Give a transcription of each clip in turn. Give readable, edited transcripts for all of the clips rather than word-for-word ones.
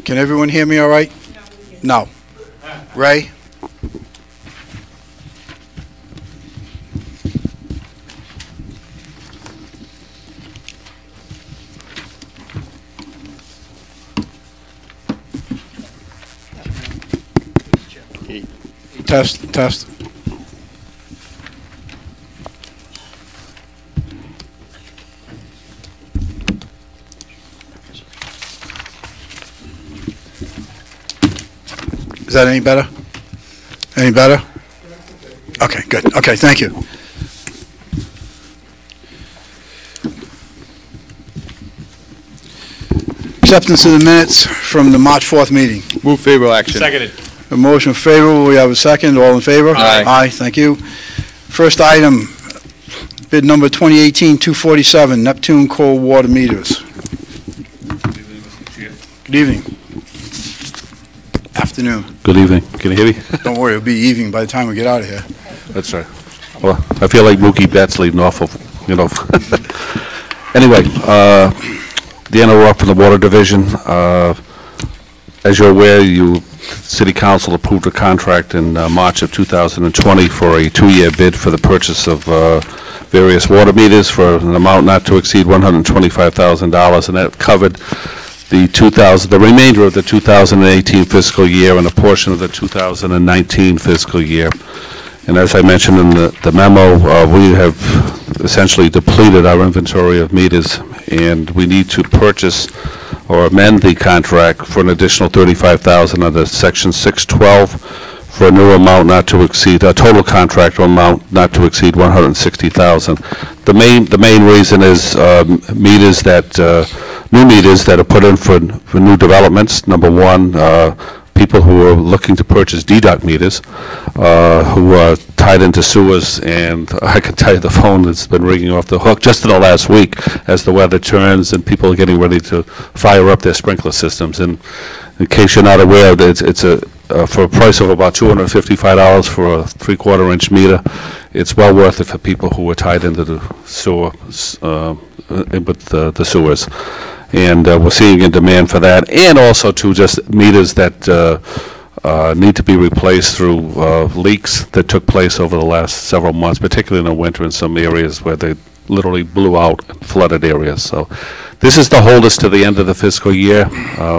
Can everyone hear me all right? No. Ray? Test, test. Is that any better? Any better? Okay, good. Okay, thank you. Acceptance of the minutes from the March 4th meeting. Move favorable action. Seconded. A motion favorable. We have a second. All in favor? Aye. Aye, thank you. First item, bid number 2018-247, Neptune cold water meters. Good evening. Afternoon. Good evening. Can you hear me? Don't worry, it'll be evening by the time we get out of here. That's right. Well, I feel like Mookie Betts leading off of, Anyway, Dan O'Rourke from the Water Division. As you're aware, City Council approved a contract in March of 2020 for a 2-year bid for the purchase of various water meters for an amount not to exceed $125,000, and that covered the remainder of the 2018 fiscal year and a portion of the 2019 fiscal year. And as I mentioned in the memo, we have essentially depleted our inventory of meters, and we need to purchase or amend the contract for an additional $35,000 under Section 612 for a new amount not to exceed, a total contract amount not to exceed $160,000. The main reason is meters that new meters that are put in for new developments. Number one, people who are looking to purchase deduct meters who are tied into sewers, and I can tell you the phone has been ringing off the hook just in the last week as the weather turns and people are getting ready to fire up their sprinkler systems. And in case you're not aware, it's for a price of about $255 for a 3/4 inch meter. It's well worth it for people who are tied into the sewer, with the sewers. And we're seeing a demand for that, and also to just meters that need to be replaced through leaks that took place over the last several months, particularly in the winter in some areas where they literally blew out and flooded areas. So this is to hold us to the end of the fiscal year.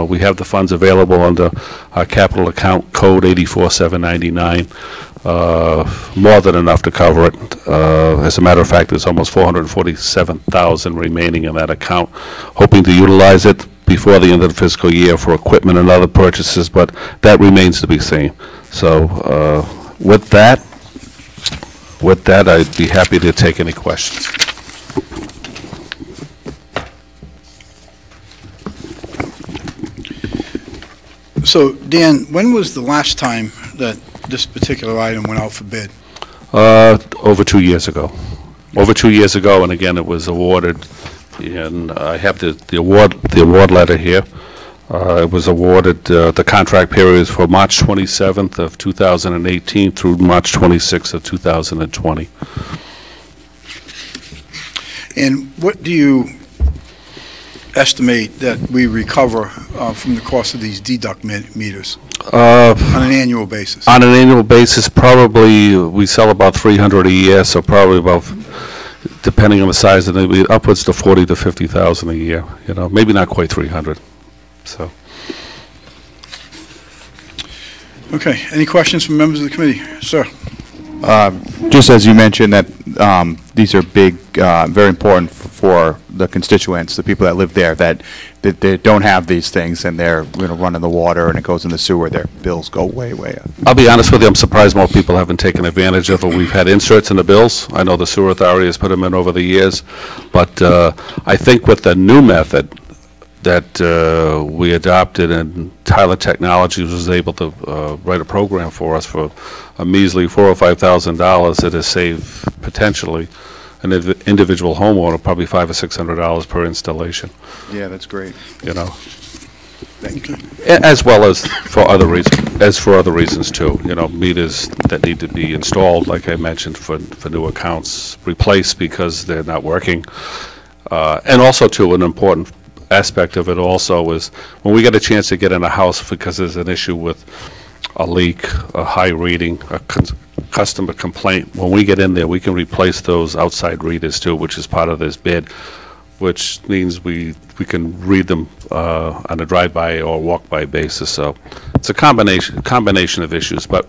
We have the funds available under our capital account code 84799. More than enough to cover it. As a matter of fact, there's almost $447,000 remaining in that account, hoping to utilize it before the end of the fiscal year for equipment and other purchases, but that remains to be seen. So with that, I'd be happy to take any questions. So, Dan, when was the last time that this particular item went out for bid? Over 2 years ago. Over 2 years ago, and again, it was awarded, and I have the award letter here. It was awarded, the contract period is for March 27th of 2018 through March 26th of 2020. And what do you estimate that we recover from the cost of these deduct meters on an annual basis? On an annual basis, probably we sell about 300 a year, so probably about, depending on the size of it, upwards to 40 to 50,000 a year. Maybe not quite 300. So. Okay. Any questions from members of the committee, sir? Just as you mentioned that these are big, very important for the constituents, the people that live there, that they don't have these things and they're running the water and it goes in the sewer, their bills go way, way up. I'll be honest with you, I'm surprised more people haven't taken advantage of it. We've had inserts in the bills. I know the sewer authority has put them in over the years, but I think with the new method that we adopted, and Tyler Technologies was able to write a program for us for a measly $4,000 or $5,000. It has saved potentially an individual homeowner probably $500 or $600 per installation. Yeah, that's great. Thank you. As well as for other reasons, too. Meters that need to be installed, like I mentioned, for new accounts, replaced because they're not working, and also too an important aspect of it also is when we get a chance to get in a house because there's an issue with a leak, a high reading, a customer complaint, when we get in there, we can replace those outside readers too, which is part of this bid, which means we can read them on a drive-by or walk-by basis. So it's a combination of issues, but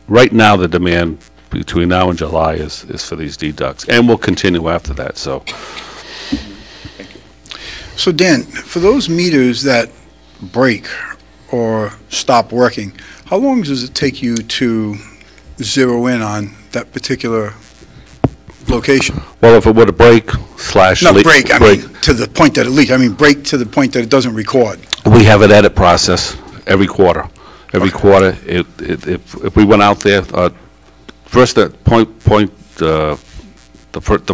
right now the demand between now and July is for these deducts, and will continue after that. So Dan, for those meters that break or stop working, how long does it take you to zero in on that particular location? well, if it were to break slash Not leak, break, I mean, to the point that it leaks. I mean, break to the point that it doesn't record. we have an edit process every quarter. Every quarter, if we went out there, first the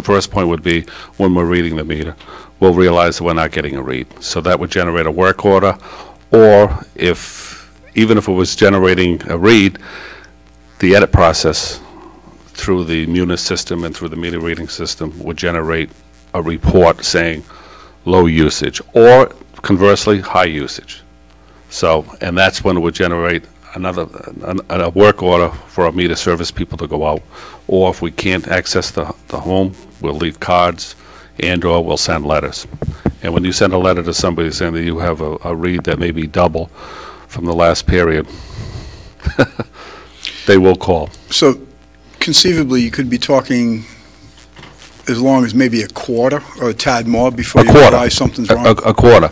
first point would be when we're reading the meter, we'll realize that we're not getting a read. So that would generate a work order, or even if it was generating a read, the edit process through the Munis system and through the meter reading system would generate a report saying low usage, or conversely, high usage. So, and that's when it would generate a work order for our meter service people to go out. Or if we can't access the home, we'll leave cards and/or we'll send letters. And when you send a letter to somebody saying that you have a read that may be double from the last period, they will call. So conceivably, you could be talking as long as maybe a quarter or a tad more before you realize something's wrong? A quarter.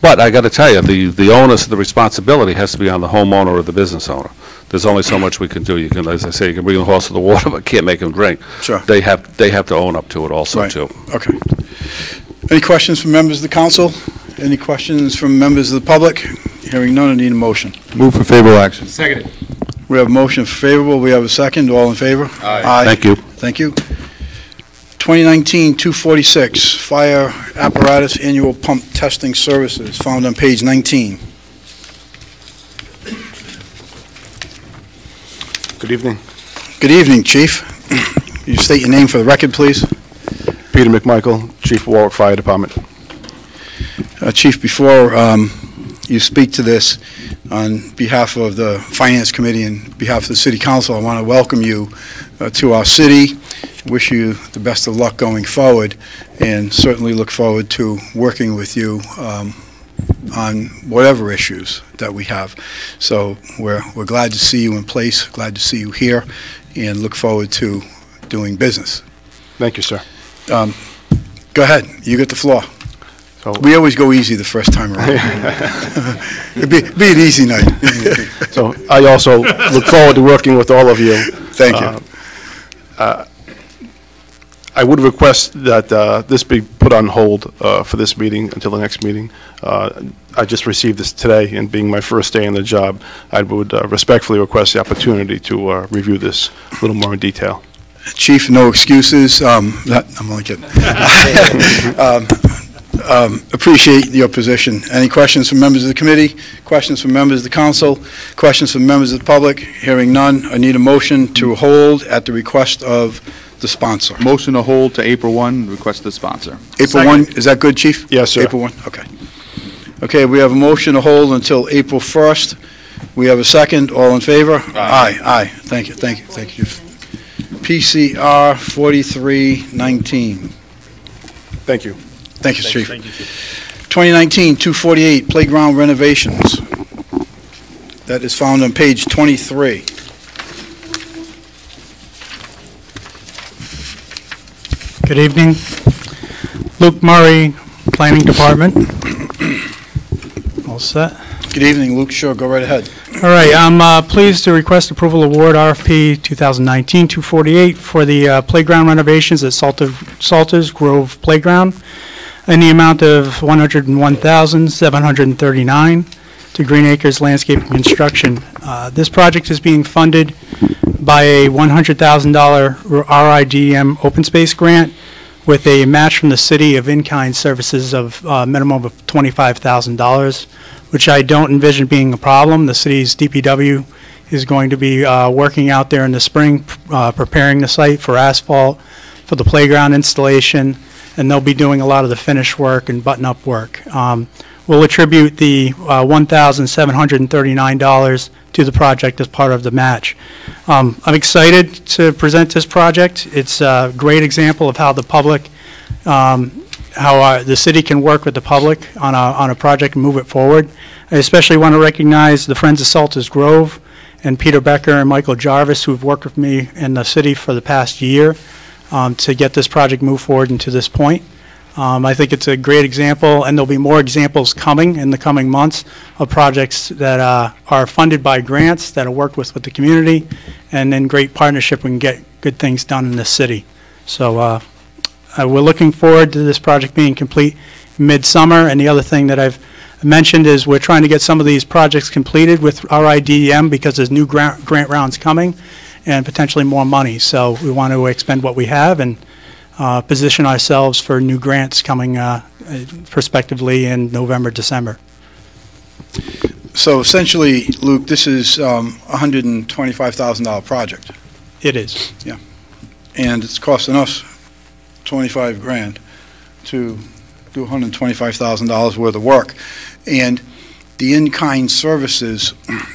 But I got to tell you, the onus of the responsibility has to be on the homeowner or the business owner. There's only so much we can do. You can, as I say, you can bring the horse to the water, but can't make him drink. Sure. They have to own up to it also, Right. too. Okay. Any questions from members of the council? Any questions from members of the public? Hearing none, I need a motion. Move for favorable action. Seconded. We have a motion for favorable. We have a second. All in favor? Aye. Thank you. Thank you. 2019-246, Fire Apparatus Annual Pump Testing Services, found on page 19. Good evening. Good evening, Chief. You state your name for the record, please. Peter McMichael, Chief of Warwick Fire Department. Chief, before you speak to this, on behalf of the Finance Committee and behalf of the City Council, I want to welcome you to our city. Wish you the best of luck going forward, and certainly look forward to working with you on whatever issues that we have. So we're glad to see you in place, glad to see you here, and look forward to doing business. Thank you, sir. Go ahead, you get the floor. So, We always go easy the first time around. It'd be an easy night. so I also look forward to working with all of you. Thank you. I would request that this be put on hold for this meeting until the next meeting. I just received this today, and being my first day in the job, I would respectfully request the opportunity to review this a little more in detail. Chief, no excuses. I'm only kidding. Appreciate your position. Any questions from members of the committee? Questions from members of the council? Questions from members of the public? Hearing none, I need a motion to hold at the request of the sponsor. Motion to hold to April 1, request the sponsor. April 1, is that good, Chief? Yes, sir. April 1, okay. Okay, we have a motion to hold until April 1st. We have a second. All in favor? Aye. Aye. Thank you, thank you, thank you. PCR 4319. Thank you. Thank you, Chief. 2019-248, playground renovations. That is found on page 23. Good evening. Luke Murray, Planning Department. All set? Good evening, Luke. Sure, go right ahead. All right, I'm pleased to request approval award RFP 2019-248 for the playground renovations at Salters Grove Playground in the amount of $101,739 to Green Acres Landscape and Construction. This project is being funded by a $100,000 RIDM open space grant with a match from the city of in-kind services of minimum of $25,000, which I don't envision being a problem. The city's DPW is going to be working out there in the spring, preparing the site for asphalt, for the playground installation, and they'll be doing a lot of the finish work and button-up work. We'll attribute the $1,739 to the project as part of the match. I'm excited to present this project. It's a great example of how the public, the city can work with the public on a project and move it forward. I especially want to recognize the Friends of Salters Grove and Peter Becker and Michael Jarvis, who've worked with me in the city for the past year to get this project moved forward into this point. I think it's a great example, and there'll be more examples coming in the coming months of projects that are funded by grants that are worked with the community, and in great partnership we can get good things done in this city. So we're looking forward to this project being complete midsummer, and the other thing that I've mentioned is we're trying to get some of these projects completed with RIDEM because there's new grant rounds coming and potentially more money. So we want to expend what we have and position ourselves for new grants coming prospectively in November, December. So essentially, Luke, this is a $125,000 project. It is. Yeah. And it's costing us 25 grand to do $125,000 worth of work. And the in-kind services,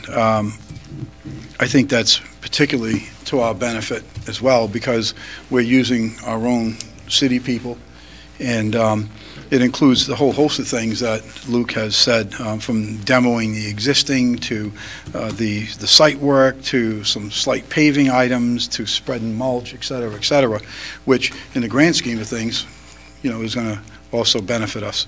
I think that's particularly to our benefit as well, because we're using our own city people, and it includes the whole host of things that Luke has said, from demoing the existing to the site work to some slight paving items to spreading mulch, et cetera, which in the grand scheme of things, is going to also benefit us.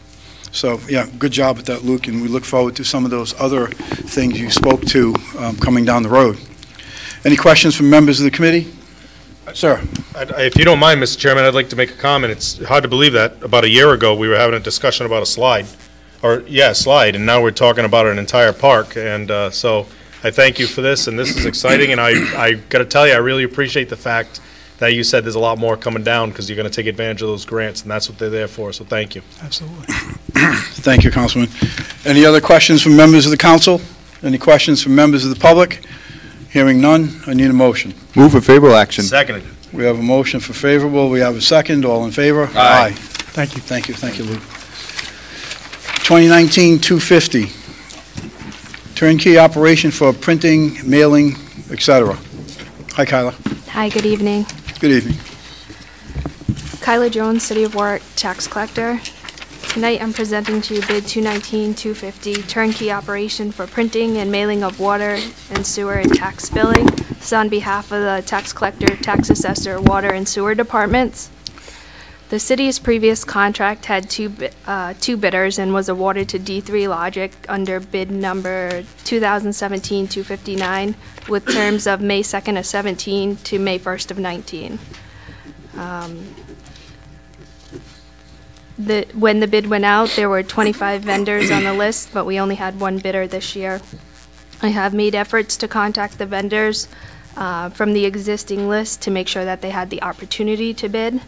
So, yeah, good job with that, Luke, and we look forward to some of those other things you spoke to coming down the road. Any questions from members of the committee? Sir. If you don't mind, Mr. Chairman, I'd like to make a comment. It's hard to believe that about a year ago we were having a discussion about a slide, and now we're talking about an entire park. And so I thank you for this, and this is exciting. And I got to tell you, I really appreciate the fact that you said there's a lot more coming down, because you're going to take advantage of those grants, and that's what they're there for. So thank you. Absolutely. Thank you, Councilman. Any other questions from members of the council? Any questions from members of the public? Hearing none, I need a motion. Move for favorable action. Seconded. We have a motion for favorable. We have a second. All in favor? Aye. Thank you. Thank you. Thank you, Luke. 2019-250, turnkey operation for printing, mailing, etc. Hi, Kyla. Hi, good evening. Good evening. Kyla Jones, City of Warwick, tax collector. Tonight I'm presenting to you bid 219-250, turnkey operation for printing and mailing of water and sewer and tax billing. This is on behalf of the tax collector, tax assessor, water and sewer departments. The city's previous contract had two bidders and was awarded to D3 Logic under bid number 2017-259 with terms of May 2nd of 17 to May 1st of 19. When the bid went out, there were 25 vendors on the list, but we only had one bidder this year. I have made efforts to contact the vendors from the existing list to make sure that they had the opportunity to bid.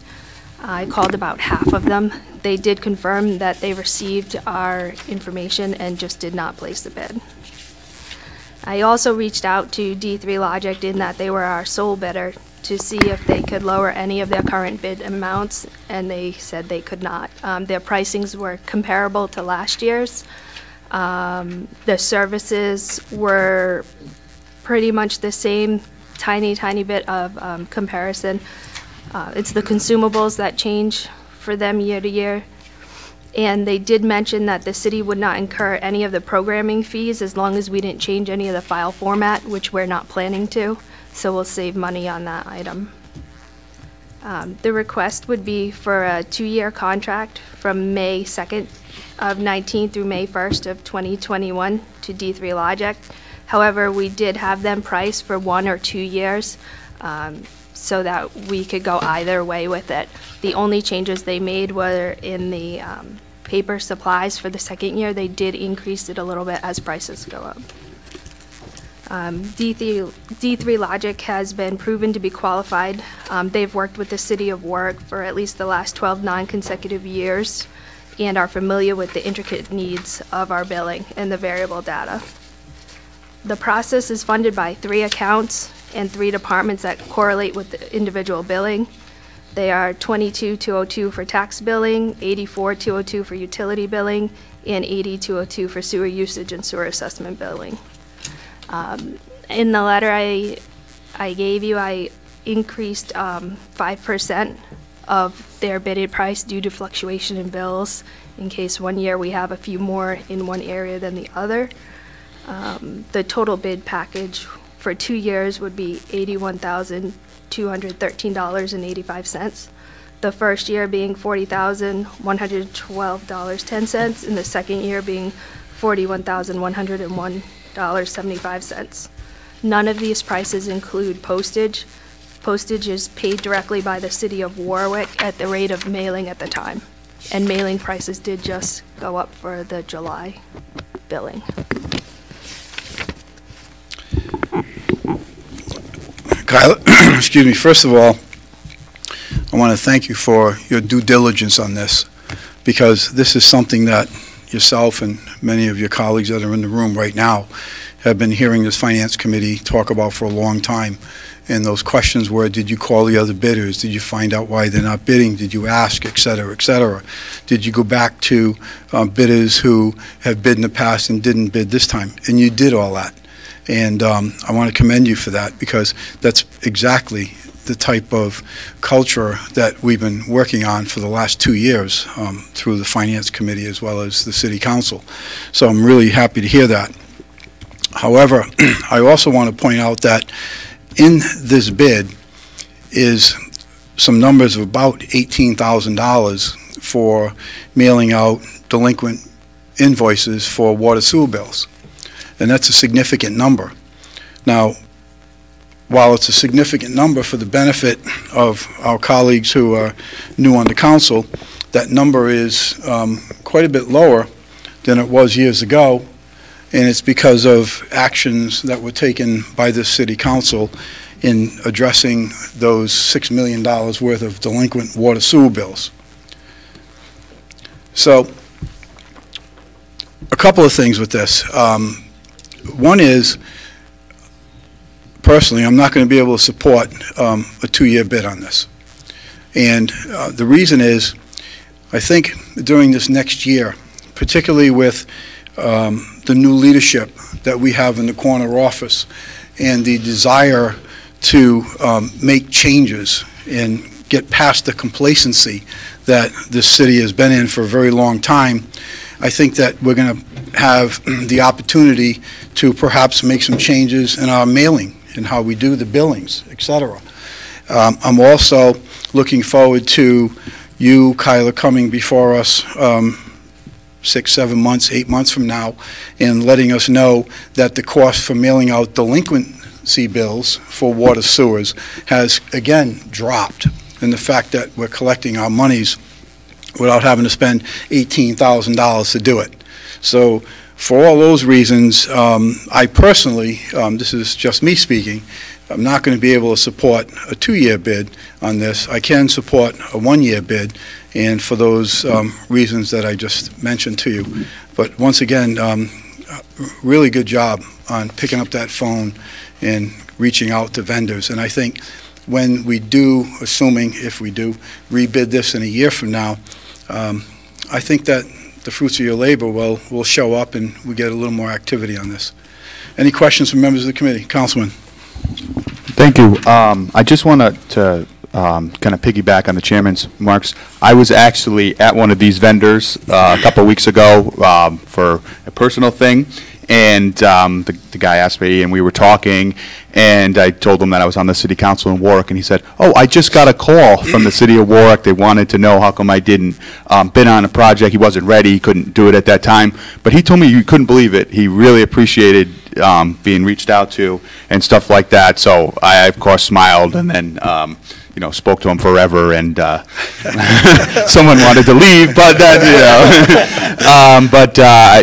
I called about half of them. They did confirm that they received our information and just did not place the bid. I also reached out to D3 Logic in that they were our sole bidder to see if they could lower any of their current bid amounts, and they said they could not. Their pricings were comparable to last year's. The services were pretty much the same, tiny bit of comparison. It's the consumables that change for them year to year. And they did mention that the city would not incur any of the programming fees as long as we didn't change any of the file format, which we're not planning to. So we'll save money on that item. The request would be for a 2-year contract from May 2nd of 19 through May 1st of 2021 to D3 Logic. However, we did have them priced for 1 or 2 years so that we could go either way with it. The only changes they made were in the paper supplies for the second year. They did increase it a little bit as prices go up. D3 Logic has been proven to be qualified. They've worked with the City of Warwick for at least the last 12 non-consecutive years and are familiar with the intricate needs of our billing and the variable data. The process is funded by 3 accounts and 3 departments that correlate with the individual billing. They are 22,202 for tax billing, 84,202 for utility billing, and 80,202 for sewer usage and sewer assessment billing. In the letter I gave you, I increased 5% of their bidded price due to fluctuation in bills, in case one year we have a few more in one area than the other. The total bid package for 2 years would be $81,213.85. The first year being $40,112.10, and the second year being $41,101.75. None of these prices include postage. Postage is paid directly by the city of Warwick at the rate of mailing at the time. And mailing prices did just go up for the July billing. Kyle, excuse me, first of all, I want to thank you for your due diligence on this, because this is something that yourself and many of your colleagues that are in the room right now have been hearing this Finance Committee talk about for a long time. And those questions were, did you call the other bidders? Did you find out why they're not bidding? Did you ask, et cetera, et cetera? Did you go back to bidders who have bid in the past and didn't bid this time? And you did all that. And I want to commend you for that, because that's exactly the type of culture that we've been working on for the last 2 years through the Finance Committee as well as the City Council. So I'm really happy to hear that. However, I also want to point out that in this bid is some numbers of about $18,000 for mailing out delinquent invoices for water sewer bills. And that's a significant number. Now, while it's a significant number for the benefit of our colleagues who are new on the council, that number is quite a bit lower than it was years ago, and it's because of actions that were taken by this city council in addressing those $6 million worth of delinquent water sewer bills. So, a couple of things with this. One is, personally, I'm not going to be able to support a 2-year bid on this. And the reason is, I think during this next year, particularly with the new leadership that we have in the corner office and the desire to make changes and get past the complacency that this city has been in for a very long time, I think that we're going to have the opportunity to perhaps make some changes in our mailing and how we do the billings, et cetera. I'm also looking forward to you, Kyla, coming before us 6, 7 months, 8 months from now, and letting us know that the cost for mailing out delinquency bills for water sewers has, again, dropped. And the fact that we're collecting our monies without having to spend $18,000 to do it. So for all those reasons, I personally, this is just me speaking, I'm not going to be able to support a 2-year bid on this. I can support a 1-year bid, and for those reasons that I just mentioned to you. But once again, really good job on picking up that phone and reaching out to vendors. And I think when we do, assuming if we do, rebid this in a year from now, I think that the fruits of your labor will show up and we get a little more activity on this. Any questions from members of the committee? Councilman. Thank you. I just want to kind of piggyback on the chairman's remarks. I was actually at one of these vendors a couple of weeks ago for a personal thing, and the guy asked me, and we were talking, and I told him that I was on the city council in Warwick, and he said, "Oh, I just got a call from the city of Warwick. They wanted to know how come I didn't bid on a project. He wasn't ready. He couldn't do it at that time." But he told me you couldn't believe it. He really appreciated being reached out to and stuff like that. So I, of course, smiled, and then you know, spoke to him forever, and someone wanted to leave, but that,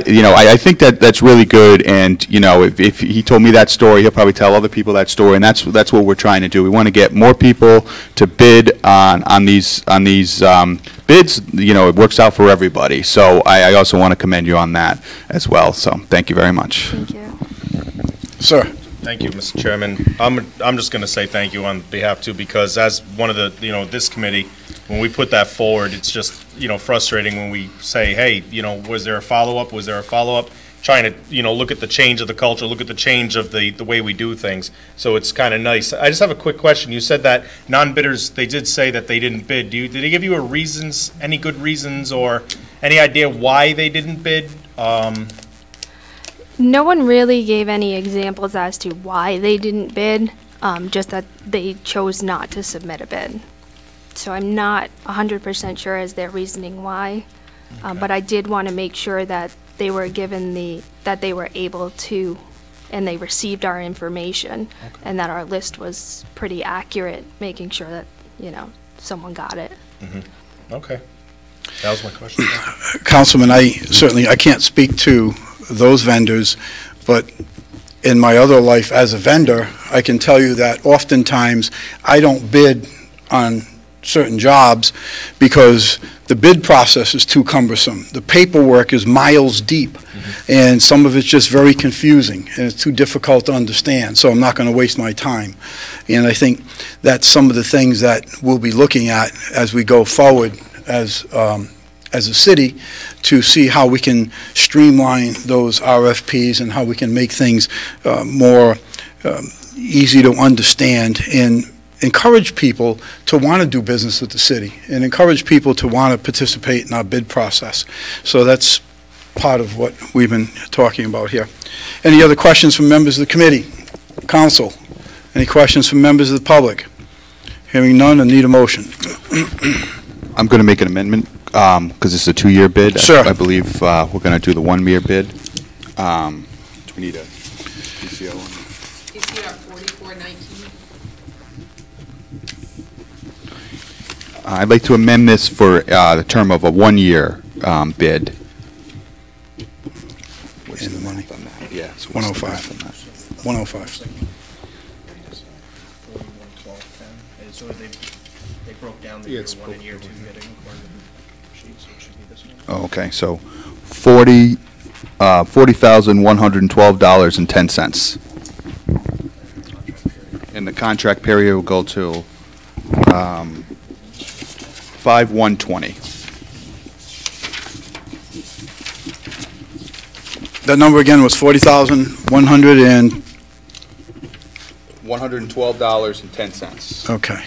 you know, I think that that's really good, and you know, if he told me that story, he'll probably tell other people that story, and that's what we're trying to do. We want to get more people to bid on these bids. You know, it works out for everybody. So I also want to commend you on that as well. So thank you very much. Thank you. Sir. Thank you, Mr. Chairman. I'm just going to say thank you on behalf too, because as one of the, this committee, when we put that forward, it's just, frustrating when we say, hey, was there a follow-up? Was there a follow-up? Trying to, look at the change of the culture, look at the change of the way we do things. So it's kind of nice. I just have a quick question. You said that non-bidders, they did say that they didn't bid. Did they give you any good reasons or any idea why they didn't bid? No one really gave any examples as to why they didn't bid, just that they chose not to submit a bid. So I'm not 100% sure as their reasoning why, but I did want to make sure that they were given that they were able to, and they received our information, and that our list was pretty accurate, making sure that, someone got it. Okay. That was my question. Councilman, I can't speak to those vendors, but in my other life as a vendor, I can tell you that oftentimes I don't bid on certain jobs because the bid process is too cumbersome. The paperwork is miles deep, and some of it's just very confusing, and it's too difficult to understand, so I'm not going to waste my time. And I think that's some of the things that we'll be looking at as we go forward as a city to see how we can streamline those RFPs and how we can make things more easy to understand and encourage people to want to do business with the city and encourage people to want to participate in our bid process. So that's part of what we've been talking about here. Any other questions from members of the committee? Council? Any questions from members of the public? Hearing none, I need a motion. I'm going to make an amendment because this is a 2-year bid. Sure. I believe we're going to do the 1-year bid. Do we need a PCO? PCR 4419. I'd like to amend this for the term of a 1-year bid. And the money. Yeah. 105. 105. So they broke down the year 1 and year 2 bidding according to the sheet, so it should be this one. Oh, okay, so $40,112.10. And the contract period will go to 5/1/20. That number again was 40,100 and, $112.10. okay.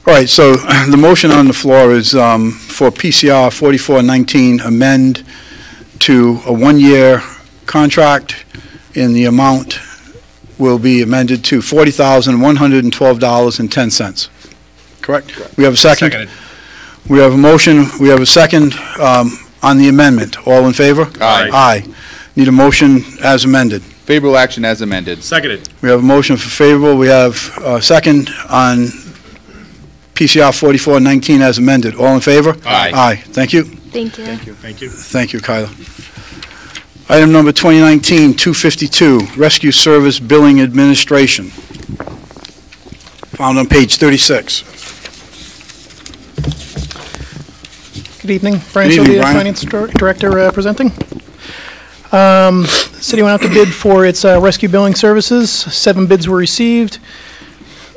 All right, so the motion on the floor is for PCR 4419 amend to a 1-year contract, and the amount will be amended to $40,112.10. Correct? We have a second? Seconded. We have a motion, we have a second on the amendment. All in favor? Aye. Aye. Need a motion as amended. Favorable action as amended. Seconded. We have a motion for favorable. We have a second on PCR 4419 as amended. All in favor? Aye. Aye. Thank you. Thank you. Thank you. Thank you, Kyla. Item number 2019-252, Rescue Service Billing Administration, found on page 36. Good evening. Brian Good evening, Sylvia, Brian. Finance Director presenting. The city went out to bid for its rescue billing services. 7 bids were received.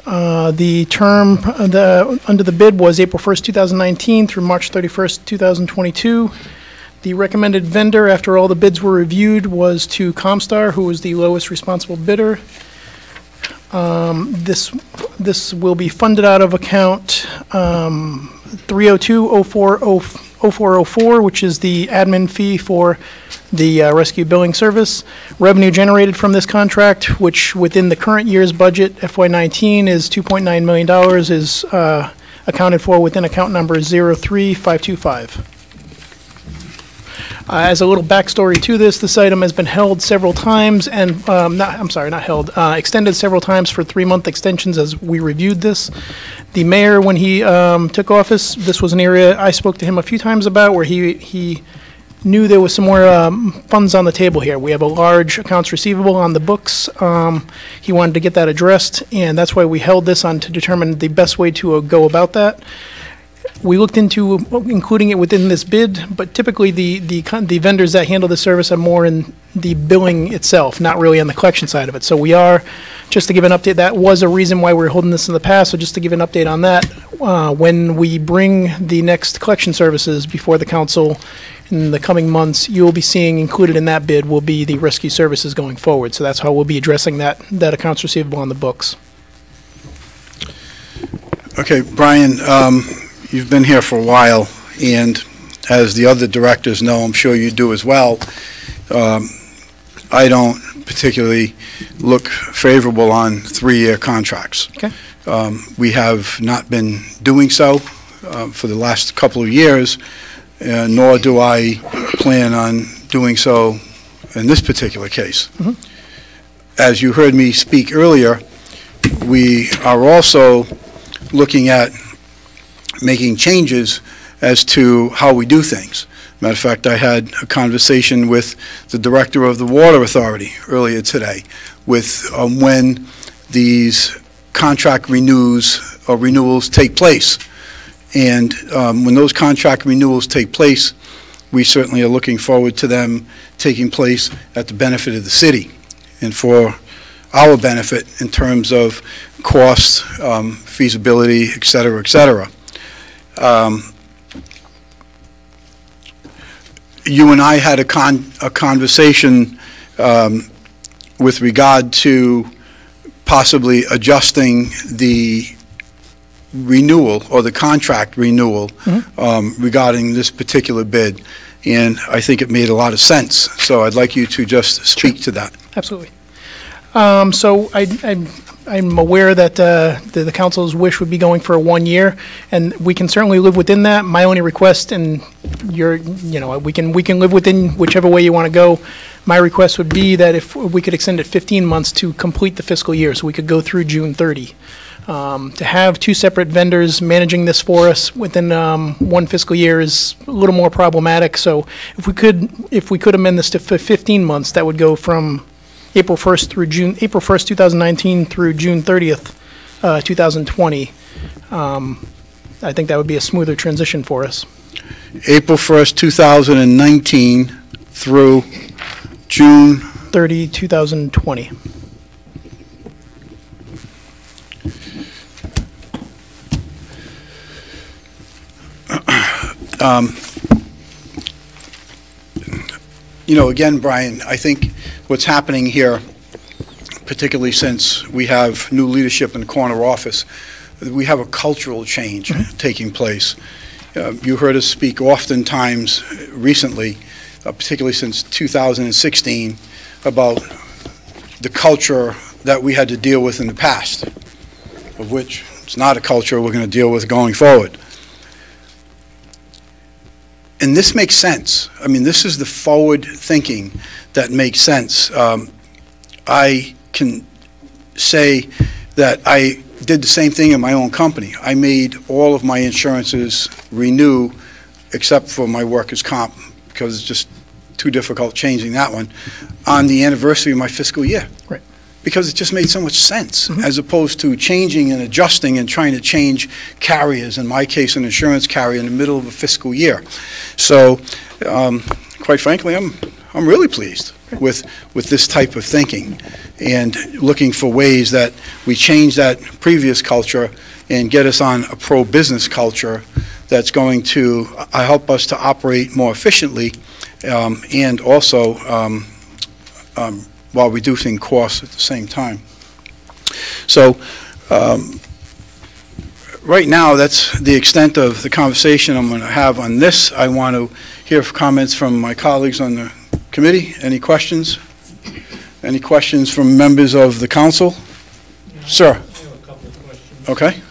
The term under the bid was April 1st, 2019 through March 31st, 2022. The recommended vendor, after all the bids were reviewed, was to Comstar, who was the lowest responsible bidder. This will be funded out of account 302-0404, which is the admin fee for the rescue billing service. Revenue generated from this contract, which within the current year's budget, FY19, is $2.9 million, is accounted for within account number 03525. As a little backstory to this item has been held several times and, extended several times for 3-month extensions as we reviewed this. The mayor, when he took office, this was an area I spoke to him a few times about where he knew there was some more funds on the table here. We have a large accounts receivable on the books. He wanted to get that addressed, and that's why we held this on to determine the best way to go about that. We looked into including it within this bid, but typically the vendors that handle the service are more in the billing itself, not really on the collection side of it. So we are, just to give an update, that was a reason why we were holding this in the past, so just to give an update on that, when we bring the next collection services before the council in the coming months, you will be seeing included in that bid will be the rescue services going forward. So that's how we'll be addressing that accounts receivable on the books. Okay, Brian, you've been here for a while, and as the other directors know, I'm sure you do as well, I don't particularly look favorable on three-year contracts. Okay. We have not been doing so for the last couple of years, nor do I plan on doing so in this particular case. Mm-hmm. As you heard me speak earlier, we are also looking at making changes as to how we do things. Matter of fact, I had a conversation with the director of the Water Authority earlier today with when these contract renewals take place. And when those contract renewals take place, we certainly are looking forward to them taking place at the benefit of the city and for our benefit in terms of cost, feasibility, et cetera, et cetera. You and I had a conversation with regard to possibly adjusting the renewal or the contract renewal regarding this particular bid, and I think it made a lot of sense. So I'd like you to just speak to that. Absolutely. So I'm aware that the council's wish would be going for a 1 year, and we can certainly live within that. My only request, and we can live within whichever way you want to go. My request would be that if we could extend it 15 months to complete the fiscal year, so we could go through June 30. To have two separate vendors managing this for us within one fiscal year is a little more problematic. So if we could amend this to 15 months, that would go from April 1st, 2019 through June 30th, 2020. I think that would be a smoother transition for us. April 1st, 2019 through June 30, 2020. Again, Brian, I think what's happening here, particularly since we have new leadership in the corner office, we have a cultural change taking place. You heard us speak oftentimes recently, particularly since 2016, about the culture that we had to deal with in the past, of which it's not a culture we're going to deal with going forward. And this makes sense. I mean, this is the forward thinking that makes sense. I can say that I did the same thing in my own company. I made all of my insurances renew except for my workers' comp because it's just too difficult changing that one on the anniversary of my fiscal year. Right. Because it just made so much sense, as opposed to changing and adjusting and trying to change carriers, in my case an insurance carrier, in the middle of a fiscal year. So, quite frankly, I'm really pleased with this type of thinking and looking for ways that we change that previous culture and get us on a pro-business culture that's going to help us to operate more efficiently and also while reducing costs at the same time. So right now, that's the extent of the conversation I'm going to have on this. I want to hear comments from my colleagues on the committee. Any questions? Any questions from members of the council? Yeah, Sir. I have a couple of questions. Okay.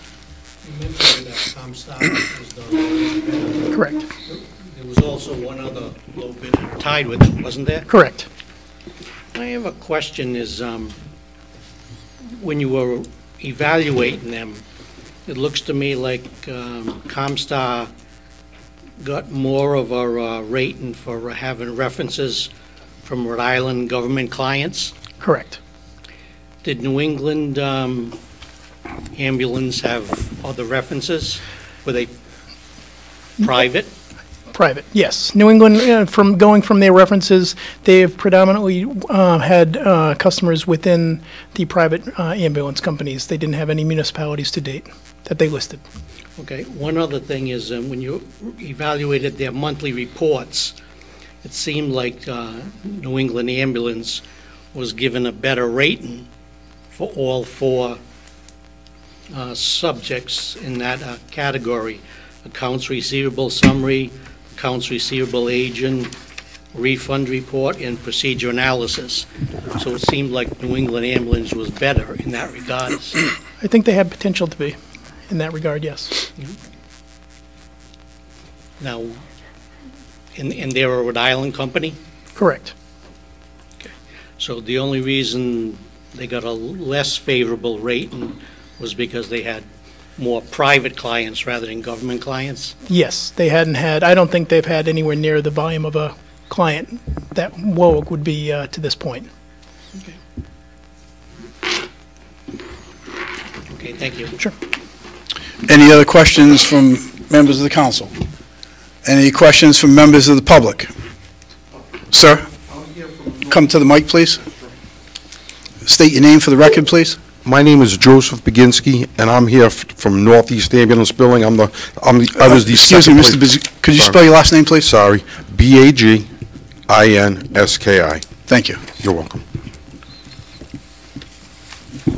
You mentioned that Comstock was the lowest bidder. Correct. There was also one other low bidder tied with it, wasn't there? Correct. I have a question is, when you were evaluating them, it looks to me like Comstar got more of a rating for having references from Rhode Island government clients. Correct. Did New England ambulance have other references? Were they private? Private, yes. New England, going from their references, they have predominantly had customers within the private ambulance companies. They didn't have any municipalities to date that they listed. Okay, one other thing is, when you evaluated their monthly reports, it seemed like New England Ambulance was given a better rating for all four subjects in that category: accounts receivable summary, accounts receivable agent, refund report, and procedure analysis. So it seemed like New England Ambulance was better in that regard. I think they have potential to be in that regard, yes. Now, and they're a Rhode Island company? Correct. So the only reason they got a less favorable rating was because they had more private clients rather than government clients? Yes, they hadn't had, I don't think they've had anywhere near the volume of a client that Warwick would be to this point. Okay, thank you. Sure. Any other questions from members of the council? Any questions from members of the public? Sir, come to the mic, please. State your name for the record, please. My name is Joseph Baginski, and I'm here from Northeast Ambulance Billing. I was the Excuse me, Mr. Could you spell your last name, please? Sorry, Baginski. Thank you. You're welcome.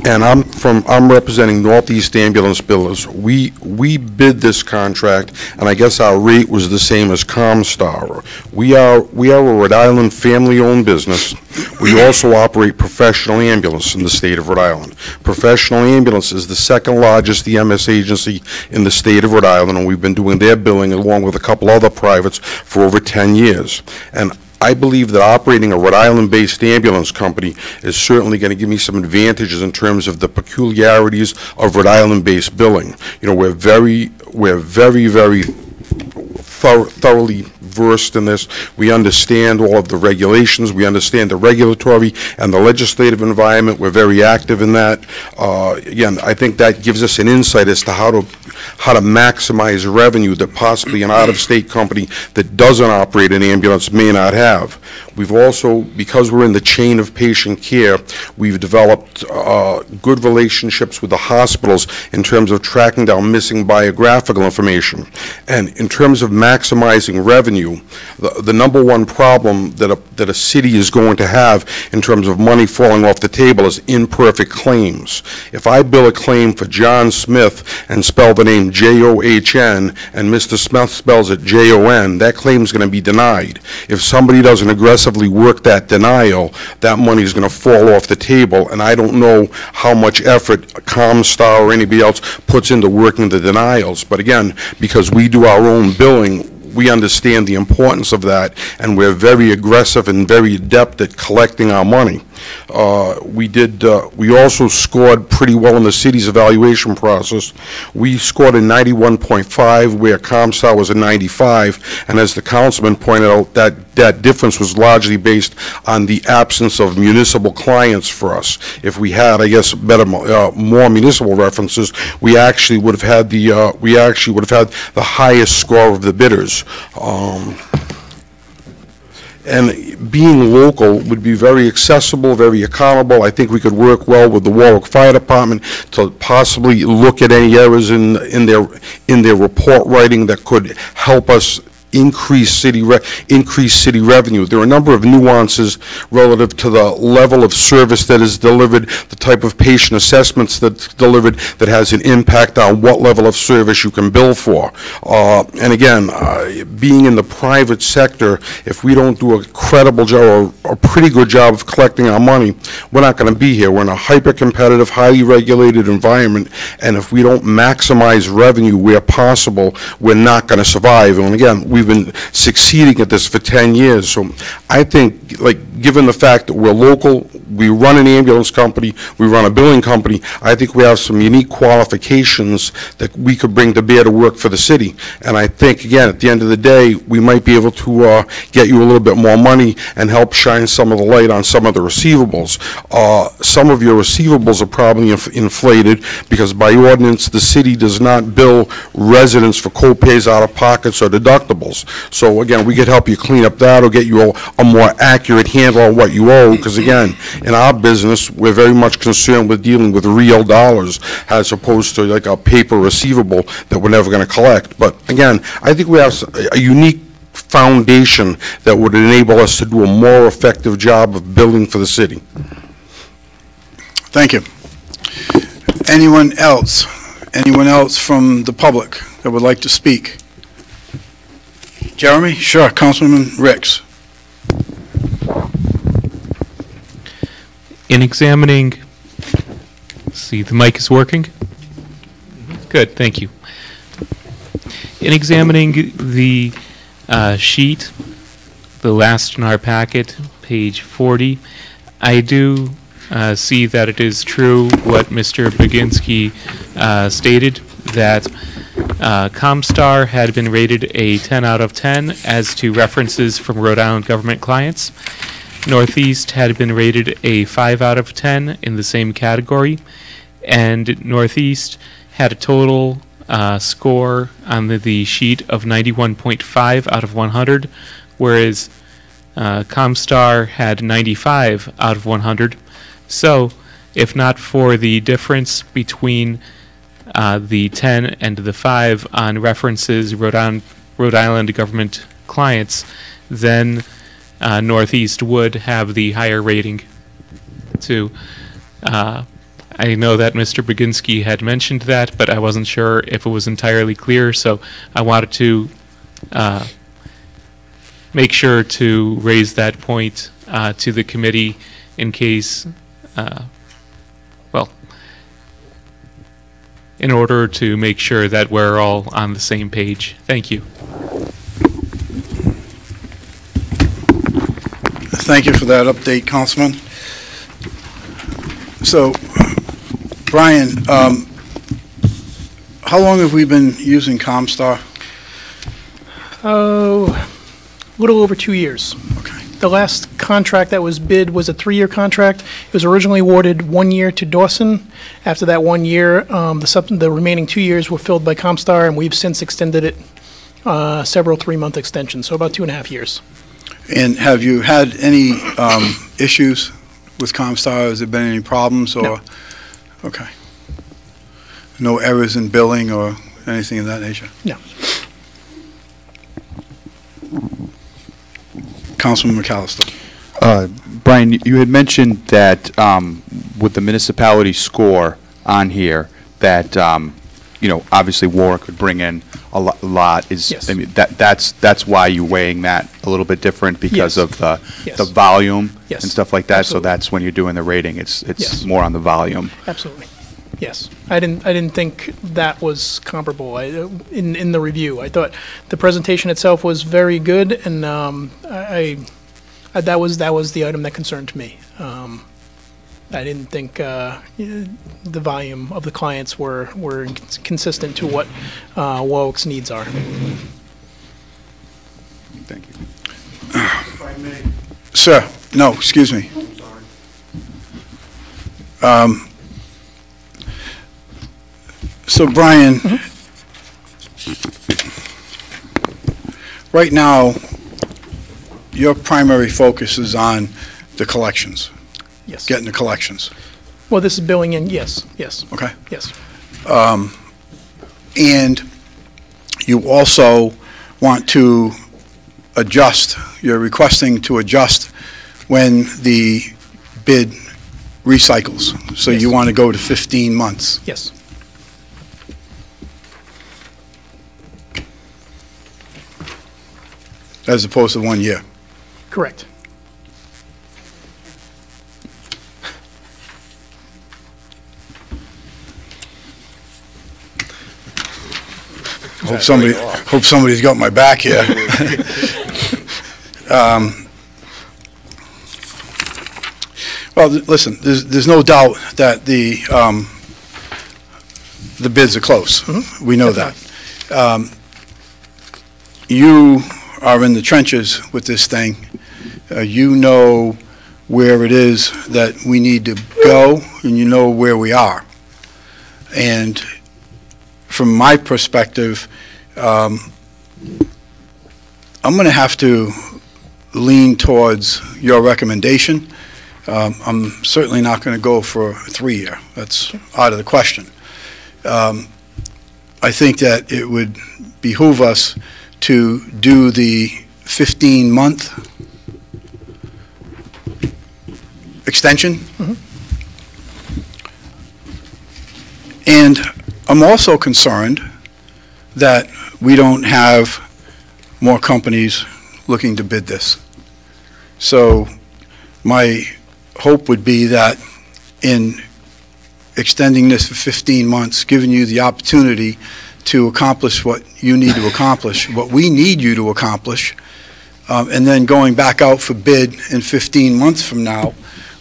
And I'm representing Northeast Ambulance Billers. We bid this contract, and I guess our rate was the same as Comstar. We are a Rhode Island family-owned business. We also operate professional ambulance in the state of Rhode Island. Professional ambulance is the second largest EMS agency in the state of Rhode Island, and we've been doing their billing along with a couple other privates for over 10 years. And I believe that operating a Rhode Island-based ambulance company is certainly going to give me some advantages in terms of the peculiarities of Rhode Island-based billing. You know, we're very thoroughly versed in this. We understand all of the regulations. We understand the regulatory and the legislative environment. We're very active in that. Again, I think that gives us an insight as to how to maximize revenue that possibly an out-of-state company that doesn't operate an ambulance may not have. We've also, because we're in the chain of patient care, we've developed good relationships with the hospitals in terms of tracking down missing biographical information. And in terms of maximizing revenue, the number one problem that a city is going to have in terms of money falling off the table is imperfect claims. If I bill a claim for John Smith and spell the name John and Mr. Smith spells it Jon, that claim is going to be denied. If somebody doesn't aggressively work that denial, that money is going to fall off the table, and I don't know how much effort Comstar or anybody else puts into working the denials. But again, because we do our own billing, we understand the importance of that, and we're very aggressive and very adept at collecting our money. We also scored pretty well in the city's evaluation process. We scored a 91.5 where Comstar was a 95, and as the councilman pointed out, that difference was largely based on the absence of municipal clients for us. If we had, I guess, more municipal references, we actually would have had the highest score of the bidders. And being local would be very accessible, very accountable. I think we could work well with the Warwick Fire Department to possibly look at any errors in their report writing that could help us increase city revenue. There are a number of nuances relative to the level of service that is delivered, the type of patient assessments that's delivered that has an impact on what level of service you can bill for. And again, being in the private sector, if we don't do a credible job or a pretty good job of collecting our money, we're not going to be here. We're in a hyper-competitive, highly regulated environment, and if we don't maximize revenue where possible, we're not going to survive. And again, we've been succeeding at this for 10 years. So I think, like, given the fact that we're local, we run an ambulance company, we run a billing company. I think we have some unique qualifications that we could bring to bear to work for the city. And I think, again, at the end of the day, we might be able to get you a little bit more money and help shine some of the light on some of the receivables. Some of your receivables are probably inflated because by ordinance, the city does not bill residents for co-pays, out-of-pockets, or deductibles. So again, we could help you clean up that or get you a more accurate handle on what you owe, because again, in our business, we're very much concerned with dealing with real dollars as opposed to like a paper receivable that we're never going to collect. But again, I think we have a unique foundation that would enable us to do a more effective job of building for the city. Thank you. Anyone else? Anyone else from the public that would like to speak? Jeremy? Sure, Councilman Ricks. In examining, see, the mic is working? Good, thank you. In examining the sheet, the last in our packet, page 40, I do see that it is true what Mr. Baginski stated, that Comstar had been rated a 10 out of 10 as to references from Rhode Island government clients. Northeast had been rated a 5 out of 10 in the same category, and Northeast had a total score on the sheet of 91.5 out of 100, whereas Comstar had 95 out of 100. So, if not for the difference between the 10 and the 5 on references Rhode Island government clients, then Northeast would have the higher rating too. I know that Mr. Baginski had mentioned that, but I wasn't sure if it was entirely clear, so I wanted to make sure to raise that point to the committee in case, in order to make sure that we're all on the same page. Thank you. Thank you for that update, Councilman. So, Brian, how long have we been using Comstar? A little over 2 years. Okay. The last contract that was bid was a 3-year contract. It was originally awarded 1 year to Dawson. After that 1 year, the remaining 2 years were filled by Comstar, and we've since extended it several 3-month extensions, so about 2.5 years. And have you had any issues with Comstar? Has there been any problems? Or No. Okay. No errors in billing or anything of that nature? No. Councilman McAllister. Brian, you had mentioned that with the municipality score on here, that obviously Warwick could bring in a lot. Yes. I mean, that's why you're weighing that a little bit different because Yes. of the Yes. volume Yes. and stuff like that. Absolutely. So that's when you're doing the rating. It's Yes. more on the volume. Absolutely. Yes. I didn't think that was comparable in the review. I thought the presentation itself was very good, and that was the item that concerned me. I didn't think the volume of the clients were consistent to what Warwick's needs are. Thank you. If I may. Sir, no, excuse me. So, Brian, right now, your primary focus is on the collections, Yes. getting the collections, Well, this is billing in, yes, okay? yes. And you also want to adjust, you're requesting to adjust when the bid recycles. So you Yes. want to go to 15 months. Yes. As opposed to 1 year. Correct. Hope somebody's got my back here. Well, listen, there's no doubt that the bids are close. We know that. You are in the trenches with this thing. You know where it is that we need to go, and you know where we are. And from my perspective, I'm going to have to lean towards your recommendation. I'm certainly not going to go for a 3-year. That's out of the question. I think that it would behoove us to do the 15-month extension. And I'm also concerned that we don't have more companies looking to bid this. So my hope would be that in extending this for 15 months, giving you the opportunity to accomplish what you need to accomplish, what we need you to accomplish, and then going back out for bid in 15 months from now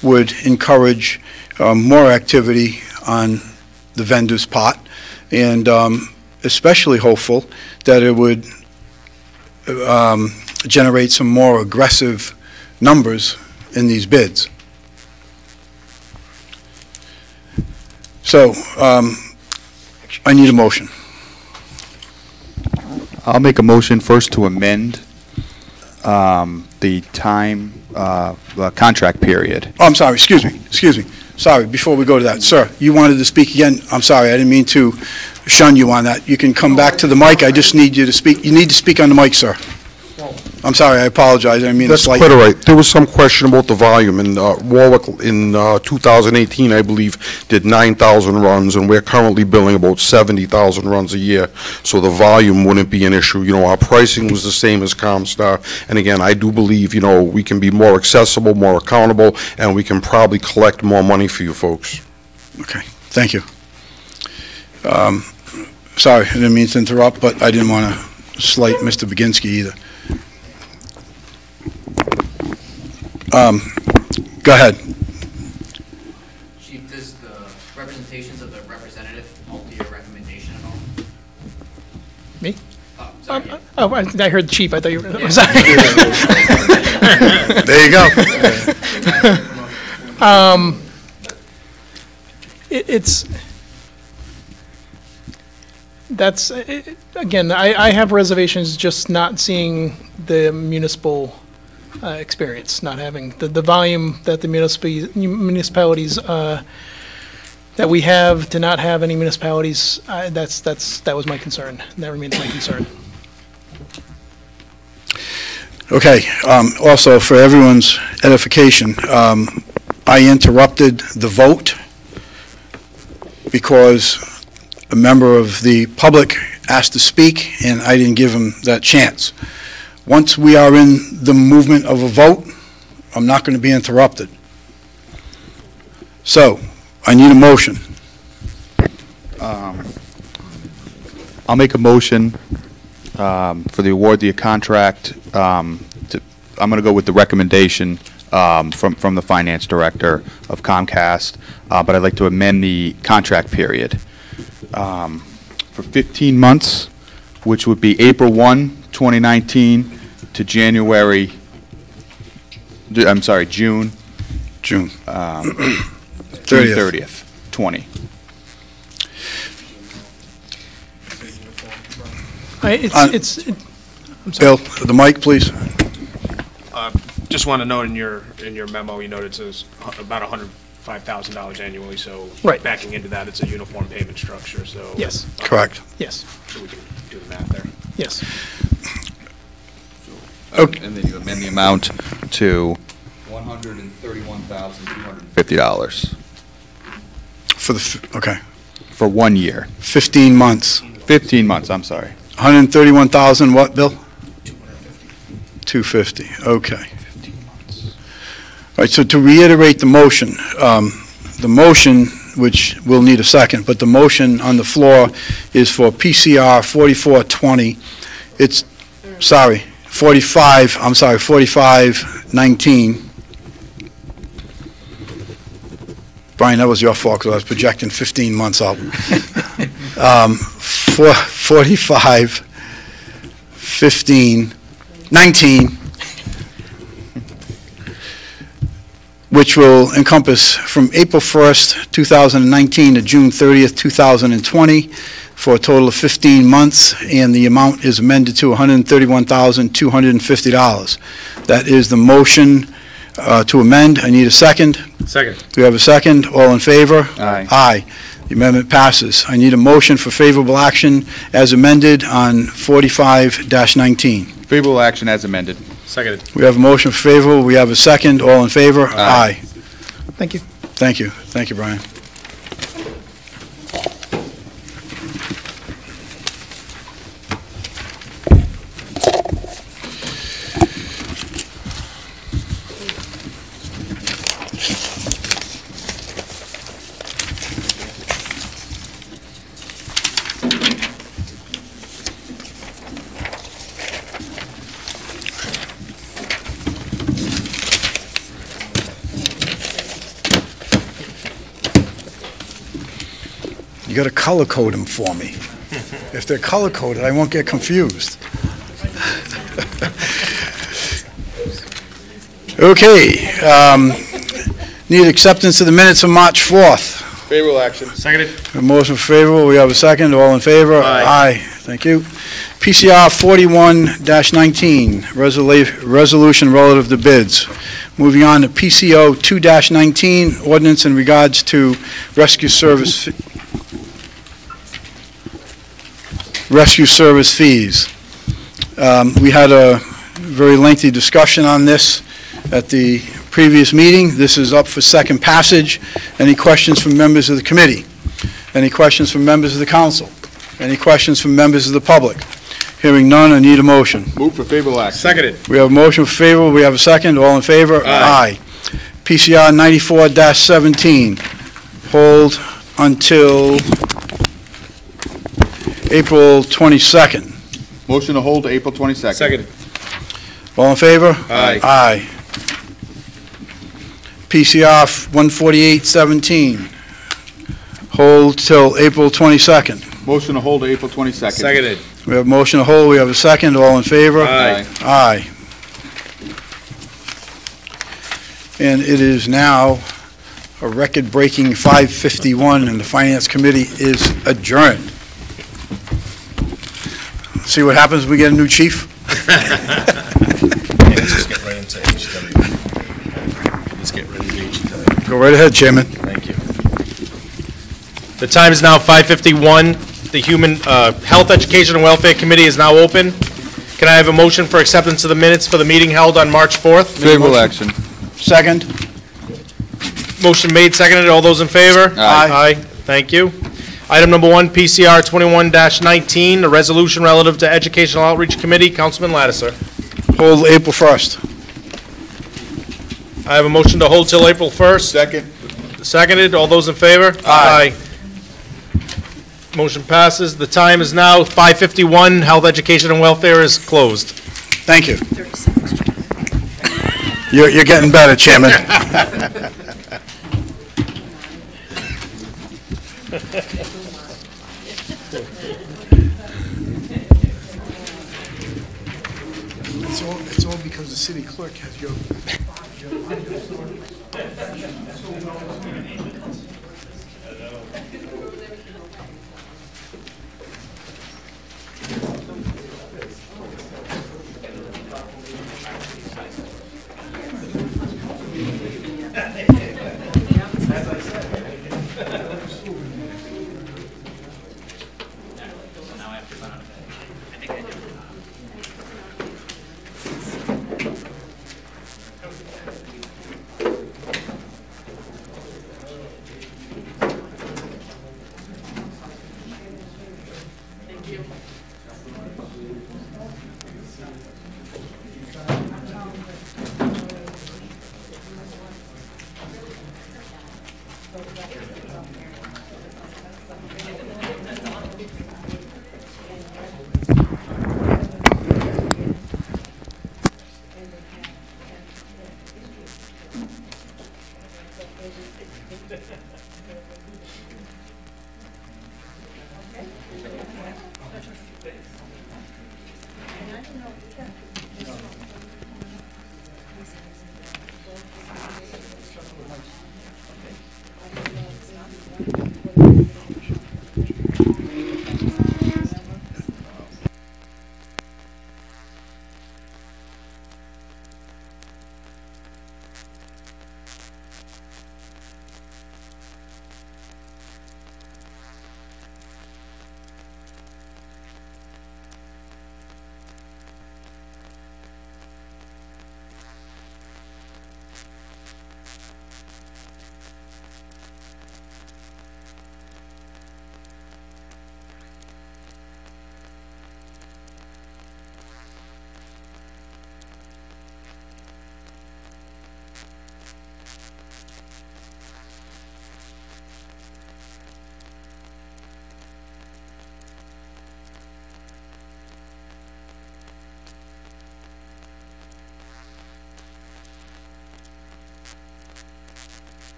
would encourage more activity on the vendor's part, and especially hopeful that it would generate some more aggressive numbers in these bids. So I need a motion. I'll make a motion first to amend the time, contract period. Oh, I'm sorry, excuse me. Sorry, before we go to that. Sir, you wanted to speak again. I'm sorry, I didn't mean to shun you on that. You can come back to the mic. I just need you to speak. You need to speak on the mic, sir. I'm sorry, I apologize. I mean, That's quite all right. There was some question about the volume, and Warwick in 2018, I believe, did 9,000 runs, and we're currently billing about 70,000 runs a year, so the volume wouldn't be an issue. You know, our pricing was the same as ComStar, and again, I do believe, you know, we can be more accessible, more accountable, and we can probably collect more money for you folks. Okay, thank you. Sorry, I didn't mean to interrupt, but I didn't want to slight Mr. Baginski either. Go ahead. Chief, does the representations of the representative alter your recommendation at all? Me? Oh, sorry. I heard chief. I thought you were, sorry. There you go. Again, I have reservations just not seeing the municipal experience, not having the volume that the municipalities that we have, to not have any municipalities, that was my concern. That remains my concern. Okay, also for everyone's edification, I interrupted the vote because a member of the public asked to speak, and I didn't give him that chance. Once we are in the movement of a vote, I'm not going to be interrupted. So, I need a motion. I'll make a motion for the award the contract. I'm going to go with the recommendation from the finance director of Comcast, but I'd like to amend the contract period for 15 months, which would be April 1, 2019 to June 30th, 20. I'm sorry. Bill, the mic, please. Just want to note in your memo, you noted it's about $105,000 annually, so Right. backing into that, it's a uniform payment structure, so. Yes. Correct. Yes. So we can do the math there. Yes. Okay. And then you amend the amount to $131,250 For the, okay, for 1 year. 15 months. 15 months, I'm sorry. 131,000 what, Bill? 250, okay. 15 months. All right, so to reiterate the motion, which we'll need a second, but the motion on the floor is for PCR 4420. It's, sorry, 4519. Brian, that was your fault, because I was projecting 15 months out. 45, 15, 19, which will encompass from April 1st, 2019 to June 30th, 2020, for a total of 15 months, and the amount is amended to $131,250. That is the motion to amend. I need a second. Second. Do we have a second? All in favor? Aye. Aye. The amendment passes. I need a motion for favorable action as amended on 45-19. Favorable action as amended. Seconded. We have a motion for favorable. We have a second. All in favor? Aye. Thank you. Thank you. Thank you, Brian. You got to color code them for me. If they're color coded, I won't get confused. Okay. Need acceptance of the minutes of March 4th. Favorable action. Seconded. A motion favorable. We have a second. All in favor? Aye. Thank you. PCR 41-19, resolution relative to bids. Moving on to PCO 2-19, ordinance in regards to rescue service fees. We had a very lengthy discussion on this at the previous meeting. This is up for second passage. Any questions from members of the committee? Any questions from members of the council? Any questions from members of the public? Hearing none, I need a motion. Move for favorable action. Seconded. We have a motion for favorable. We have a second. All in favor? Aye. PCR 94-17, hold until April 22nd. Motion to hold to April 22nd. Seconded. All in favor? Aye. Aye. PCR 148-17, hold till April 22nd. Motion to hold to April 22nd. Seconded. We have a motion to hold. We have a second. All in favor? Aye. Aye. And it is now a record-breaking 5:51, and the Finance Committee is adjourned. See what happens when we get a new chief? Let's just get right into HW. Let's get right into HW. Go right ahead, Chairman. Thank you. The time is now 5:51. The Human Health, Education, and Welfare Committee is now open. Can I have a motion for acceptance of the minutes for the meeting held on March 4th? Favorable action. Second. Motion made, seconded. All those in favor? Aye. Aye. Thank you. Item number 1, PCR 21-19, a resolution relative to Educational Outreach Committee. Councilman Lattiser. Hold April 1st. I have a motion to hold till April 1st. Second. Seconded. All those in favor? Aye. Motion passes. The time is now 5:51. Health, Education, and Welfare is closed. Thank you. You're getting better, Chairman. It's all because the city clerk has your...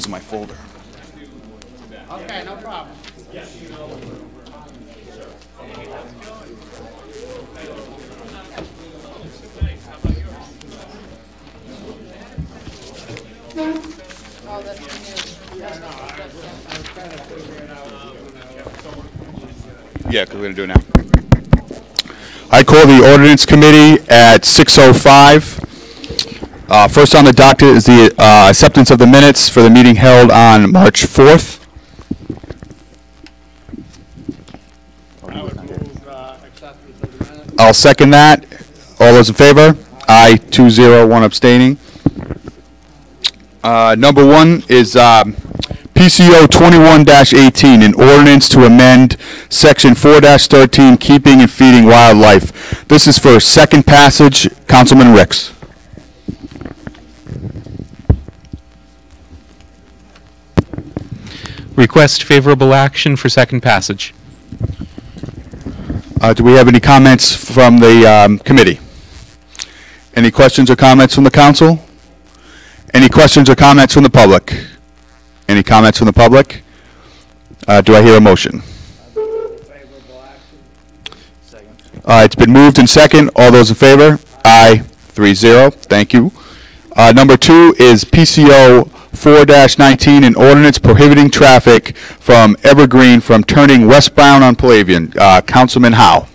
losing my folder. Okay, no problem. Yeah, because we're going to do it now. I call the Ordinance Committee at 6:05. First on the docket is the acceptance of the minutes for the meeting held on March 4th. I'll second that. All those in favor? Aye, 2-0, one abstaining. Number one is PCO 21-18, an ordinance to amend Section 4-13, keeping and feeding wildlife. This is for second passage. Councilman Ricks. Request favorable action for second passage. Do we have any comments from the committee? Any questions or comments from the council? Any questions or comments from the public? Any comments from the public? Do I hear a motion? It's been moved and second. All those in favor? Aye. 3-0. Thank you. Number two is PCO 4-19, an ordinance prohibiting traffic from Evergreen from turning westbound on Palavian. Councilman Howe.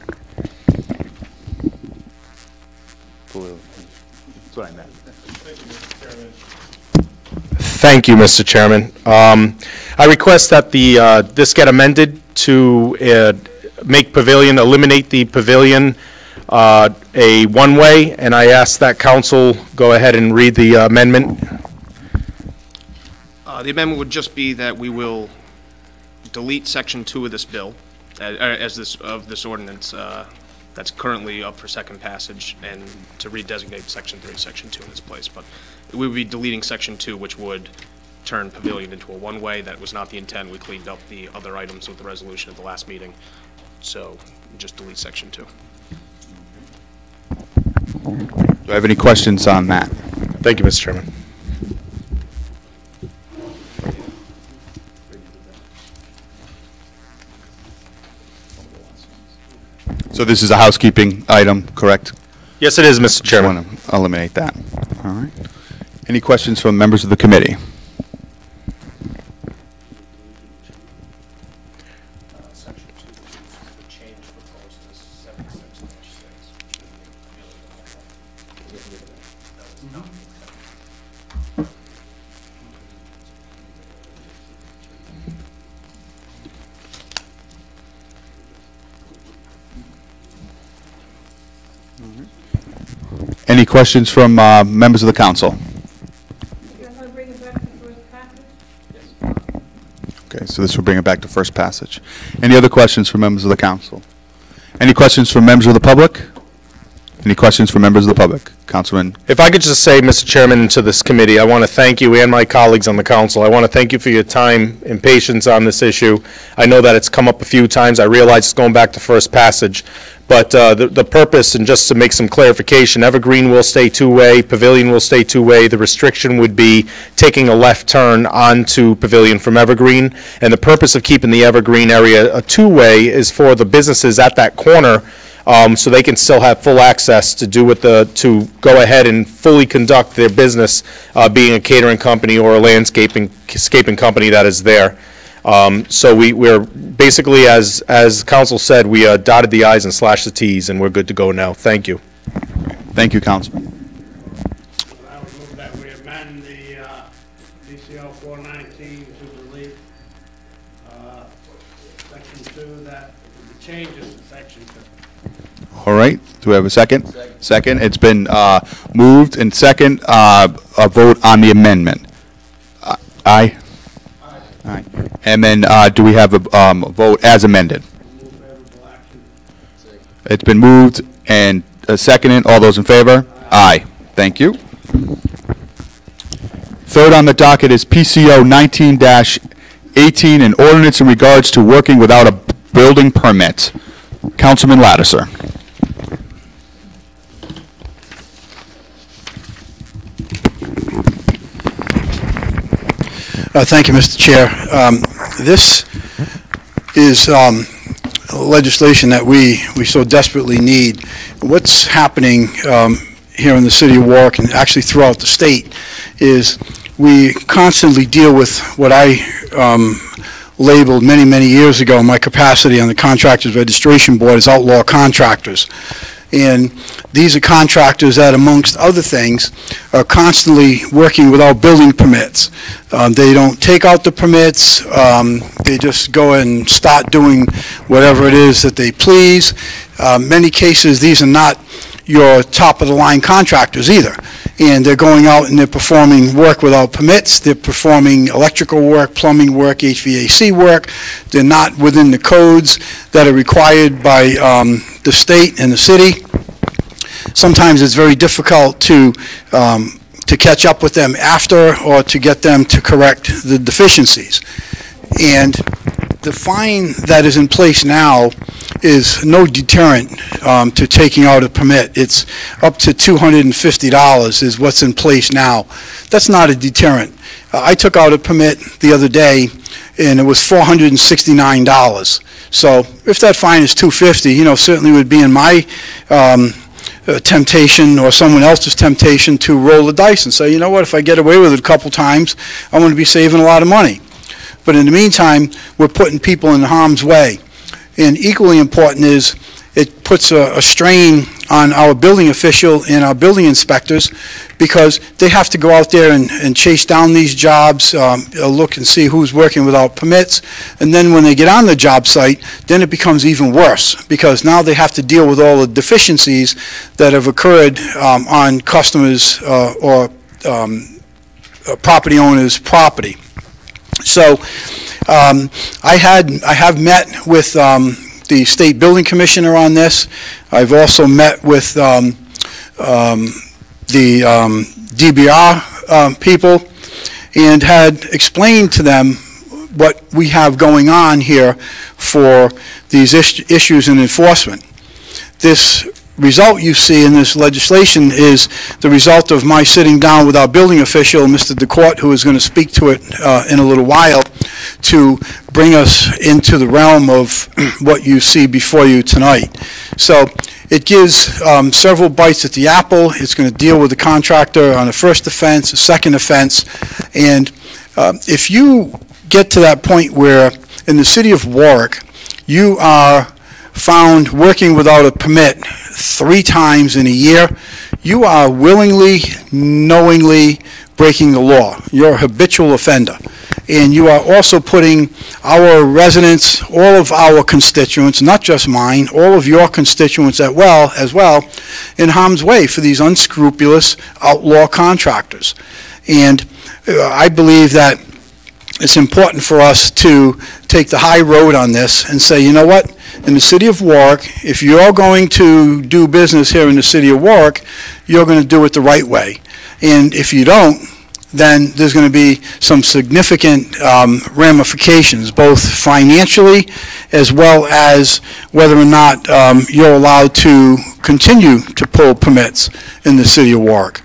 Thank you, Mr. Chairman. I request that this get amended to eliminate the pavilion a one-way, and I ask that council go ahead and read the amendment. The amendment would just be that we will delete Section 2 of this bill, of this ordinance that's currently up for second passage, and to redesignate Section 3 and Section 2 in its place. But we would be deleting Section 2, which would turn pavilion into a one-way. That was not the intent. We cleaned up the other items with the resolution at the last meeting. So just delete Section 2. Do I have any questions on that? Thank you, Mr. Chairman. So this is a housekeeping item, correct? Yes, it is, Mr. Chairman. I want to eliminate that. All right. Any questions from members of the committee? Any questions from members of the council? Okay, so this will bring it back to first passage. Any other questions from members of the council? Any questions from members of the public? Any questions from members of the public? Councilman? If I could just say, Mr. Chairman, to this committee, I want to thank you and my colleagues on the council. I want to thank you for your time and patience on this issue. I know that it's come up a few times. I realize it's going back to first passage. But the purpose, and just to make some clarification, Evergreen will stay two-way, Pavilion will stay two-way. The restriction would be taking a left turn onto Pavilion from Evergreen. And the purpose of keeping the Evergreen area a two-way is for the businesses at that corner, so they can still have full access to to go ahead and fully conduct their business, being a catering company or a landscaping company that is there. So we're basically, as council said, we dotted the i's and slashed the t's, and we're good to go now. Thank you. Thank you, Councilman. I would move that we amend the DCO 419 to delete Section 2, that the changes to Section 2. All right. Do we have a second? Second. It's been moved and second. A vote on the amendment. Aye. Aye. And then do we have a vote as amended? It's been moved and seconded. All those in favor? Aye. Thank you. Third on the docket is PCO 19-18, an ordinance in regards to working without a building permit. Councilman Lattiser. Thank you, Mr. Chair. This is legislation that we so desperately need. What's happening here in the city of Warwick and actually throughout the state is we constantly deal with what I labeled many, many years ago in my capacity on the Contractors Registration Board as outlaw contractors. And these are contractors that, amongst other things, are constantly working without building permits. They don't take out the permits. They just go and start doing whatever it is that they please. Many cases, these are not your top-of-the-line contractors either. And they're going out and they're performing work without permits. They're performing electrical work, plumbing work, HVAC work. They're not within the codes that are required by the state and the city. Sometimes it's very difficult to catch up with them after or to get them to correct the deficiencies. And the fine that is in place now is no deterrent to taking out a permit. It's up to $250 is what's in place now. That's not a deterrent. I took out a permit the other day and it was $469. So if that fine is $250, you know, certainly would be in my temptation or someone else's temptation to roll the dice and say, you know what, if I get away with it a couple times, I'm going to be saving a lot of money. But in the meantime, we're putting people in harm's way. And equally important is it puts a strain on our building official and our building inspectors because they have to go out there and chase down these jobs, look and see who's working without permits. And then when they get on the job site, then it becomes even worse because now they have to deal with all the deficiencies that have occurred on customers or property owners' property. So I have met with the State Building Commissioner on this. I've also met with the DBR people and had explained to them what we have going on here for these issues in enforcement. This result you see in this legislation is the result of my sitting down with our building official, Mr. DeCourt, who is going to speak to it in a little while, to bring us into the realm of what you see before you tonight. So it gives several bites at the apple. It's going to deal with the contractor on a first offense, a second offense, and if you get to that point where in the city of Warwick you are found working without a permit 3 times in a year, you are willingly, knowingly breaking the law. You're a habitual offender. And you are also putting our residents, all of our constituents, not just mine, all of your constituents as well, in harm's way for these unscrupulous outlaw contractors. And I believe that it's important for us to take the high road on this and say, you know what, in the city of Warwick, if you're going to do business here in the city of Warwick, you're going to do it the right way. And if you don't, then there's going to be some significant ramifications, both financially as well as whether or not you're allowed to continue to pull permits in the city of Warwick.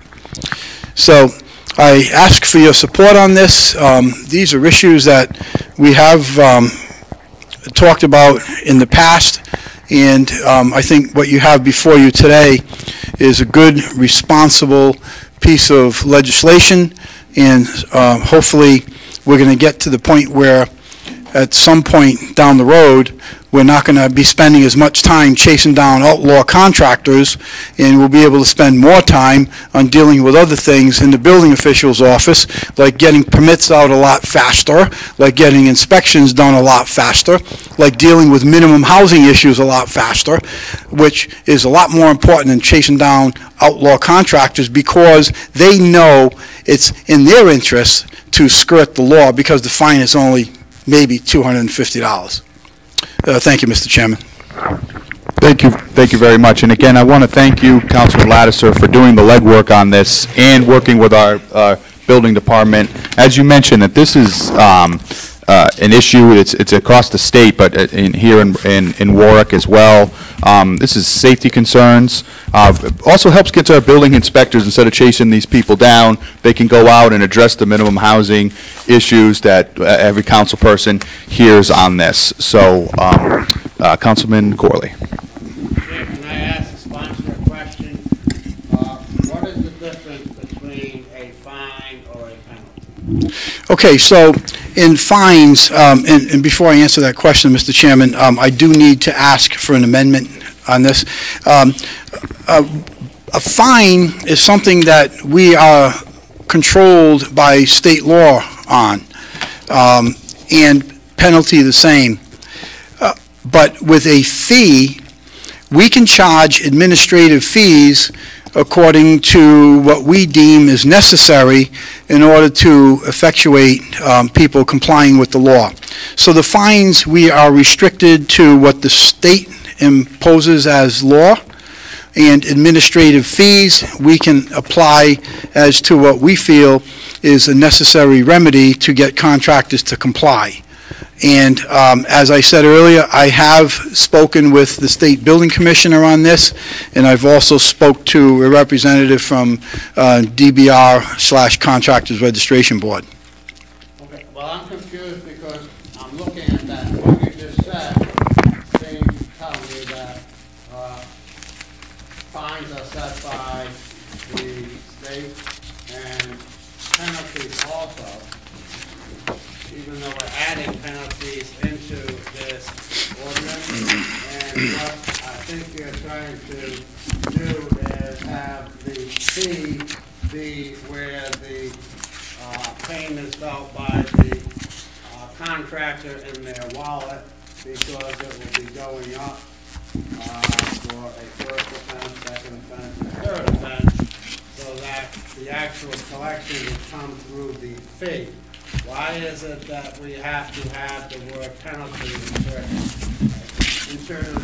So I ask for your support on this. These are issues that we have talked about in the past, and I think what you have before you today is a good, responsible piece of legislation, and hopefully we're going to get to the point where at some point down the road we're not going to be spending as much time chasing down outlaw contractors, and we'll be able to spend more time on dealing with other things in the building official's office, like getting permits out a lot faster, like getting inspections done a lot faster, like dealing with minimum housing issues a lot faster, which is a lot more important than chasing down outlaw contractors because they know it's in their interest to skirt the law because the fine is only maybe $250. Thank you, Mr. Chairman. Thank you very much. And again, I want to thank you, Councilman Lattiser, for doing the legwork on this and working with our building department. As you mentioned, that this is an issue. It's across the state, but here in Warwick as well. This is safety concerns. Also helps get to our building inspectors, instead of chasing these people down, they can go out and address the minimum housing issues that every council person hears on this. So, Councilman Corley. Can I ask the sponsor a question? What is the difference between a fine or a penalty? Okay, so in fines, and before I answer that question, Mr. Chairman, I do need to ask for an amendment on this. A fine is something that we are controlled by state law on, and penalty the same. But with a fee, we can charge administrative fees according to what we deem is necessary in order to effectuate people complying with the law. So the fines, we are restricted to what the state imposes as law, and administrative fees we can apply as to what we feel is a necessary remedy to get contractors to comply. And as I said earlier, I have spoken with the State Building Commissioner on this, and I've also spoke to a representative from DBR/Contractors Registration Board. Okay, well, I'm confused because I'm looking at that. What you just said seems to tell me that fines are set by the state and penalties also, even though we're adding penalties into this ordinance. And what I think you're trying to do is have the fee be where the pain is felt by the contractor in their wallet, because it will be going up for a first offense, second offense, and third offense, so that the actual collection will come through the fee. Why is it that we have to have the word penalty inserted?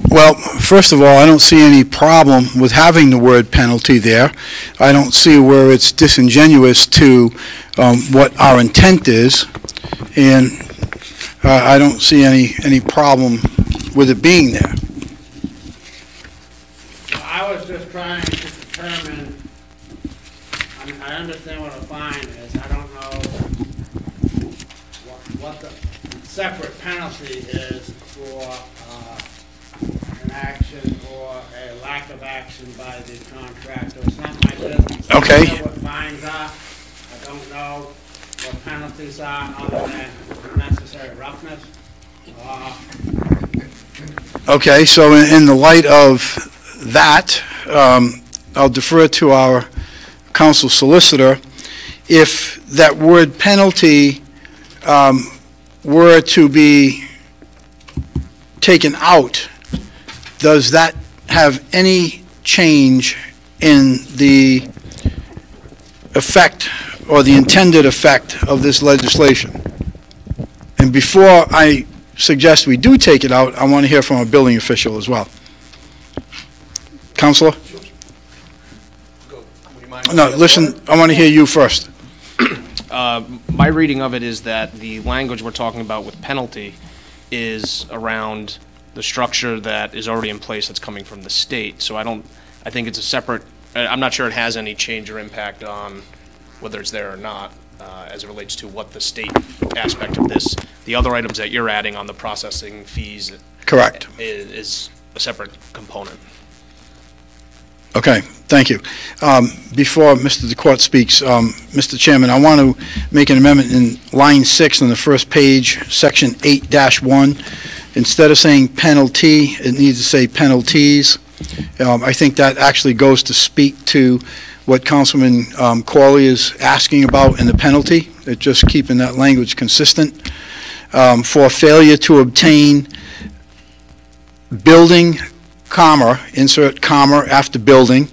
Well, first of all, I don't see any problem with having the word penalty there. I don't see where it's disingenuous to what our intent is, and I don't see any problem with it being there. Well, I was just trying to determine, I understand what a fine is. I don't know what the separate penalty is for an action or a lack of action by the contractor or something like this. Okay. I don't know what fines are. I don't know what penalties are other than unnecessary roughness. Okay, so in the light of that, I'll defer to our council solicitor. If that word penalty were to be taken out, does that have any change in the effect or the intended effect of this legislation? And before I suggest we do take it out, I want to hear from a building official as well. Councilor? No, listen, I want to hear you first. My reading of it is that the language we're talking about with penalty is around the structure that is already in place that's coming from the state. So I think it's a separate, I'm not sure it has any change or impact on whether it's there or not, as it relates to what the state aspect of this, the other items that you're adding on the processing fees. Correct. Is a separate component. Okay, thank you. Before Mr. DeCourt speaks, Mr. Chairman, I want to make an amendment in line 6 on the first page, section 8-1. Instead of saying penalty, it needs to say penalties. I think that actually goes to speak to what Councilman Corley is asking about in the penalty. It's just keeping that language consistent. For failure to obtain building, comma, insert comma after building,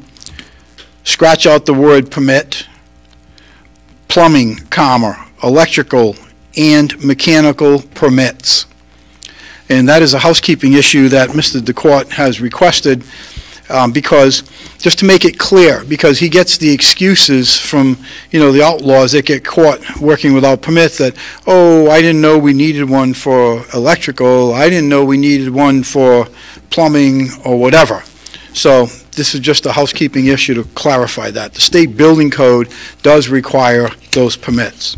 scratch out the word permit, plumbing, comma, electrical and mechanical permits. And that is a housekeeping issue that Mr. DeCourt has requested. because, just to make it clear, because he gets the excuses from, the outlaws that get caught working without permits that, oh, I didn't know we needed one for electrical, I didn't know we needed one for plumbing or whatever. So this is just a housekeeping issue to clarify that. The state building code does require those permits.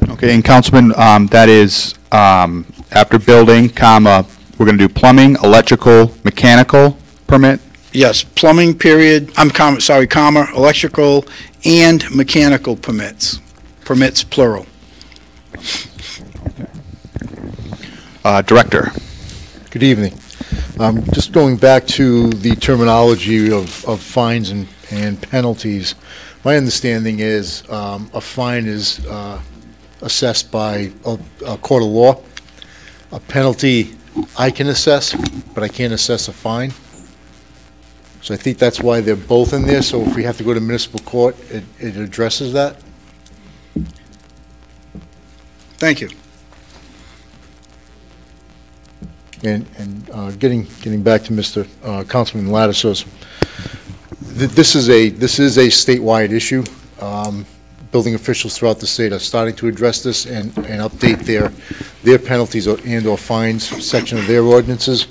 Okay, and Councilman, that is after building, comma, we're going to do plumbing, electrical, mechanical permit? Yes, plumbing, period, comma, electrical and mechanical permits. Permits, plural. Director. Good evening. Just going back to the terminology of fines and penalties, my understanding is a fine is assessed by a court of law. A penalty I can assess, but I can't assess a fine. So I think that's why they're both in there, so if we have to go to municipal court, it addresses that. Thank you. And getting back to Mr. Councilman Lattisos, this is a statewide issue. Building officials throughout the state are starting to address this and update their penalties and/or fines section of their ordinances.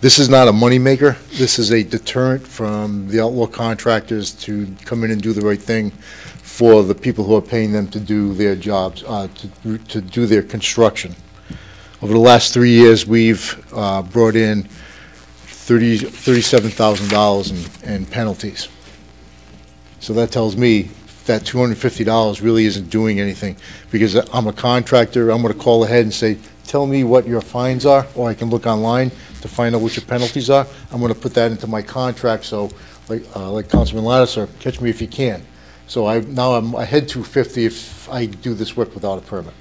This is not a moneymaker. This is a deterrent from the outlaw contractors to come in and do the right thing for the people who are paying them to do their jobs, to do their construction. Over the last 3 years, we've brought in $37,000 in penalties. So that tells me that $250 really isn't doing anything, because I'm a contractor. I'm going to call ahead and say, tell me what your fines are, or I can look online to find out what your penalties are. I'm going to put that into my contract, so like Councilman Lattiser, catch me if you can. So now I'm ahead $250 if I do this work without a permit.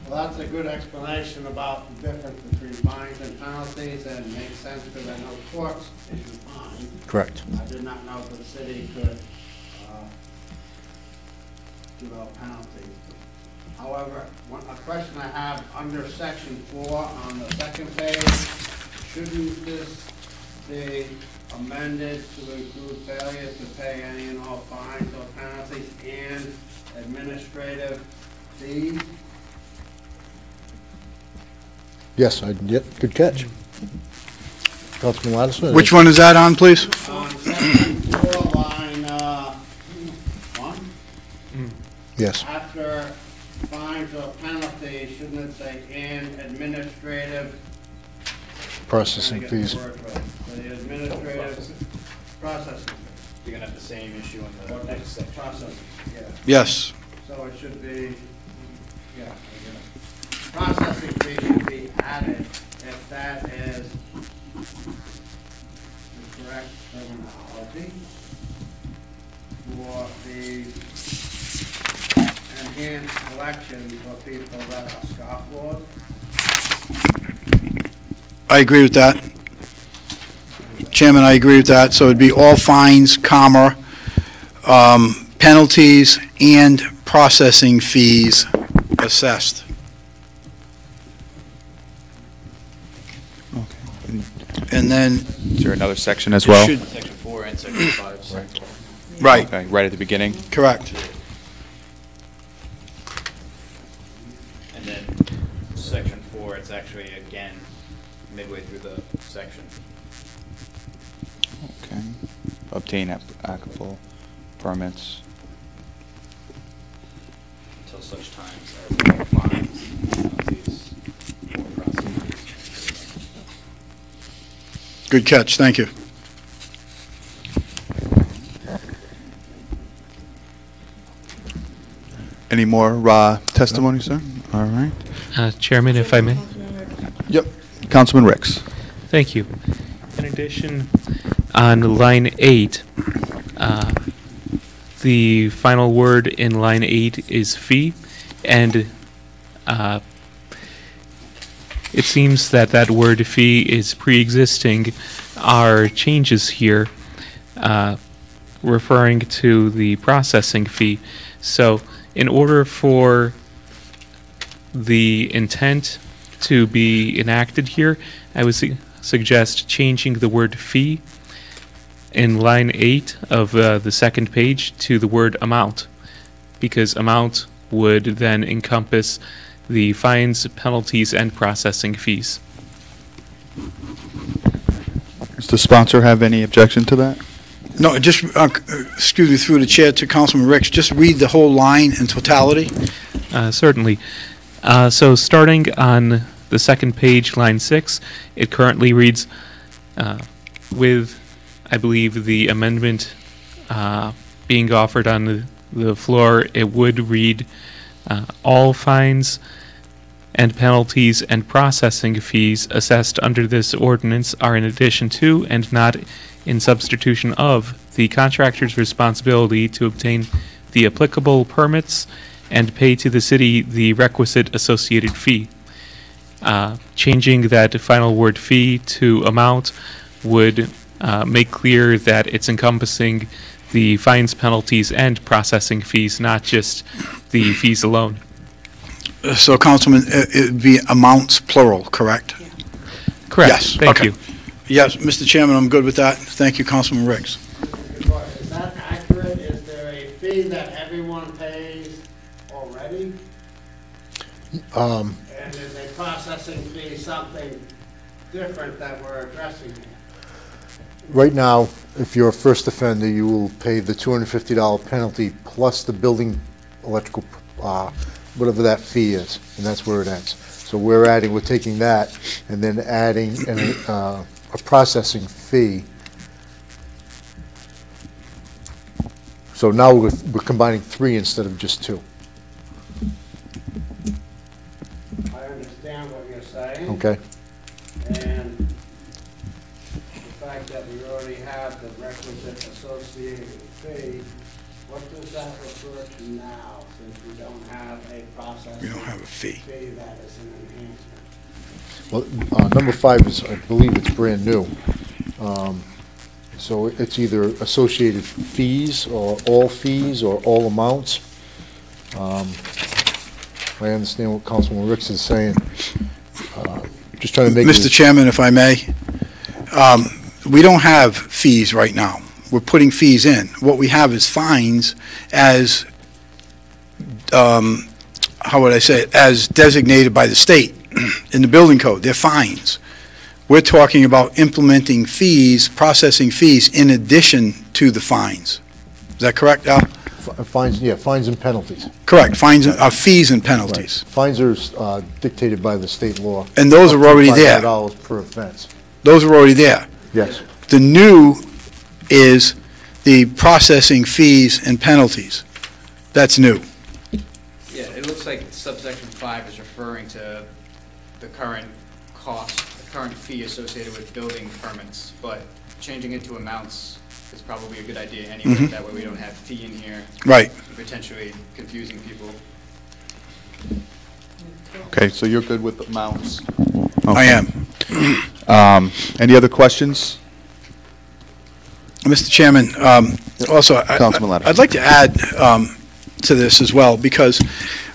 Well, that's a good explanation about the difference between fines and penalties, and it makes sense because I know courts issue fines. Correct. I did not know the city could give out penalties. However, a question I have under section 4 on the second page, shouldn't this be amended to include failure to pay any and all fines or penalties and administrative fees? Yes, good catch. Councilman Lattiser? Which one is that on, please? On section 4, line 1. Yes. After fines or penalties, shouldn't it say and administrative Processing fees. The administrative processing fees. You're going to have the same issue in the next section. Processing, yeah. Yes. So it should be, yeah, I guess. Processing fee should be added if that is the correct terminology for the enhanced collection for people that are scofflaws. I agree with that. Chairman, I agree with that. So it'd be all fines, comma, penalties, and processing fees assessed. And then... Is there another section as well? Section 4 and section 5. Right. Okay, right at the beginning? Correct. And then section 4, it's actually, again, midway through the section. Okay. Obtain applicable permits. Until such times as fines, penalties, or processes. Good catch. Thank you. Any more testimony, sir? All right. Chairman, if I may. Yep. Councilman Ricks. Thank you. In addition, on line 8, the final word in line 8 is fee, and it seems that that word fee is pre-existing our changes here, referring to the processing fee. So in order for the intent to be enacted here, I would suggest changing the word fee in line 8 of the second page to the word amount, because amount would then encompass the fines, penalties, and processing fees. Does the sponsor have any objection to that? No, just, excuse me, through the chair to Councilman Ricks, just read the whole line in totality. Certainly. So starting on the second page, line 6, it currently reads, with, I believe, the amendment being offered on the floor, it would read, all fines and penalties and processing fees assessed under this ordinance are in addition to and not in substitution of the contractor's responsibility to obtain the applicable permits and pay to the city the requisite associated fee. Changing that final word fee to amount would make clear that it's encompassing the fines, penalties, and processing fees, not just the fees alone. So, Councilman, it would be amounts plural, correct? Correct. Yes. Thank okay. you. Yes, Mr. Chairman, I'm good with that. Thank you, Councilman Ricks. Is that accurate? Is there a fee that everyone pays already? And is a processing fee something different that we're addressing here? Right now, if you're a first offender, you will pay the $250 penalty plus the building electrical, whatever that fee is, and that's where it ends. So we're taking that and then adding a processing fee. So now we're combining 3 instead of just 2. I understand what you're saying. Okay. And the fact that we already have the requisite associated fee, what does that refer to now, since we don't have a process? We don't have a fee. That is an enhancement. Well, number 5 is, I believe it's brand new. So it's either associated fees or all amounts. I understand what Councilman Ricks is saying. Just trying to make Mr. Chairman, if I may, we don't have fees right now. We're putting fees in. What we have is fines as, how would I say it, as designated by the state in the building code. They're fines. We're talking about implementing fees, processing fees in addition to the fines. Is that correct, Al? Fines, yeah, fines and penalties. Correct, fines, fees and penalties. Right. Fines are dictated by the state law. And those are already there. $500 per offense. Those are already there. Yes. The new is the processing fees and penalties. That's new. Yeah, it looks like subsection 5 is referring to the current cost, the current fee associated with building permits, but changing it to amounts is probably a good idea anyway. Mm-hmm. That way we don't have fee in here. Right. Potentially confusing people. Okay, so you're good with amounts? I am. Any other questions? Mr. Chairman, also, Councilman Ladder. I'd like to add to this as well, because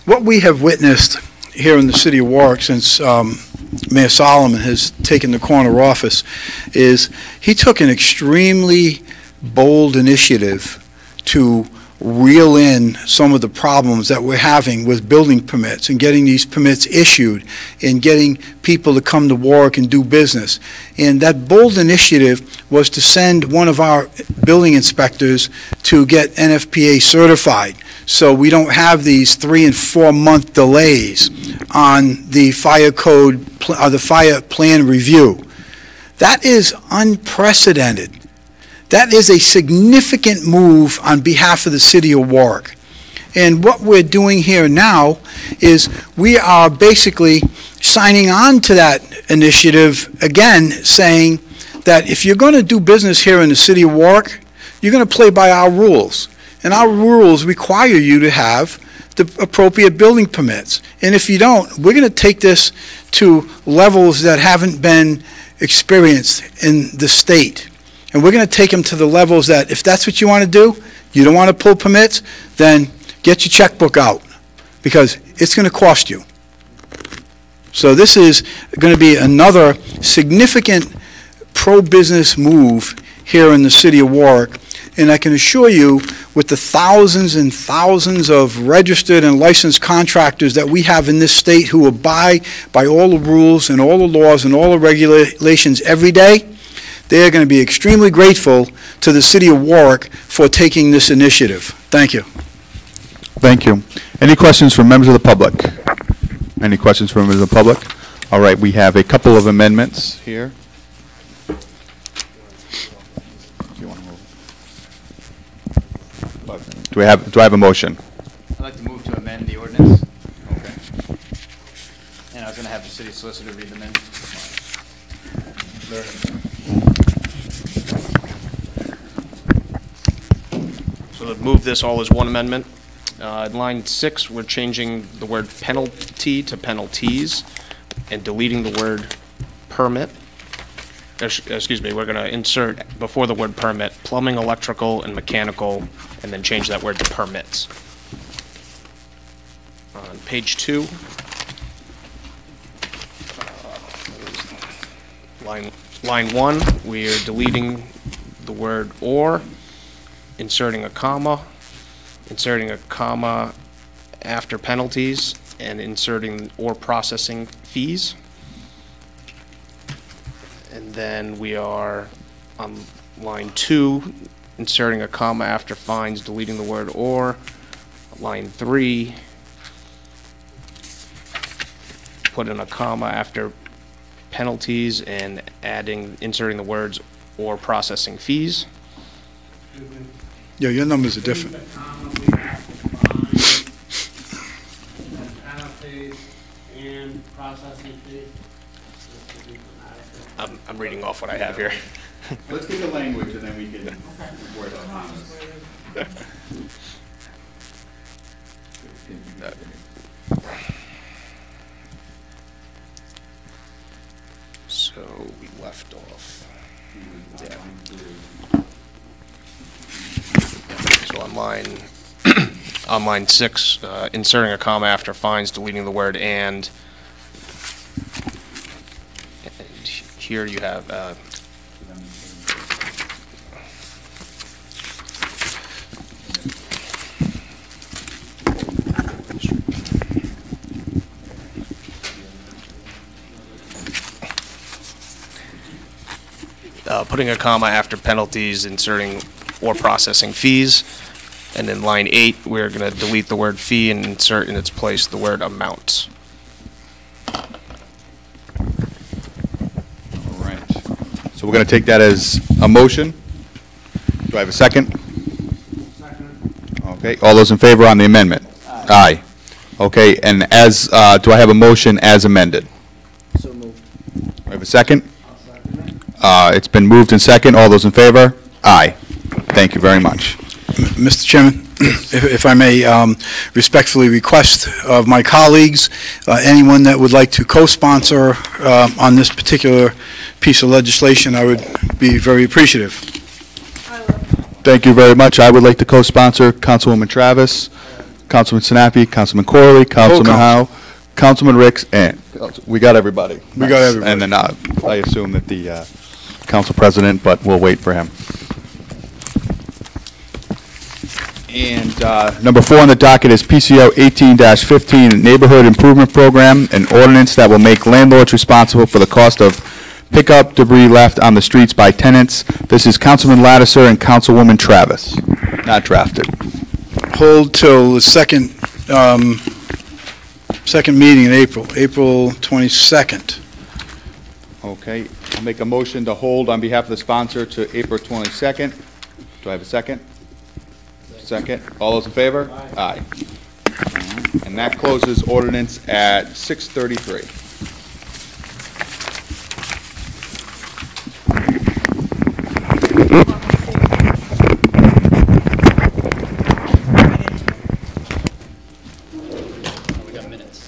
what we have witnessed here in the city of Warwick since Mayor Solomon has taken the corner office is he took an extremely bold initiative to reel in some of the problems that we're having with building permits and getting these permits issued and getting people to come to Warwick and do business. And that bold initiative was to send one of our building inspectors to get NFPA certified, so we don't have these 3- and 4-month delays on the fire code, the fire plan review. That is unprecedented. That is a significant move on behalf of the city of Warwick. And what we're doing here now is we are basically signing on to that initiative, again, saying that if you're going to do business here in the city of Warwick, you're going to play by our rules. And our rules require you to have the appropriate building permits. And if you don't, we're going to take this to levels that haven't been experienced in the state. And we're going to take them to the levels that if that's what you want to do, you don't want to pull permits, then get your checkbook out, because it's going to cost you. So this is going to be another significant pro-business move here in the city of Warwick. And I can assure you, with the thousands and thousands of registered and licensed contractors that we have in this state who abide by all the rules and all the laws and all the regulations every day, they are going to be extremely grateful to the city of Warwick for taking this initiative. Thank you. Thank you. Any questions from members of the public? Any questions from members of the public? All right, we have a couple of amendments here. Do I have a motion? I'd like to move to amend the ordinance. Okay. And I was going to have the city solicitor read them in. So to move this all as one amendment. In line 6, we're changing the word penalty to penalties and deleting the word permit. Excuse me, we're going to insert before the word permit, plumbing, electrical, and mechanical, and then change that word to permits. On page 2, line 1, we're deleting the word or, inserting a comma after penalties, and inserting or processing fees. And then we are on line 2, inserting a comma after fines, deleting the word or. Line 3, put in a comma after penalties and inserting the words or processing fees. Yeah, your numbers are different. I'm reading off what I have here. Let's get the language and then we can word our comments. So we left off. Yeah. So on line 6, inserting a comma after fines, deleting the word and here you have putting a comma after penalties, inserting or processing fees, and in line 8 we're going to delete the word fee and insert in its place the word amount. So we're going to take that as a motion. Do I have a second? Second. Okay, all those in favor on the amendment? Aye. Okay, and do I have a motion as amended? So moved. Do I have a second? I'll second it. It's been moved and second. All those in favor? Aye. Thank you very much. Mr. Chairman, if I may respectfully request of my colleagues, anyone that would like to co-sponsor on this particular piece of legislation, I would be very appreciative. Thank you very much. I would like to co-sponsor Councilwoman Travis, Councilman Sinapi, Councilman Corley, Councilman Howe, Councilman Ricks, and we got everybody. We got everybody. And then I assume that the council president, but we'll wait for him. And number 4 on the docket is PCO 18-15, Neighborhood Improvement Program, an ordinance that will make landlords responsible for the cost of pickup debris left on the streets by tenants. This is Councilman Lattiser and Councilwoman Travis. Not drafted. Hold till the second meeting in April 22nd. Okay, I'll make a motion to hold on behalf of the sponsor to April 22nd. Do I have a second? Second. All those in favor? Aye. And that closes ordinance at 6:33. We got minutes.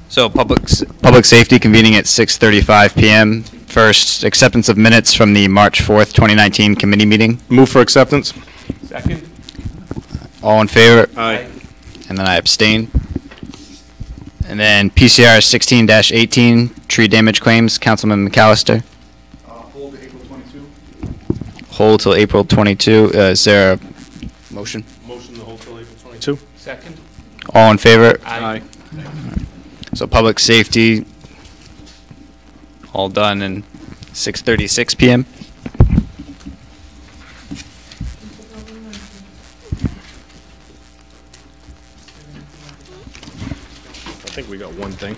So public safety convening at 6:35 PM. First, acceptance of minutes from the March 4th, 2019 committee meeting. Move for acceptance. Second. All in favor? Aye. And then I abstain. And then PCR 16-18, tree damage claims, Councilman McAllister. Hold to April 22. Hold till April 22. Is there a motion? Motion to hold till April 22. Second. All in favor? Aye. So public safety, all done in 6:36 PM. I think we got one thing.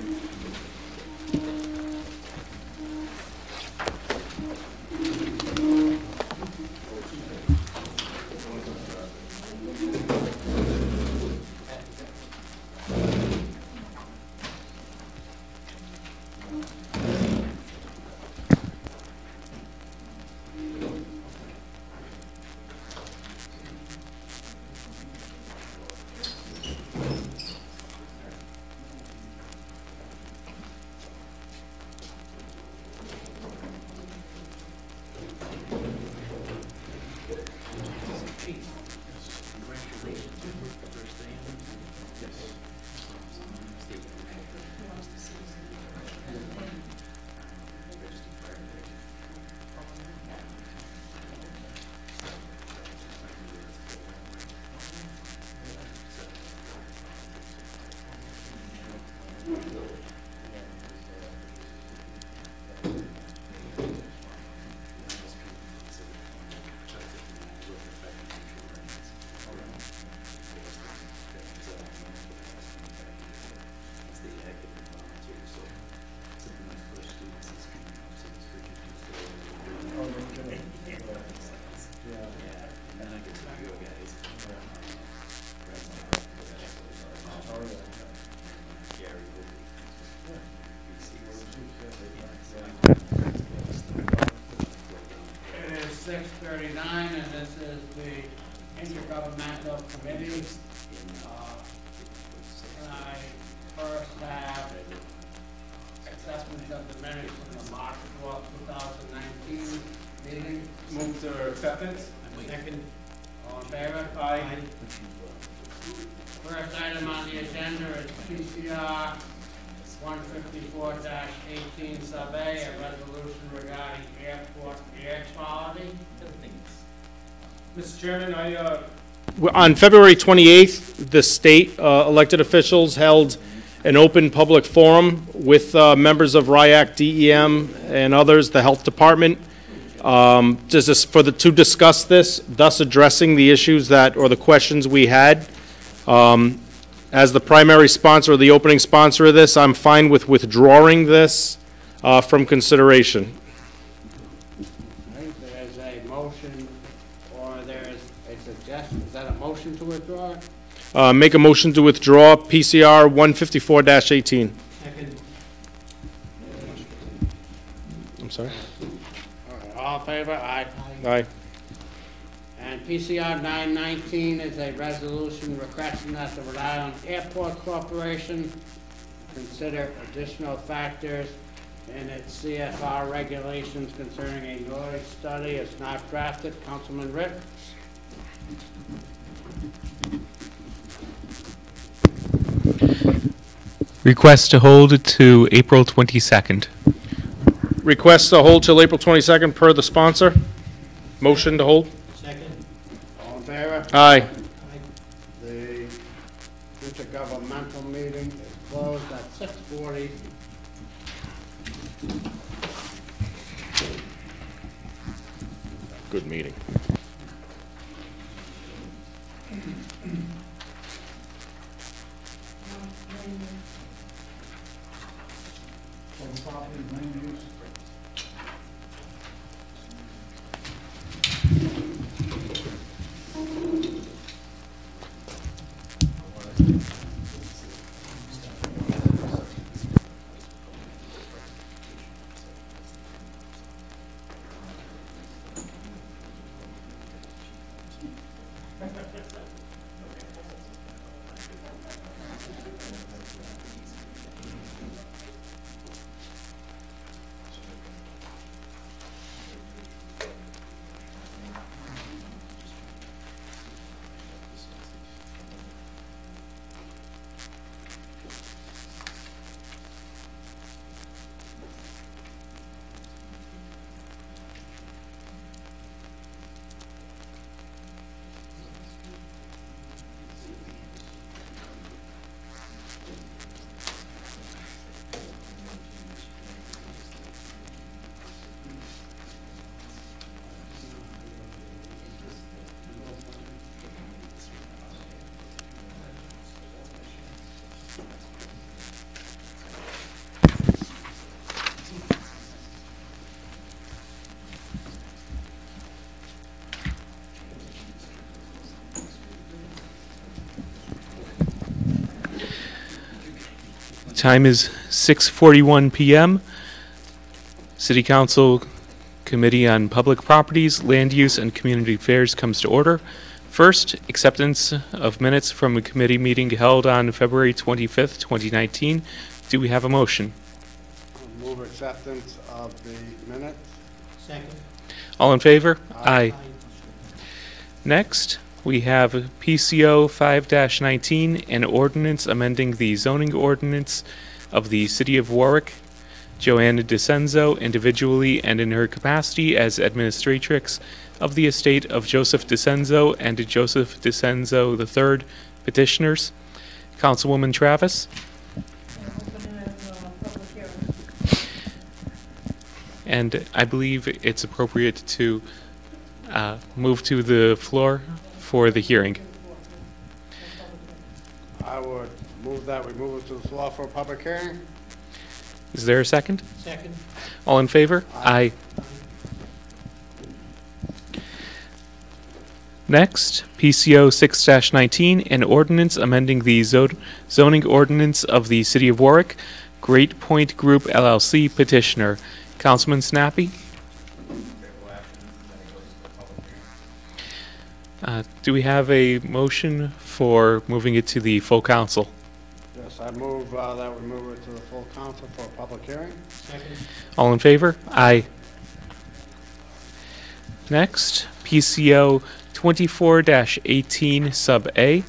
It is 6:39, and this is the intergovernmental committee. And I first have acceptance of the minutes from the March 12, 2019 meeting. Move to acceptance. Second, all in favor? Aye. First item on the agenda is PCR 154-18 sub A, a resolution regarding airport air quality. Mr. Chairman, on February 28th, the state elected officials held an open public forum with members of RIAC, DEM, and others, the Health Department, to discuss this, thus addressing the issues or the questions we had. As the primary sponsor, the opening sponsor of this, I'm fine with withdrawing this from consideration. There's a motion, or there's a suggestion. Is that a motion to withdraw? Make a motion to withdraw PCR 154-18. Second. I'm sorry? All right, all in favor? Aye. Aye. And PCR 919 is a resolution requesting that the Rhode Island Airport Corporation consider additional factors in its CFR regulations concerning a noise study. It's not drafted. Councilman Rick? Request to hold to April 22nd. Request to hold till April 22nd per the sponsor. Motion to hold. Second. All in favor? Aye. The intergovernmental meeting is closed at 6:40. Good meeting. Time is 6:41 p.m. City Council Committee on Public Properties, Land Use, and Community Affairs comes to order. First, acceptance of minutes from a committee meeting held on February 25th, 2019. Do we have a motion? Move acceptance of the minutes. Second. All in favor? Aye. Next, we have PCO 5-19, an ordinance amending the zoning ordinance of the City of Warwick. Joanna DeCenzo, individually and in her capacity as administratrix of the estate of Joseph DeCenzo and Joseph DeCenzo III, petitioners. Councilwoman Travis. And I believe it's appropriate to move to the floor for the hearing. I would move that we move it to the floor for a public hearing. Is there a second? Second. All in favor? Aye. Next, PCO 6-19, an ordinance amending the zoning ordinance of the City of Warwick. Great Point Group LLC petitioner. Councilman Snappy? Do we have a motion for moving it to the full council? Yes, I move that we move it to the full council for a public hearing. Second. All in favor? Aye. Next, PCO 24-18 sub A,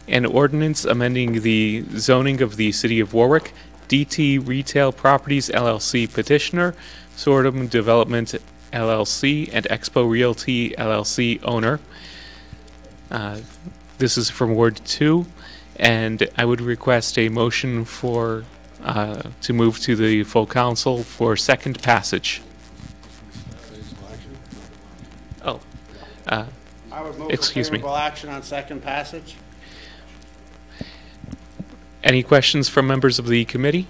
an ordinance amending the zoning of the City of Warwick. DT Retail Properties LLC petitioner, Sortum Development LLC, and Expo Realty LLC owner. This is from Ward 2, and I would request a motion for to move to the full council for second passage. Oh, I would move excuse for me. favorable action on second passage. Any questions from members of the committee?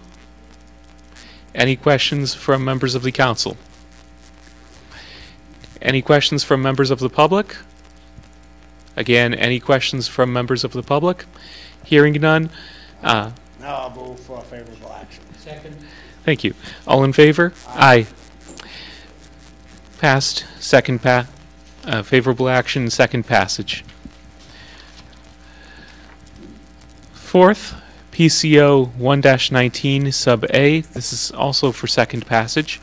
Any questions from members of the council? Any questions from members of the public? Again, any questions from members of the public? Hearing none. Now I'll move for favorable action. Second. Thank you. All in favor? Aye. Passed. Second favorable action, second passage. Fourth, PCO 1-19 sub A. This is also for second passage.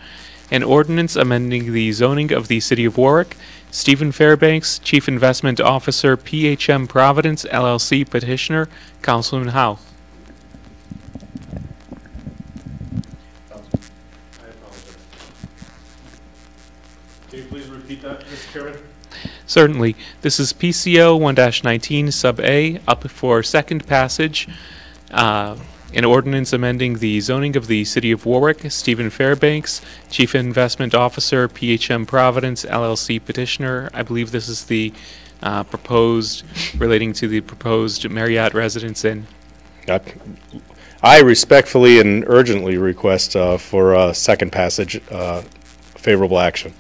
An ordinance amending the zoning of the City of Warwick. Stephen Fairbanks, Chief Investment Officer, PHM Providence LLC petitioner. Councilman Howe. Can you please repeat that, Mr. Chairman? Certainly. This is PCO 1-19 sub A, up for second passage. An ordinance amending the zoning of the City of Warwick. Stephen Fairbanks, Chief Investment Officer, PHM Providence LLC petitioner. I believe this is the proposed, relating to the proposed Marriott Residence Inn. I respectfully and urgently request for second passage, favorable action.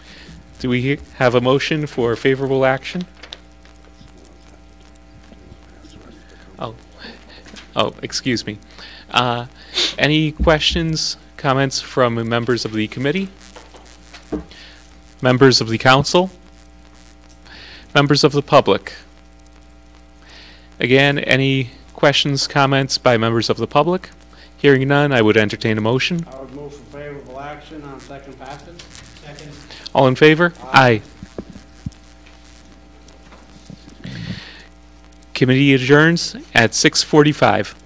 Do we have a motion for favorable action? Oh, excuse me. Any questions, comments from members of the committee? Members of the council? Members of the public? Again, any questions, comments by members of the public? Hearing none, I would entertain a motion. I would move for favorable action on second passage. Second. All in favor? Aye. Committee adjourns at 6:45.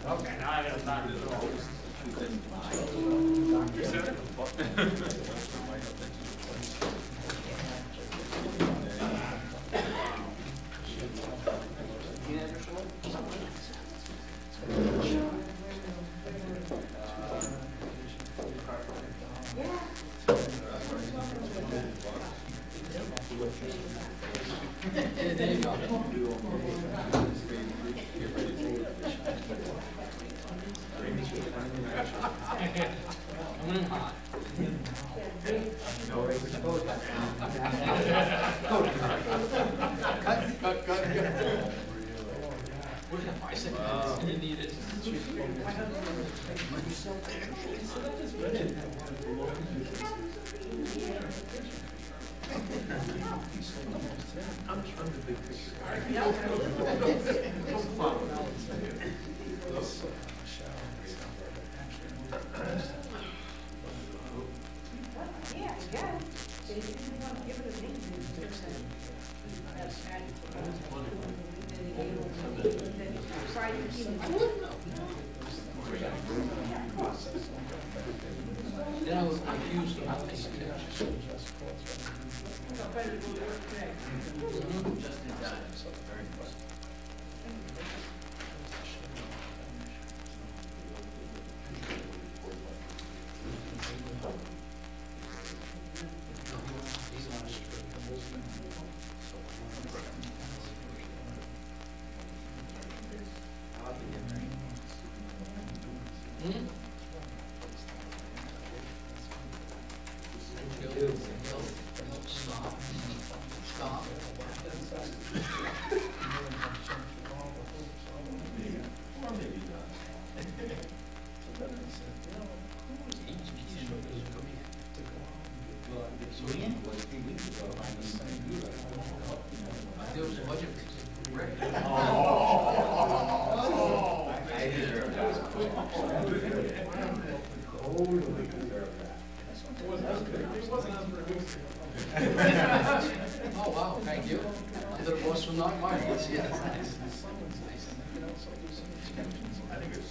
Okay, now I got time to go. Oh, wow, thank you. Under the boss will not mind. Yes, nice.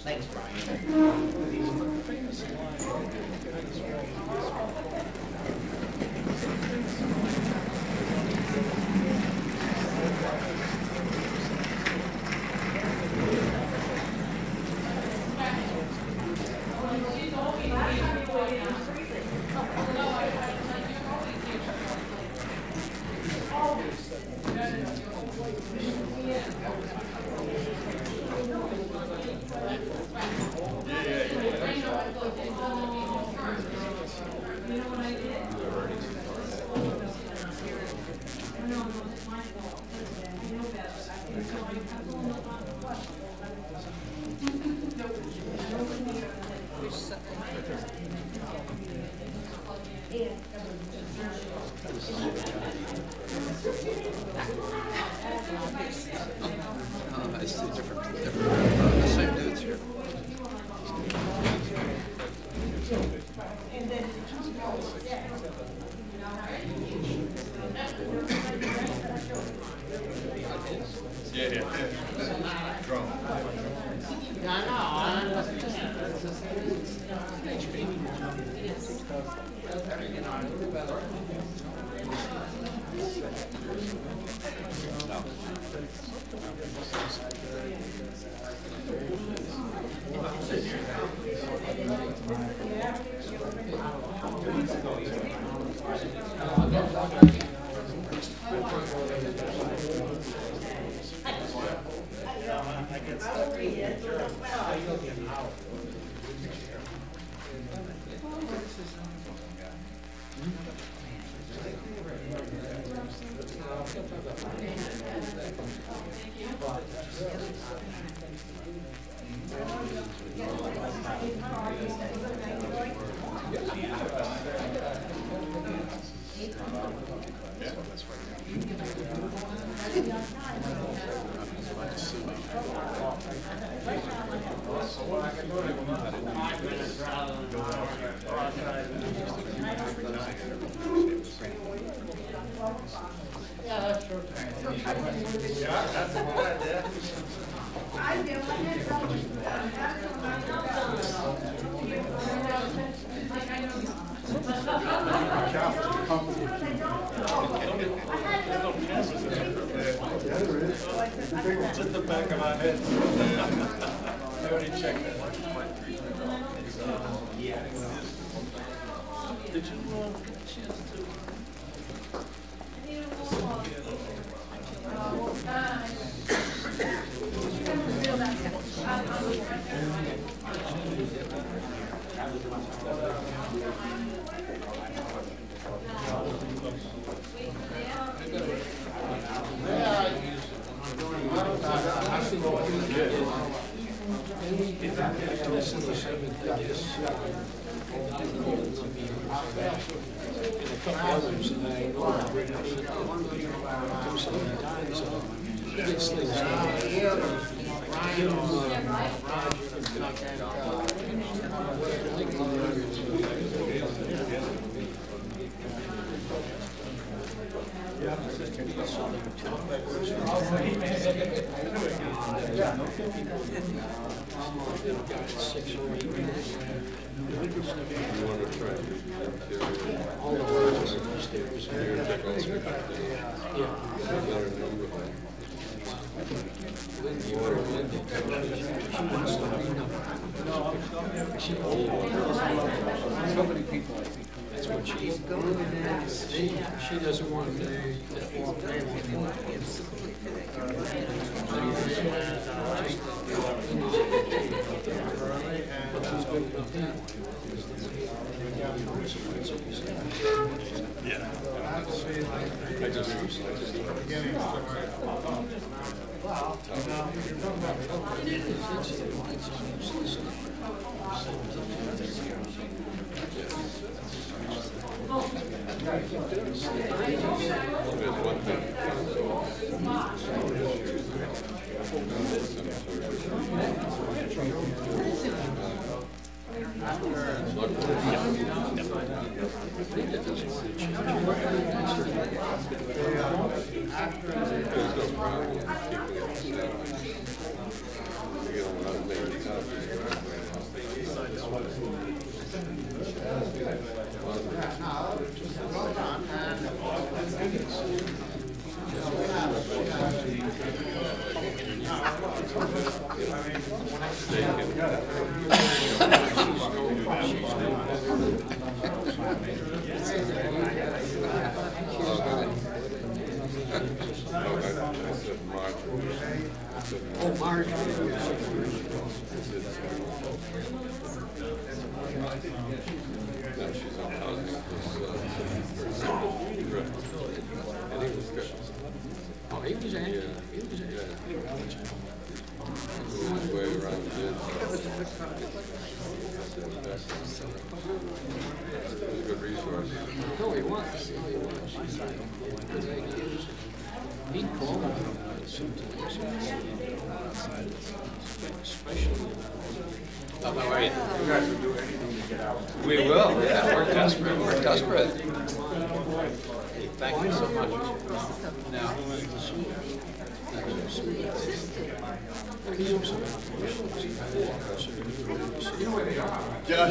Thanks, It's at the back of our heads. I already checked that. Did you get a chance to? So many people, I think, that's what she's going to she doesn't want to walk Oh, March. Oh, he was in. He was in. Good resource. No, he was. No, he was. He called sometimes. Especially. Oh, how are you? You guys will do anything to get out. We will, yeah. We're desperate. We're desperate. Thank you so much. Now. You know where they are? Yeah.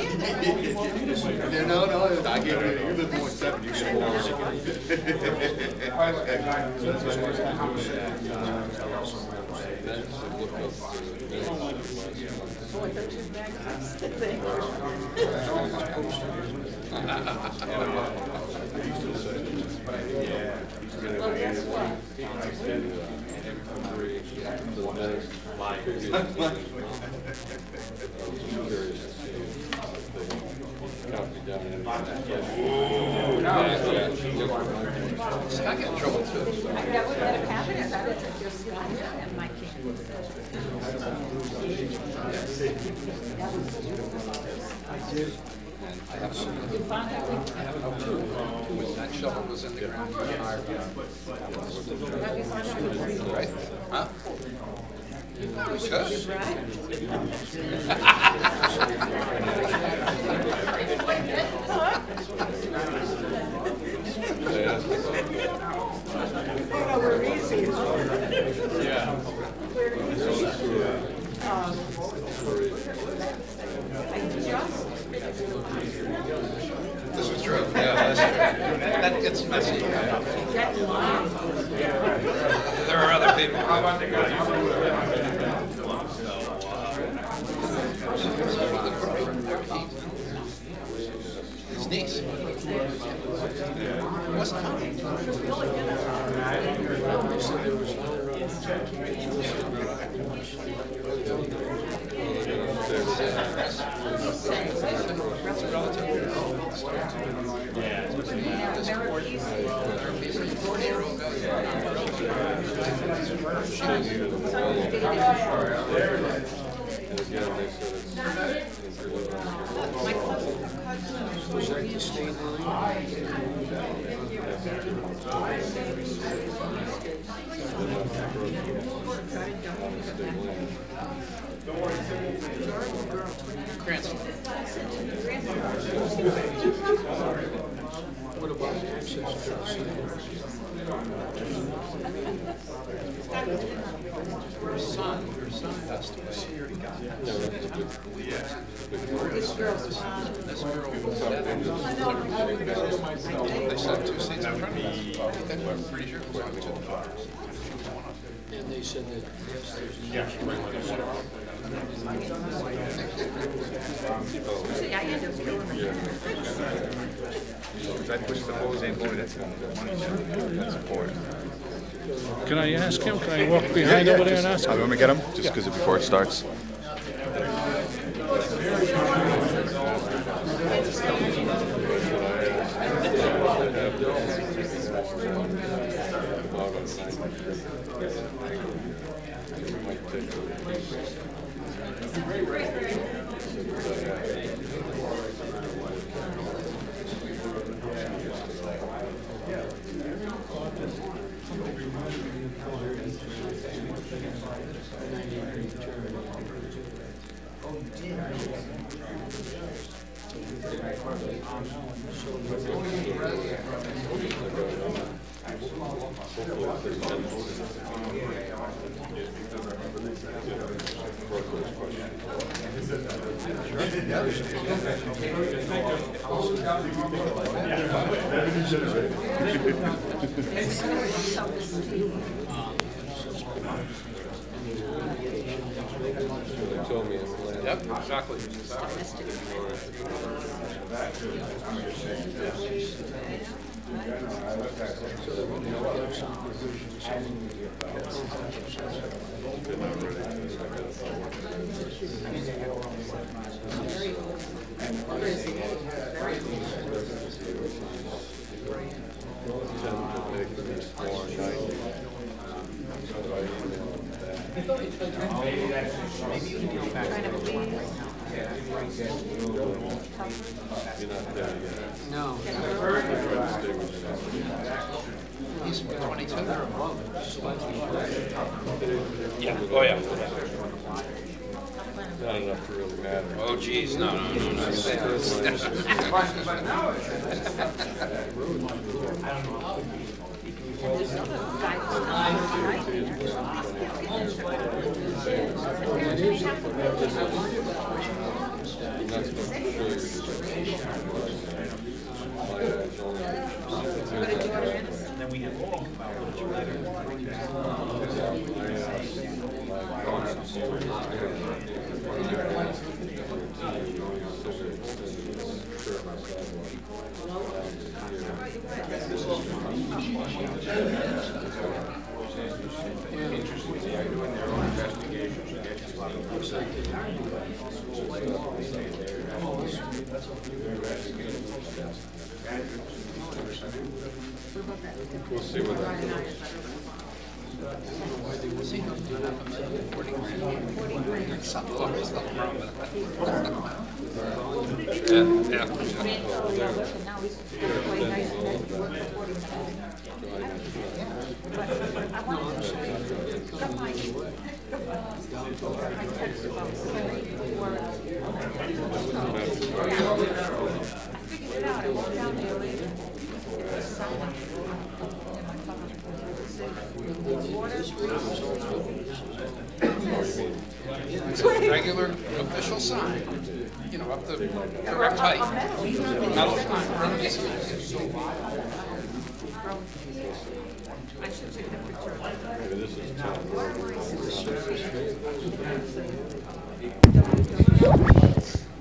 No, I gave you live more than 7 years ago. I get in trouble too. That would let him have it, I would just, and my king. I did. I have two. That shovel was in the ground. Right? Huh? That was We're easy. Yeah. This is true. Yeah, that's true. That gets messy. There are other people. How about the guy? His niece. Wasn't coming. What about her son passed away. This girl's this girl was dead. They sat 2 seats in front of me. I'm pretty sure it was on 2 cars. And they said that, yes, there's I push the balls in, boy, that's money. That's important. Can I ask him? Can I walk behind over there and ask him? You want me to get him? Just because before it starts. Told me Yep, exactly. No. He's 22 or above. Yeah, oh yeah. Not enough to really matter. Oh geez, no. We'll see what It's a regular official sign, you know, up the correct height. Metal sign.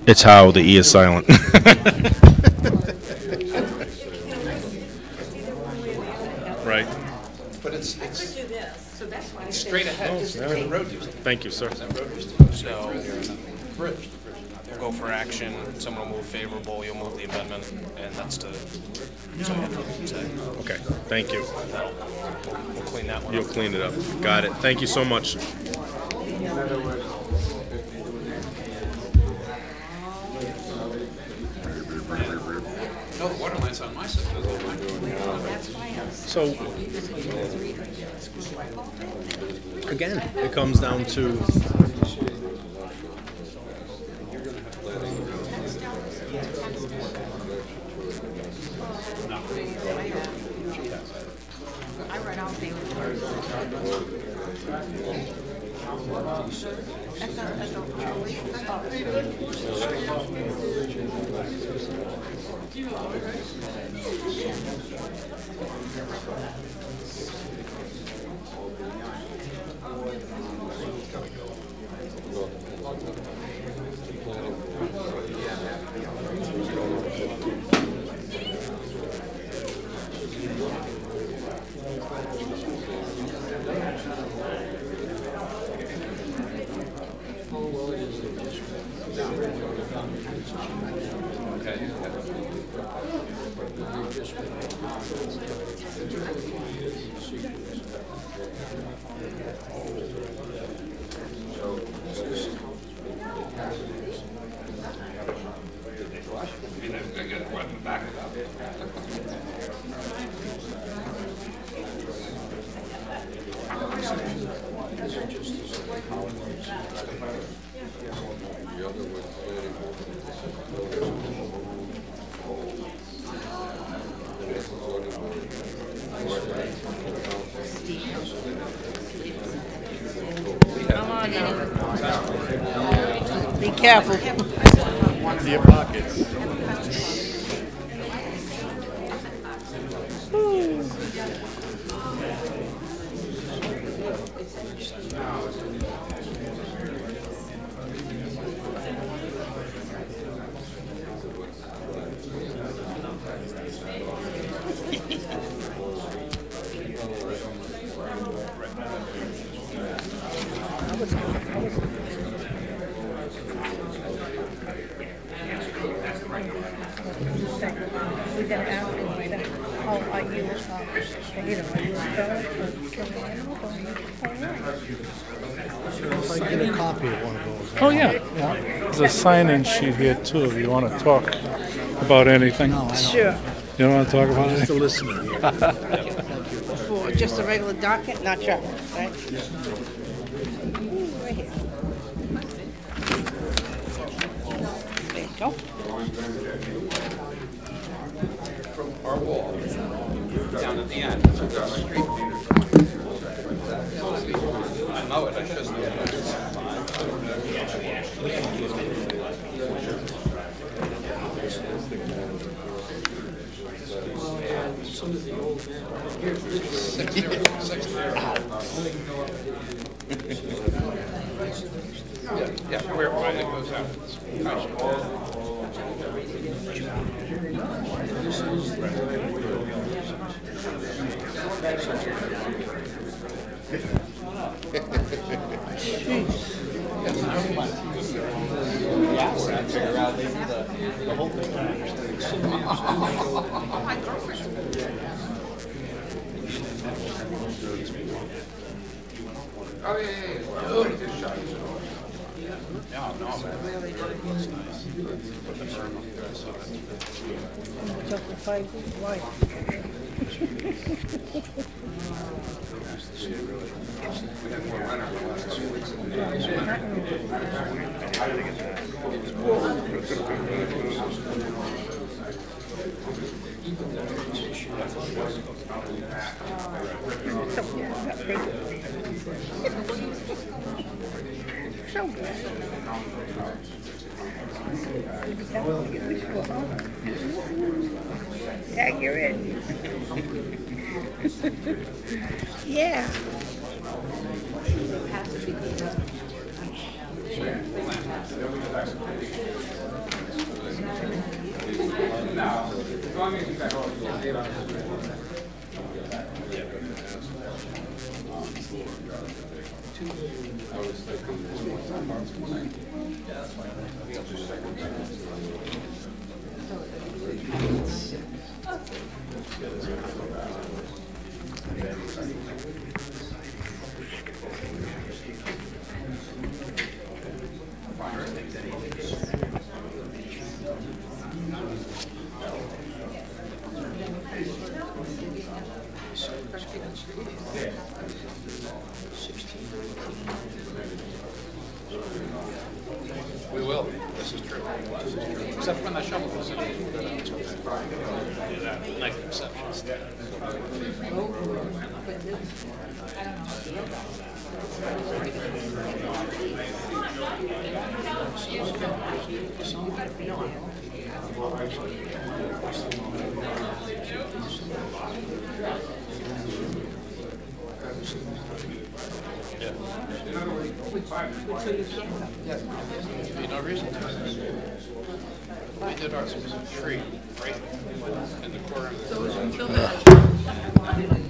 It's how the E is silent. Right. But it's straight ahead. The road used to. Thank you, sir. So, we'll go for action, someone will move favorable, you'll move the amendment, and that's to, Okay, thank you. we'll clean that one up. You'll clean it up. Got it. Thank you so much. No, the water line's on my side. So, again, it comes down to Be careful. Your pockets. If I get a copy of one of those. Oh, yeah. There's a sign-in sheet here, too, if you want to talk about anything. Sure. You don't want to talk about Just anything? to listen. For just a regular docket, not chocolate, right? Right here. There you go. From our wall, down at the end, of the street. I know it, I should know it. Yeah, where it goes out. Oh, yeah. Chocolate pie, why? So good. Accurate. Yeah. We will, this is true. Except when the shovel goes in. Like exceptions. Be no reason to. We did ours was a tree right in the corner.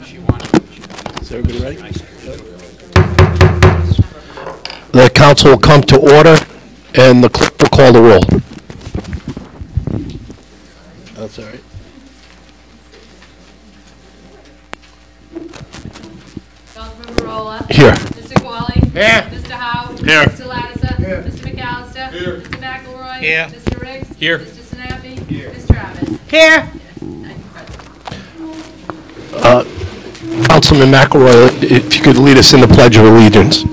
She wanted. Is everybody ready? The council will come to order, and the clerk will call the roll. That's all right. Councilmember Rolla. Here. Mr. Qualley. Here. Mr. Howe. Here. Mr. Lattiser. Here. Mr. McAllister. Here. Mr. McElroy. Here. Mr. Riggs. Here. Mr. Sinapi. Here. Ms. Travis. Here. Councilman McElroy, if you could lead us in the Pledge of Allegiance.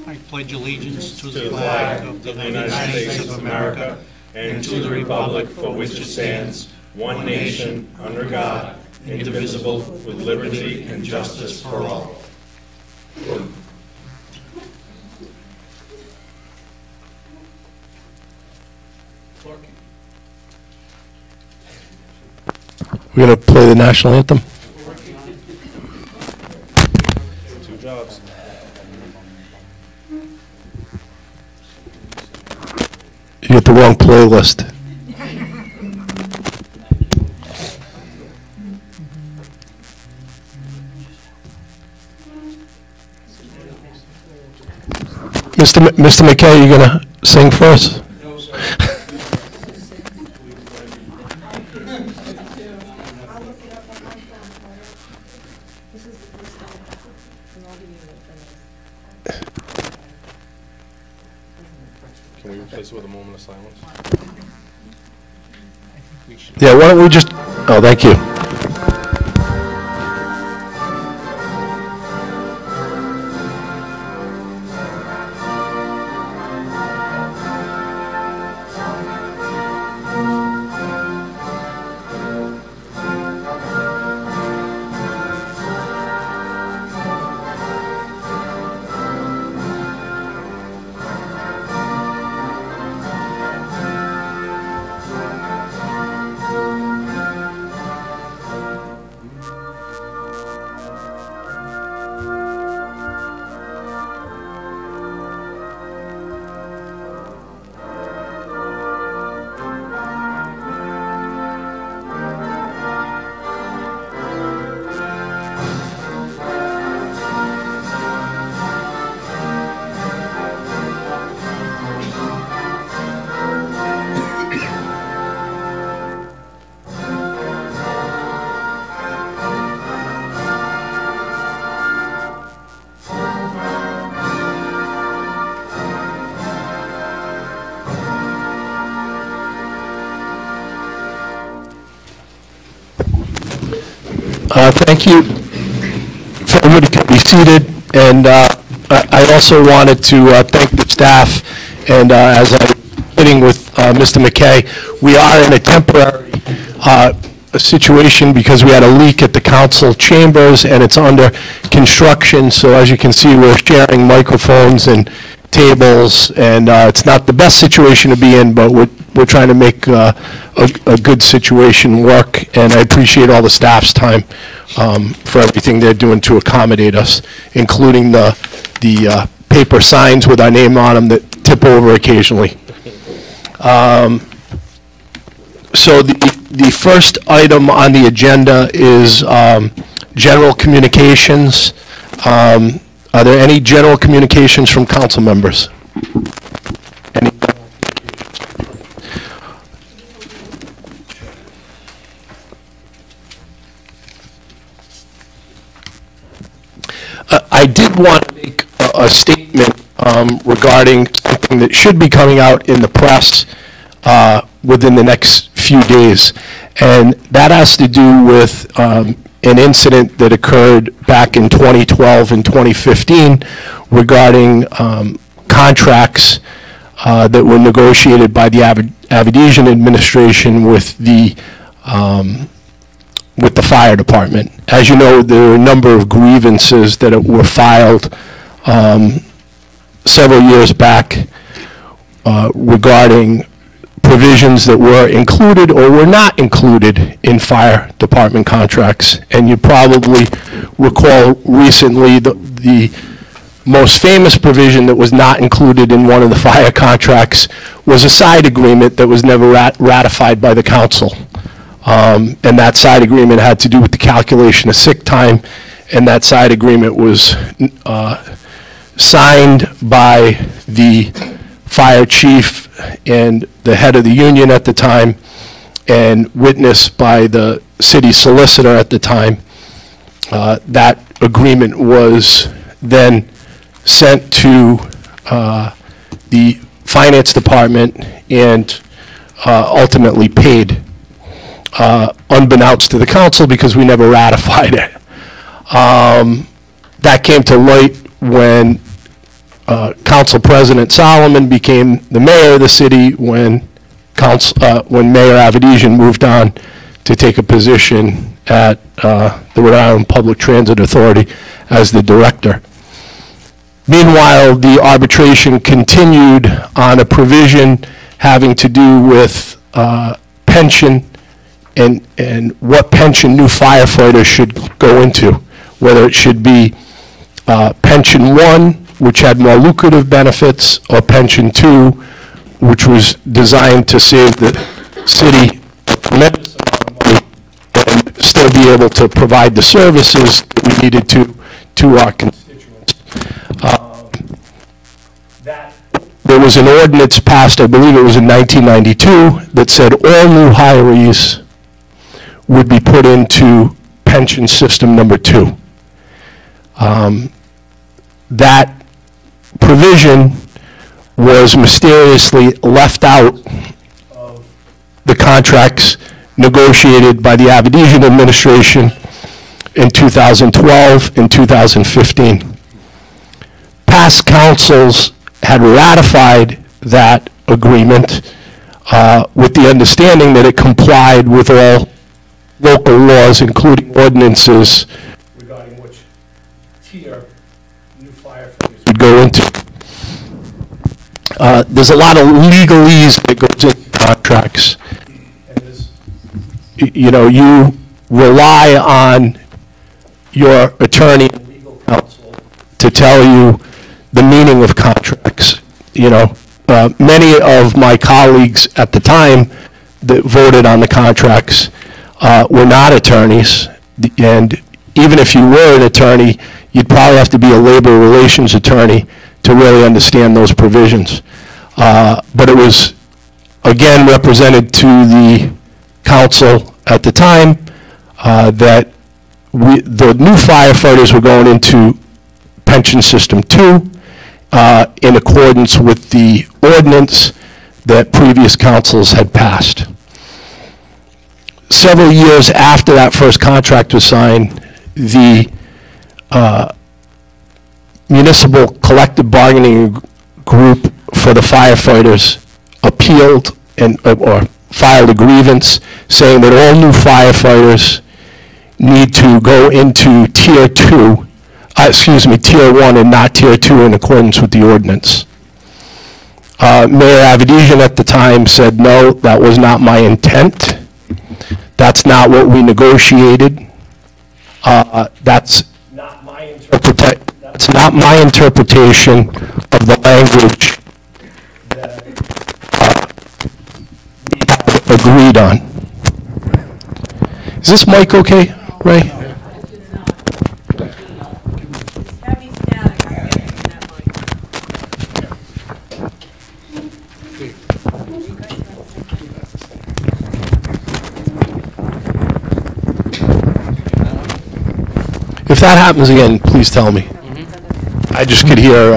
I pledge allegiance to the flag of the United States of America and to the republic for which it stands, one nation, under God, indivisible, with liberty and justice for all. We're going to play the national anthem. Two jobs. You get the wrong playlist. Mr. McKay, you going to sing for us? Can we replace it with a moment of silence? Yeah, why don't we just, oh, thank you. Thank you. If everybody can be seated. And I also wanted to thank the staff. And as I'm sitting with Mr. McKay, we are in a temporary situation because we had a leak at the council chambers and it's under construction. So as you can see, we're sharing microphones and tables, and it's not the best situation to be in, but we're trying to make a good situation work, and I appreciate all the staff's time for everything they're doing to accommodate us, including the paper signs with our name on them that tip over occasionally. So the first item on the agenda is general communications. Are there any general communications from council members? Any? I did want to make a statement regarding something that should be coming out in the press within the next few days, and that has to do with an incident that occurred back in 2012 and 2015 regarding contracts that were negotiated by the Avedisian administration with the fire department. As you know, there were a number of grievances that were filed several years back regarding provisions that were included or were not included in fire department contracts. And you probably recall recently the most famous provision that was not included in one of the fire contracts was a side agreement that was never ratified by the council. And that side agreement had to do with the calculation of sick time, and that side agreement was signed by the fire chief and the head of the union at the time, and witnessed by the city solicitor at the time. That agreement was then sent to the finance department and ultimately paid, unbeknownst to the council, because we never ratified it. That came to light when Council President Solomon became the mayor of the city, when Mayor Avedisian moved on to take a position at the Rhode Island Public Transit Authority as the director. Meanwhile, the arbitration continued on a provision having to do with pension and what pension new firefighters should go into, whether it should be Pension 1, which had more lucrative benefits, or Pension 2, which was designed to save the city a tremendous amount of money and still be able to provide the services that we needed to our constituents. There was an ordinance passed, I believe it was in 1992, that said all new hirees would be put into pension system number 2. That provision was mysteriously left out of the contracts negotiated by the Avedisian administration in 2012 and 2015. Past councils had ratified that agreement with the understanding that it complied with all local laws, including ordinances regarding which tier new firefighters would go into. There's a lot of legalese that goes into contracts. You know, you rely on your attorney and legal counsel to tell you the meaning of contracts. You know, many of my colleagues at the time that voted on the contracts were not attorneys, and even if you were an attorney, you'd probably have to be a labor relations attorney to really understand those provisions. But it was, again, represented to the council at the time that the new firefighters were going into pension system 2 in accordance with the ordinance that previous councils had passed. Several years after that first contract was signed, the municipal collective bargaining group for the firefighters appealed or filed a grievance saying that all new firefighters need to go into tier 2, tier 1 and not tier 2 in accordance with the ordinance. Mayor Avedisian at the time said, no, that was not my intent. That's not what we negotiated. That's not my interpretation of the language that we had agreed on. Is this mic okay, Ray? If that happens again, please tell me. I just could hear.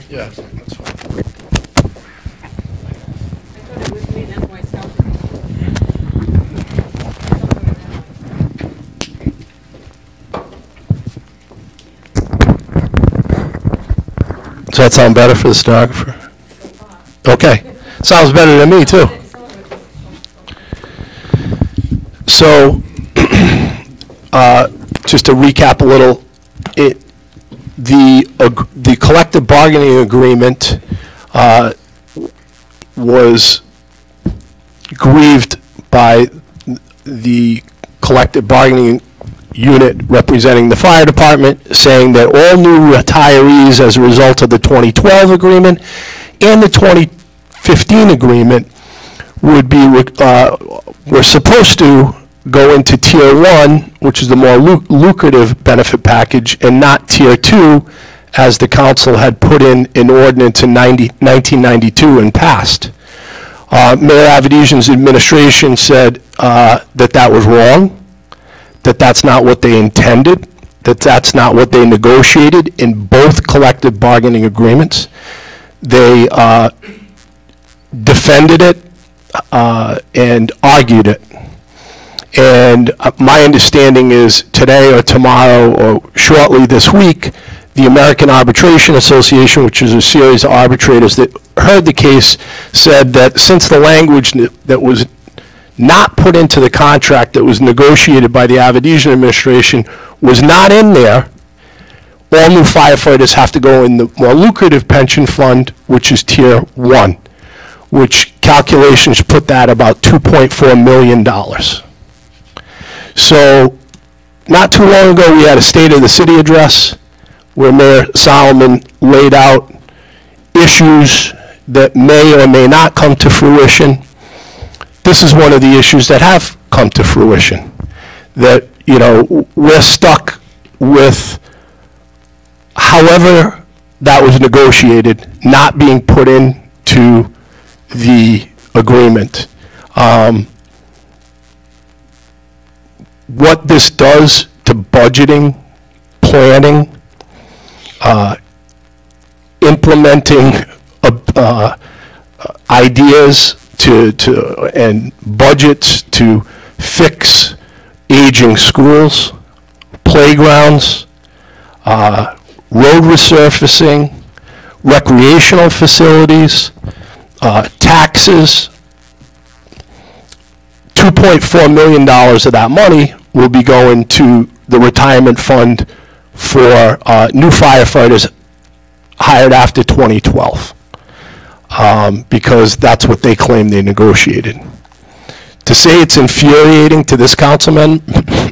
Yeah, that's fine. Does that sound better for the stenographer? Okay. Sounds better than me, too. So, just to recap a little, the collective bargaining agreement was grieved by the collective bargaining unit representing the fire department, saying that all new retirees as a result of the 2012 agreement and the 2015 agreement would be were supposed to go into tier 1, which is the more lucrative benefit package, and not tier 2, as the council had put in an ordinance in 1992 and passed. Mayor Avedisian's administration said that that was wrong, that that's not what they intended, that that's not what they negotiated in both collective bargaining agreements. They defended it and argued it. And my understanding is today or tomorrow or shortly this week, the American Arbitration Association, which is a series of arbitrators that heard the case, said that since the language that was not put into the contract that was negotiated by the Avedisian administration was not in there, all new firefighters have to go in the more lucrative pension fund, which is tier 1, which calculations put that about $2.4 million. So not too long ago, we had a State of the City address where Mayor Solomon laid out issues that may or may not come to fruition. This is one of the issues that have come to fruition, that, you know, we're stuck with however that was negotiated not being put into the agreement. What this does to budgeting planning, implementing ideas and budgets to fix aging schools, playgrounds, road resurfacing, recreational facilities, taxes. $2.4 million of that money will be going to the retirement fund for new firefighters hired after 2012, because that's what they claim they negotiated. To say it's infuriating to this councilman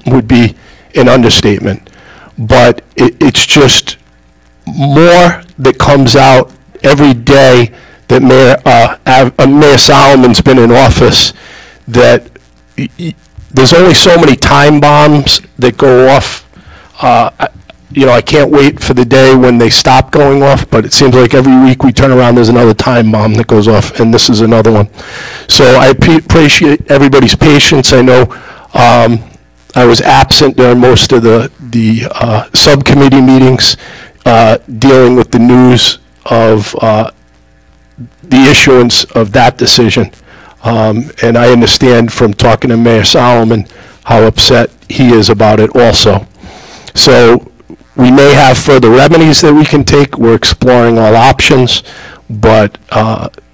would be an understatement, but it's just more that comes out every day that Mayor Solomon's been in office, that there's only so many time bombs that go off. I can't wait for the day when they stop going off, but it seems like every week we turn around, there's another time bomb that goes off, and this is another one. So I appreciate everybody's patience. I know I was absent during most of the subcommittee meetings dealing with the news of the issuance of that decision. And I understand from talking to Mayor Solomon how upset he is about it also. So we may have further remedies that we can take. We're exploring all options, but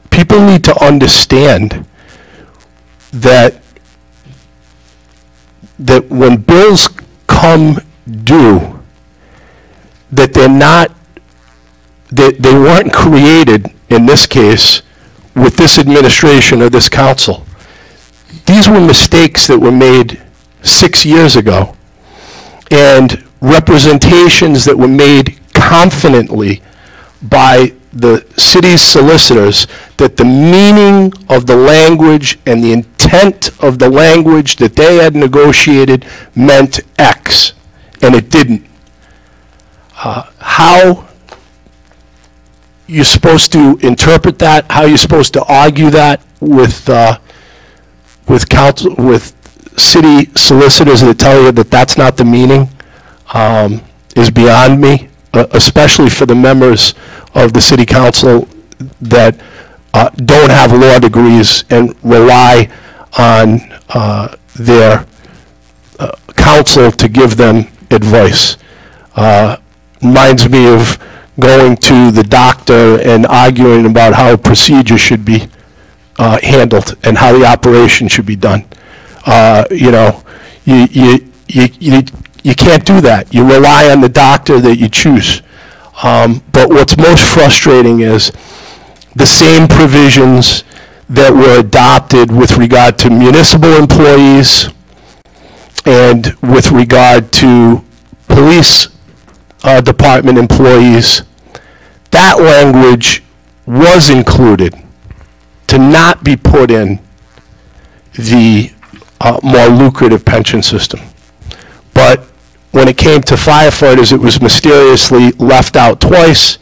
people need to understand that when bills come due, that they weren't created, in this case, with this administration or this council. These were mistakes that were made 6 years ago, and representations that were made confidently by the city's solicitors that the meaning of the language and the intent of the language that they had negotiated meant X, and it didn't. How you're supposed to interpret that, how you're supposed to argue that with city solicitors that tell you that that's not the meaning, is beyond me, especially for the members of the city council that don't have law degrees and rely on their counsel to give them advice. Reminds me of going to the doctor and arguing about how a procedure should be handled and how the operation should be done. You can't do that. You rely on the doctor that you choose. But what's most frustrating is the same provisions that were adopted with regard to municipal employees and with regard to police department employees, that language was included to not be put in the more lucrative pension system. But when it came to firefighters, it was mysteriously left out twice,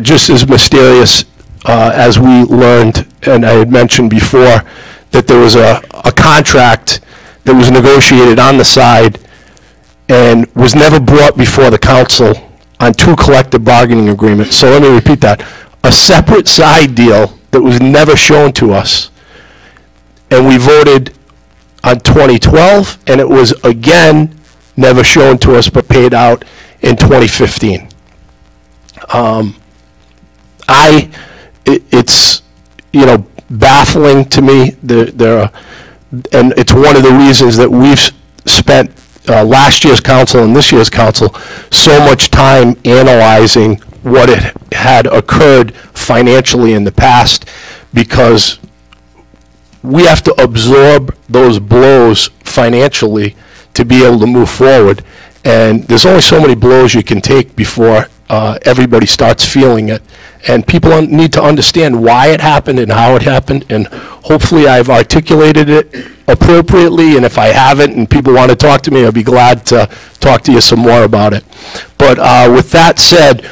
just as mysterious as we learned, and I had mentioned before, that there was a contract that was negotiated on the side and was never brought before the council on 2 collective bargaining agreements. So let me repeat that. A separate side deal that was never shown to us. And we voted on 2012, and it was again never shown to us but paid out in 2015. It's baffling to me. And it's one of the reasons that we've spent last year's council and this year's council so much time analyzing what had occurred financially in the past, because we have to absorb those blows financially to be able to move forward. And there's only so many blows you can take before everybody starts feeling it. And people need to understand why it happened and how it happened. And hopefully I've articulated it appropriately. And if I haven't and people want to talk to me, I'll be glad to talk to you some more about it. But with that said,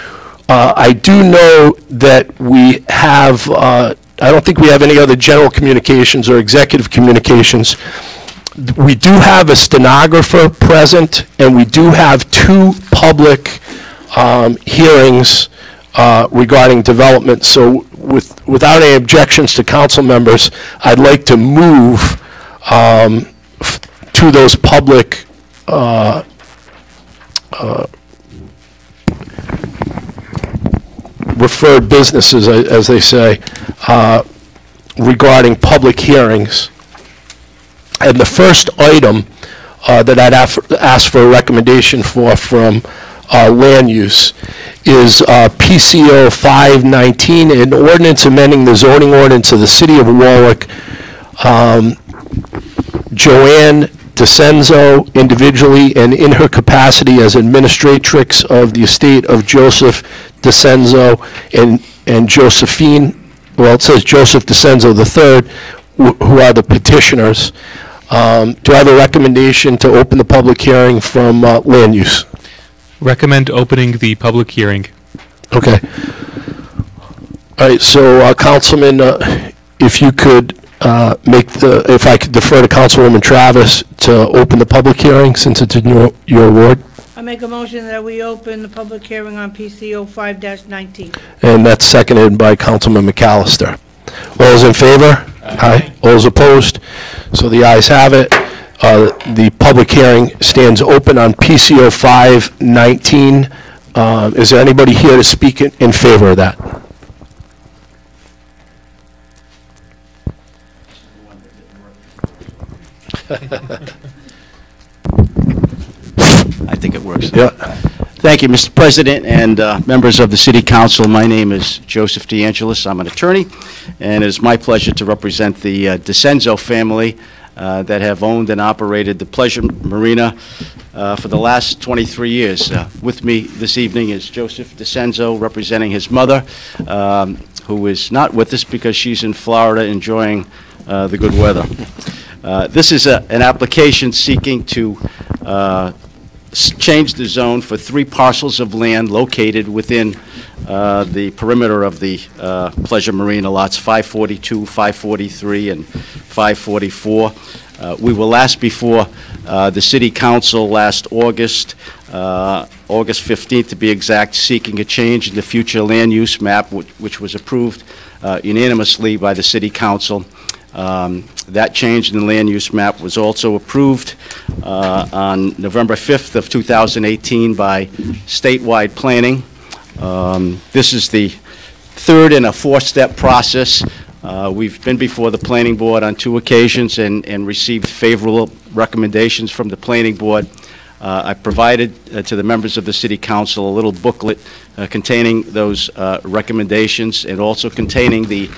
I do know that we have, I don't think we have any other general communications or executive communications. we do have a stenographer present, and we do have 2 public hearings regarding development. So without any objections to council members, I'd like to move to those public referred businesses, as they say, regarding public hearings. And the first item that I'd ask for a recommendation from land use is PCO 519, an ordinance amending the zoning ordinance of the City of Warwick. Joanne DeCenzo, individually and in her capacity as administratrix of the estate of Joseph DeCenzo and Josephine, well, it says Joseph DeCenzo III, who are the petitioners. Do I have a recommendation to open the public hearing from land use? Recommend opening the public hearing. Okay. All right, so Councilman, if you could if I could defer to Councilwoman Travis to open the public hearing, since it's in your ward. I make a motion that we open the public hearing on PCO 5-19. And that's seconded by Councilman McAllister. All those in favor? Aye. All those opposed? So the ayes have it. The public hearing stands open on PCO 519. Is there anybody here to speak in favor of that? I think it works. Yeah. Thank you, Mr. President and members of the City Council. My name is Joseph DeAngelis. I'm an attorney, and it is my pleasure to represent the DeCenzo family that have owned and operated the Pleasure Marina for the last 23 years. With me this evening is Joseph DeCenzo, representing his mother, who is not with us because she's in Florida enjoying the good weather. This is an application seeking to change the zone for 3 parcels of land located within the perimeter of the Pleasure Marina, lots 542, 543, and 544. We were last before the City Council last August, August 15th to be exact, seeking a change in the future land use map, which was approved unanimously by the City Council. That change in the land use map was also approved on November 5th of 2018 by statewide planning. This is the 3rd in a 4-step process. We've been before the planning board on 2 occasions and received favorable recommendations from the planning board. I provided to the members of the City Council a little booklet containing those recommendations and also containing the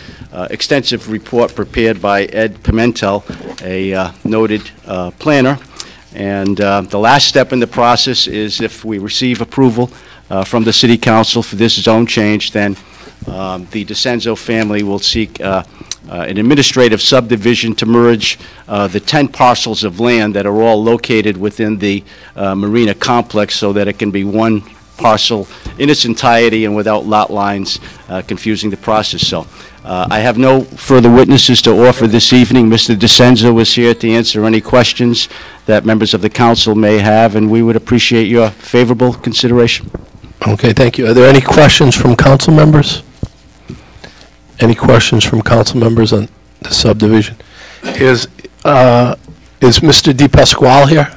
extensive report prepared by Ed Pimentel, a noted planner. And the last step in the process is if we receive approval from the City Council for this zone change, then the DeCenzo family will seek an administrative subdivision to merge the 10 parcels of land that are all located within the marina complex so that it can be one parcel in its entirety and without lot lines confusing the process. So I have no further witnesses to offer this evening. Mr. DeCenzo is here to answer any questions that members of the council may have, and we would appreciate your favorable consideration. Okay, thank you. Are there any questions from council members? Any questions from council members on the subdivision? Is Mr. DePasquale here?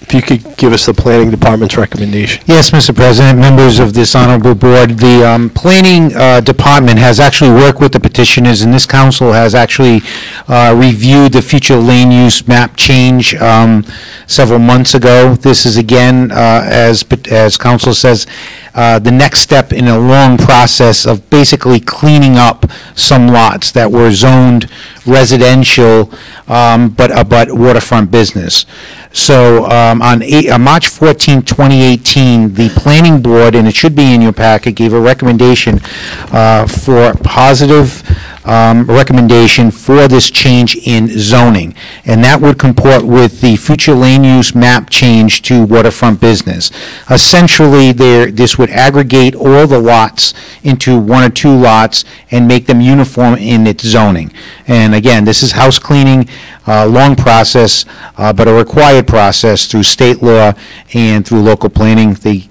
If you could give us the planning department's recommendation. Yes, Mr. President, members of this honorable board, the planning department has actually worked with the petitioners, and this council has actually reviewed the future land use map change several months ago. This is again, as council says, the next step in a long process of basically cleaning up some lots that were zoned residential, but waterfront business. So on March 14, 2018, the planning board, and it should be in your packet, gave a recommendation for positive recommendation for this change in zoning, and that would comport with the future land use map change to waterfront business. Essentially, this would aggregate all the lots into one or two lots and make them uniform in its zoning. And again, this is house cleaning, long process, but a required process through state law and through local planning. The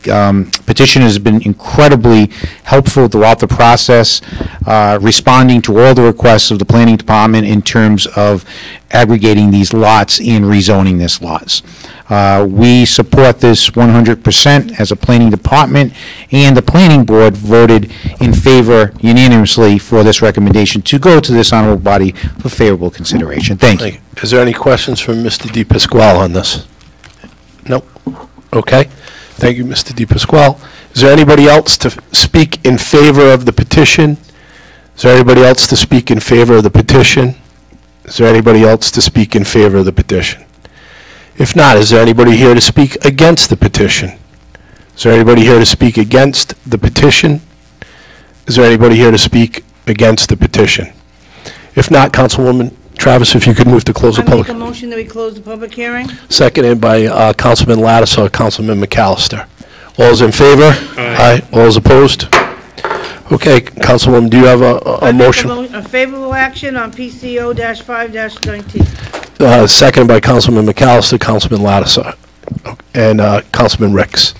petition has been incredibly helpful throughout the process, responding to all the requests of the planning department in terms of aggregating these lots and rezoning these lots. We support this 100% as a planning department, and the planning board voted in favor unanimously for this recommendation to go to this honorable body for favorable consideration. Thank you. Is there any questions from Mr. Di Pasquale on this? No? Okay. Thank you, Mr. Di Pasquale. Is there anybody else to speak in favor of the petition? Is there anybody else to speak in favor of the petition? Is there anybody else to speak in favor of the petition? If not, is there anybody here to speak against the petition? Is there anybody here to speak against the petition? Is there anybody here to speak against the petition? If not, Councilwoman Travis, if you could move to close the I public. make a motion that we close the public hearing. Seconded by Councilman Lattisaw, Councilman McAllister. All those in favor? Aye. All those opposed? Okay, Councilwoman, do you have a motion? A favorable action on PCO-5-19. Seconded by Councilman McAllister, Councilman Lattisaw, and Councilman Ricks.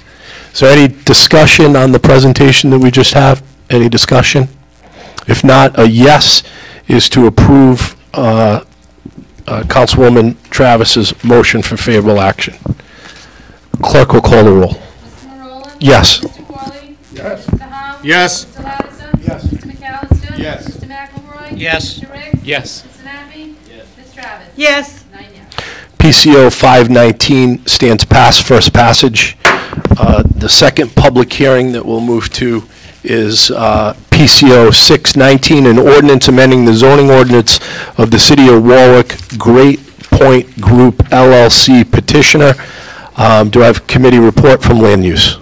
Is there any discussion on the presentation that we just have? Any discussion? If not, a yes is to approve Councilwoman Travis's motion for favorable action. Clerk will call the roll. Yes. Mr. Corley? Yes. Mr. Howe? Yes. Mr. Lattiser? Yes. Mr. McAllister? Yes. Mr. McElroy? Yes. Mr. Ricks? Yes. Mr. Sinapi? Yes. Ms. Travis? Yes. 9 yes. PCO 519 stands pass, first passage. The second public hearing that we'll move to is PCO 619, an ordinance amending the zoning ordinance of the City of Warwick, Great Point Group LLC petitioner. Do I have committee report from Land Use?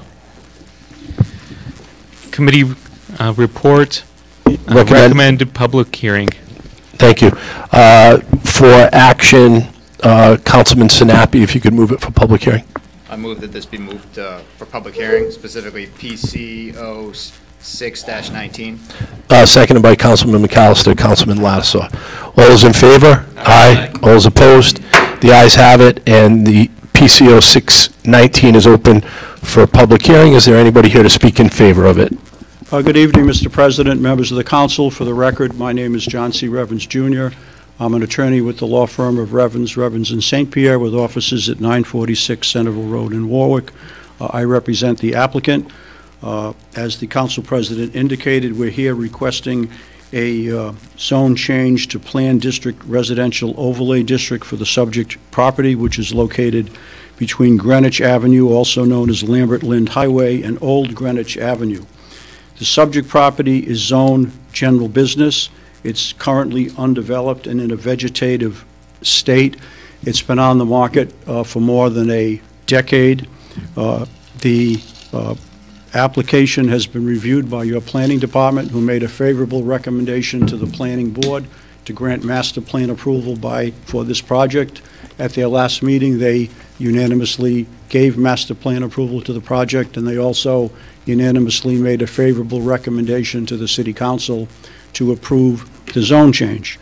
Committee report, recommended public hearing. Thank you. For action, Councilman Sinapi, if you could move it for public hearing. I move that this be moved for public hearing, specifically PCO 6-19. Seconded by Councilman McAllister, Councilman Lattisaw. All those in favor? Aye. All those opposed? The ayes have it, and the PCO 619 is open for public hearing. Is there anybody here to speak in favor of it? Good evening, Mr. President, members of the council. For the record, my name is John C. Revens, Jr. I'm an attorney with the law firm of Revens in St. Pierre with offices at 946 Centerville Road in Warwick. I represent the applicant. As the council president indicated, we're here requesting a zone change to Planned District Residential Overlay District for the subject property, which is located between Greenwich Avenue, also known as Lambert Lind Highway, and Old Greenwich Avenue. The subject property is zoned general business. It's currently undeveloped and in a vegetative state. It's been on the market for more than a decade. The application has been reviewed by your planning department, who made a favorable recommendation to the planning board to grant master plan approval for this project. At their last meeting, they unanimously gave master plan approval to the project, and they also unanimously made a favorable recommendation to the city council to approve the zone change.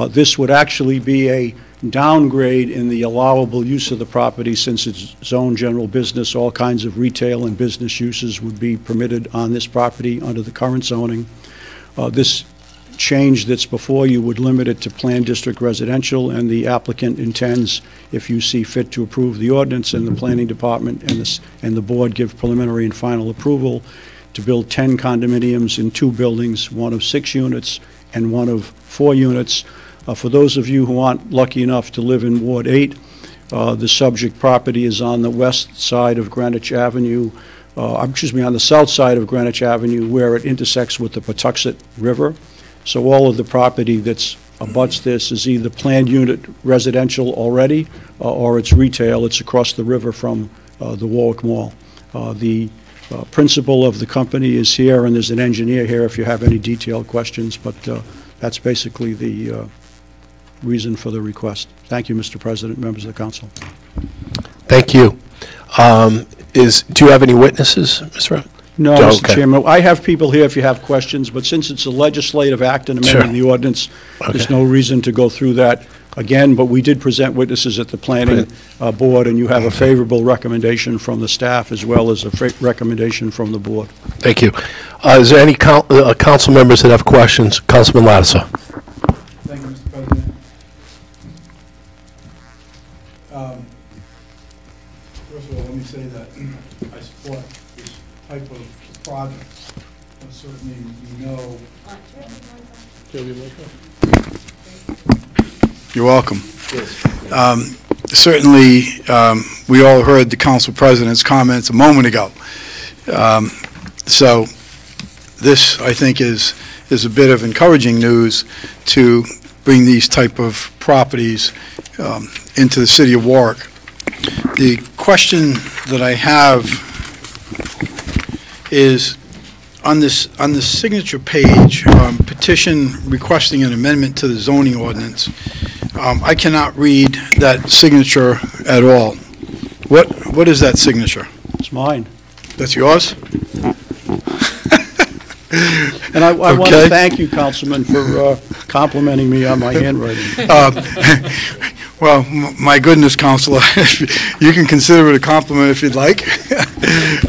This would actually be a downgrade in the allowable use of the property, since it's zone general business. All kinds of retail and business uses would be permitted on this property under the current zoning. This change that's before you would limit it to Planned District Residential, and the applicant intends, if you see fit, to approve the ordinance, and the planning department and the board give preliminary and final approval to build 10 condominiums in 2 buildings, one of 6 units and one of 4 units. For those of you who aren't lucky enough to live in Ward 8, the subject property is on the west side of Greenwich Avenue, on the south side of Greenwich Avenue, where it intersects with the Patuxent River. So all of the property that's abuts this is either planned unit residential already, or it's retail. It's across the river from the Warwick Mall. The principal of the company is here, and there's an engineer here if you have any detailed questions, but That's basically the reason for the request. Thank you, Mr. President, members of the council. Thank you. Do you have any witnesses, Mr. Rep? No, Okay. Mr. Chairman. I have people here if you have questions, but since it's a legislative act and amending the ordinance, there's no reason to go through that again, but we did present witnesses at the planning board, and you have a favorable recommendation from the staff as well as a recommendation from the board. Thank you. Is there any council members that have questions? Councilman Lattiser. Thank you, Mr. President. First of all, let me say that I support this type of project. Certainly, we know. You're welcome. Certainly, we all heard the council president's comments a moment ago. So this, I think, is a bit of encouraging news to bring these type of properties into the city of Warwick. The question that I have is on the signature page, petition requesting an amendment to the zoning ordinance. I cannot read that signature at all. What is that signature? It's mine. That's yours? And I want to thank you, Councilman, for complimenting me on my handwriting. Well, my goodness, Counselor, you can consider it a compliment if you'd like.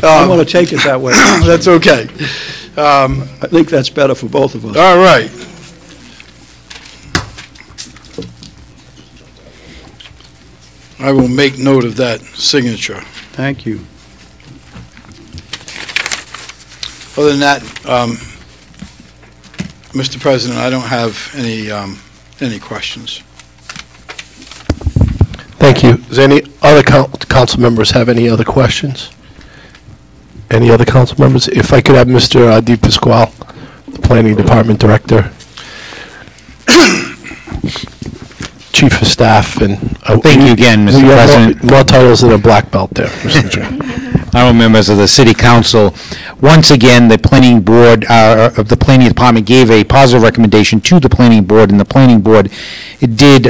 I want to take it that way. That's okay. I think that's better for both of us. All right. I will make note of that signature. Thank you. Other than that, Mr. President, I don't have any questions. Thank you. Does any other council members have any other questions? Any other council members? If I could have Mr. DePasquale, the Planning Department Director, Chief of Staff, and... Thank you again, Mr. President. More titles than a black belt there, Mr. Chair. Honorable members of the City Council, once again, the Planning Board, of the Planning Department gave a positive recommendation to the Planning Board, and the Planning Board did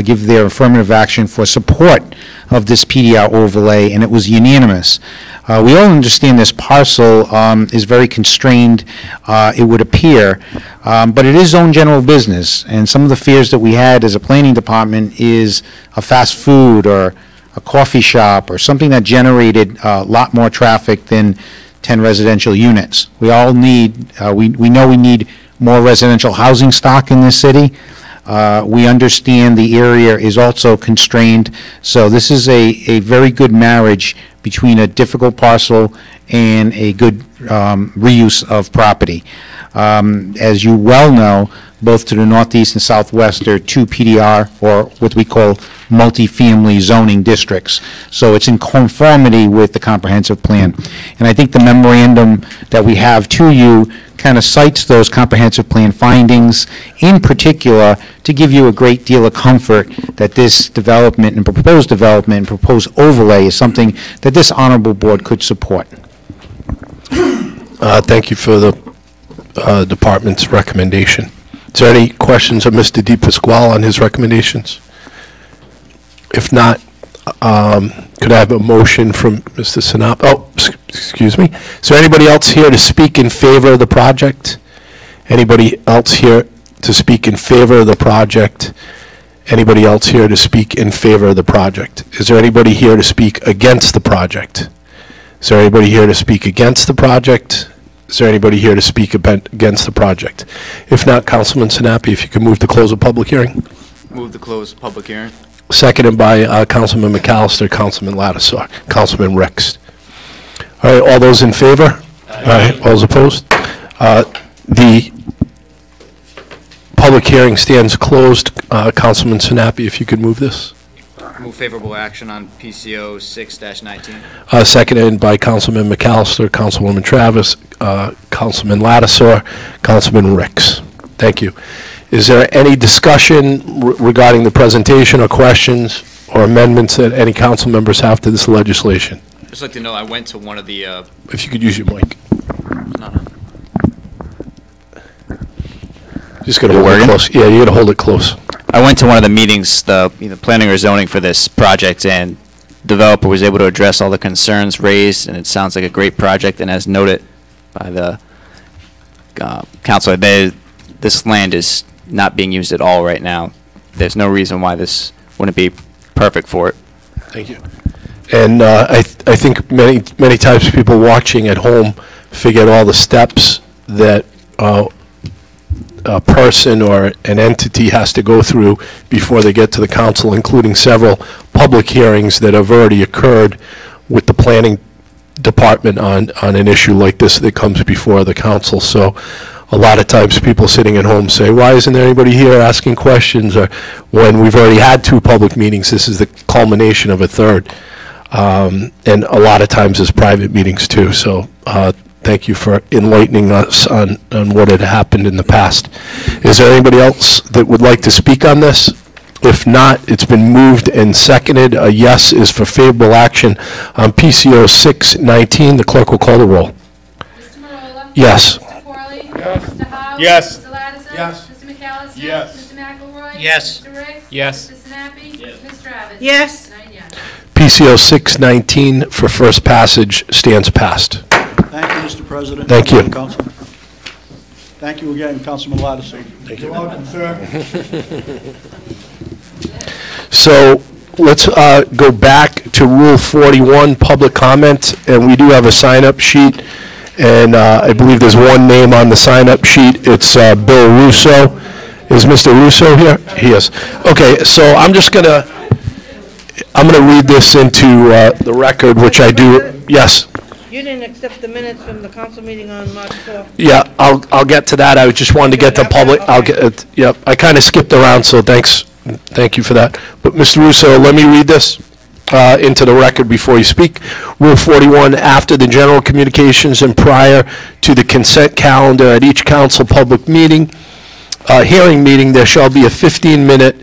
give their affirmative action for support of this PDR overlay, and it was unanimous. We all understand this parcel is very constrained, it would appear, but it is own general business, and some of the fears that we had as a Planning Department is a fast food or a coffee shop or something that generated a lot more traffic than 10 residential units. We all need, we know we need more residential housing stock in this city. We understand the area is also constrained, so this is a very good marriage between a difficult parcel and a good reuse of property. As you well know, both to the northeast and southwest are two PDR, or what we call multifamily zoning districts. So it's in conformity with the comprehensive plan. And I think the memorandum that we have to you kind of cites those comprehensive plan findings, in particular, to give you a great deal of comfort that this development and proposed overlay is something that this honorable board could support. Thank you for the department's recommendation. Is there any questions of Mr. DePasquale on his recommendations? If not, could I have a motion from Mr. Sinop? Oh, excuse me. Is there anybody else here to speak in favor of the project? Anybody else here to speak in favor of the project? Anybody else here to speak in favor of the project? Is there anybody here to speak against the project? Is there anybody here to speak against the project? Is there anybody here to speak against the project? If not, Councilman Sinapi, if you could move to close the public hearing. Move to close public hearing. Seconded by Councilman McAllister, Councilman Lattiser, Councilman Ricks. All right, all those in favor? All right, all those opposed? The public hearing stands closed. Councilman Sinapi, if you could move this. Move favorable action on PCO 6-19. Seconded by Councilman McAllister, Councilwoman Travis, Councilman Lattiser, Councilman Ricks. Thank you. Is there any discussion regarding the presentation or questions or amendments that any council members have to this legislation? Just like to know, I went to one of the... If you could use your mic. Just got to hold it close. Yeah, you got to hold it close. I went to one of the meetings, the planning or zoning for this project, and developer was able to address all the concerns raised, and it sounds like a great project. And as noted by the councilor, this land is not being used at all right now. There's no reason why this wouldn't be perfect for it. Thank you. And I think many times people watching at home figure out all the steps that a person or an entity has to go through before they get to the council, including several public hearings that have already occurred with the planning department on an issue like this that comes before the council. So a lot of times people sitting at home say, why isn't there anybody here asking questions? Or when we've already had 2 public meetings, this is the culmination of a third. And a lot of times it's private meetings too. So thank you for enlightening us on what had happened in the past. Is there anybody else that would like to speak on this? If not, it's been moved and seconded. A yes is for favorable action on PCO 619. The clerk will call the roll. Mr. Marola? Yes. Mr. Corley? Yes. Mr. Howe? Yes. Mr. Lattiser? Yes. Mr. McAllister? Yes. Mr. McElroy? Yes. Mr. Ricks? Yes. Mr. Sinapi? Yes. Ms. Travis? Yes. 9 yes. PCO 619 for first passage stands passed. Thank you, Mr. President. Thank you. Council. Thank you again, Councilman Lattiser. Thank you. You're welcome, sir. So let's go back to Rule 41, public comment, and we do have a sign-up sheet, and I believe there's one name on the sign-up sheet. It's Bill Russo. Is Mr. Russo here? He is. Okay, so I'm gonna read this into the record, which I do. Yes. You didn't accept the minutes from the council meeting on March 4th. Yeah, I'll get to that. I just wanted to get to public. I'll get it. Yep. I kind of skipped around, so thank you for that. But Mr. Russo, let me read this into the record before you speak. Rule 41, after the general communications and prior to the consent calendar at each council public meeting, hearing meeting, there shall be a 15-minute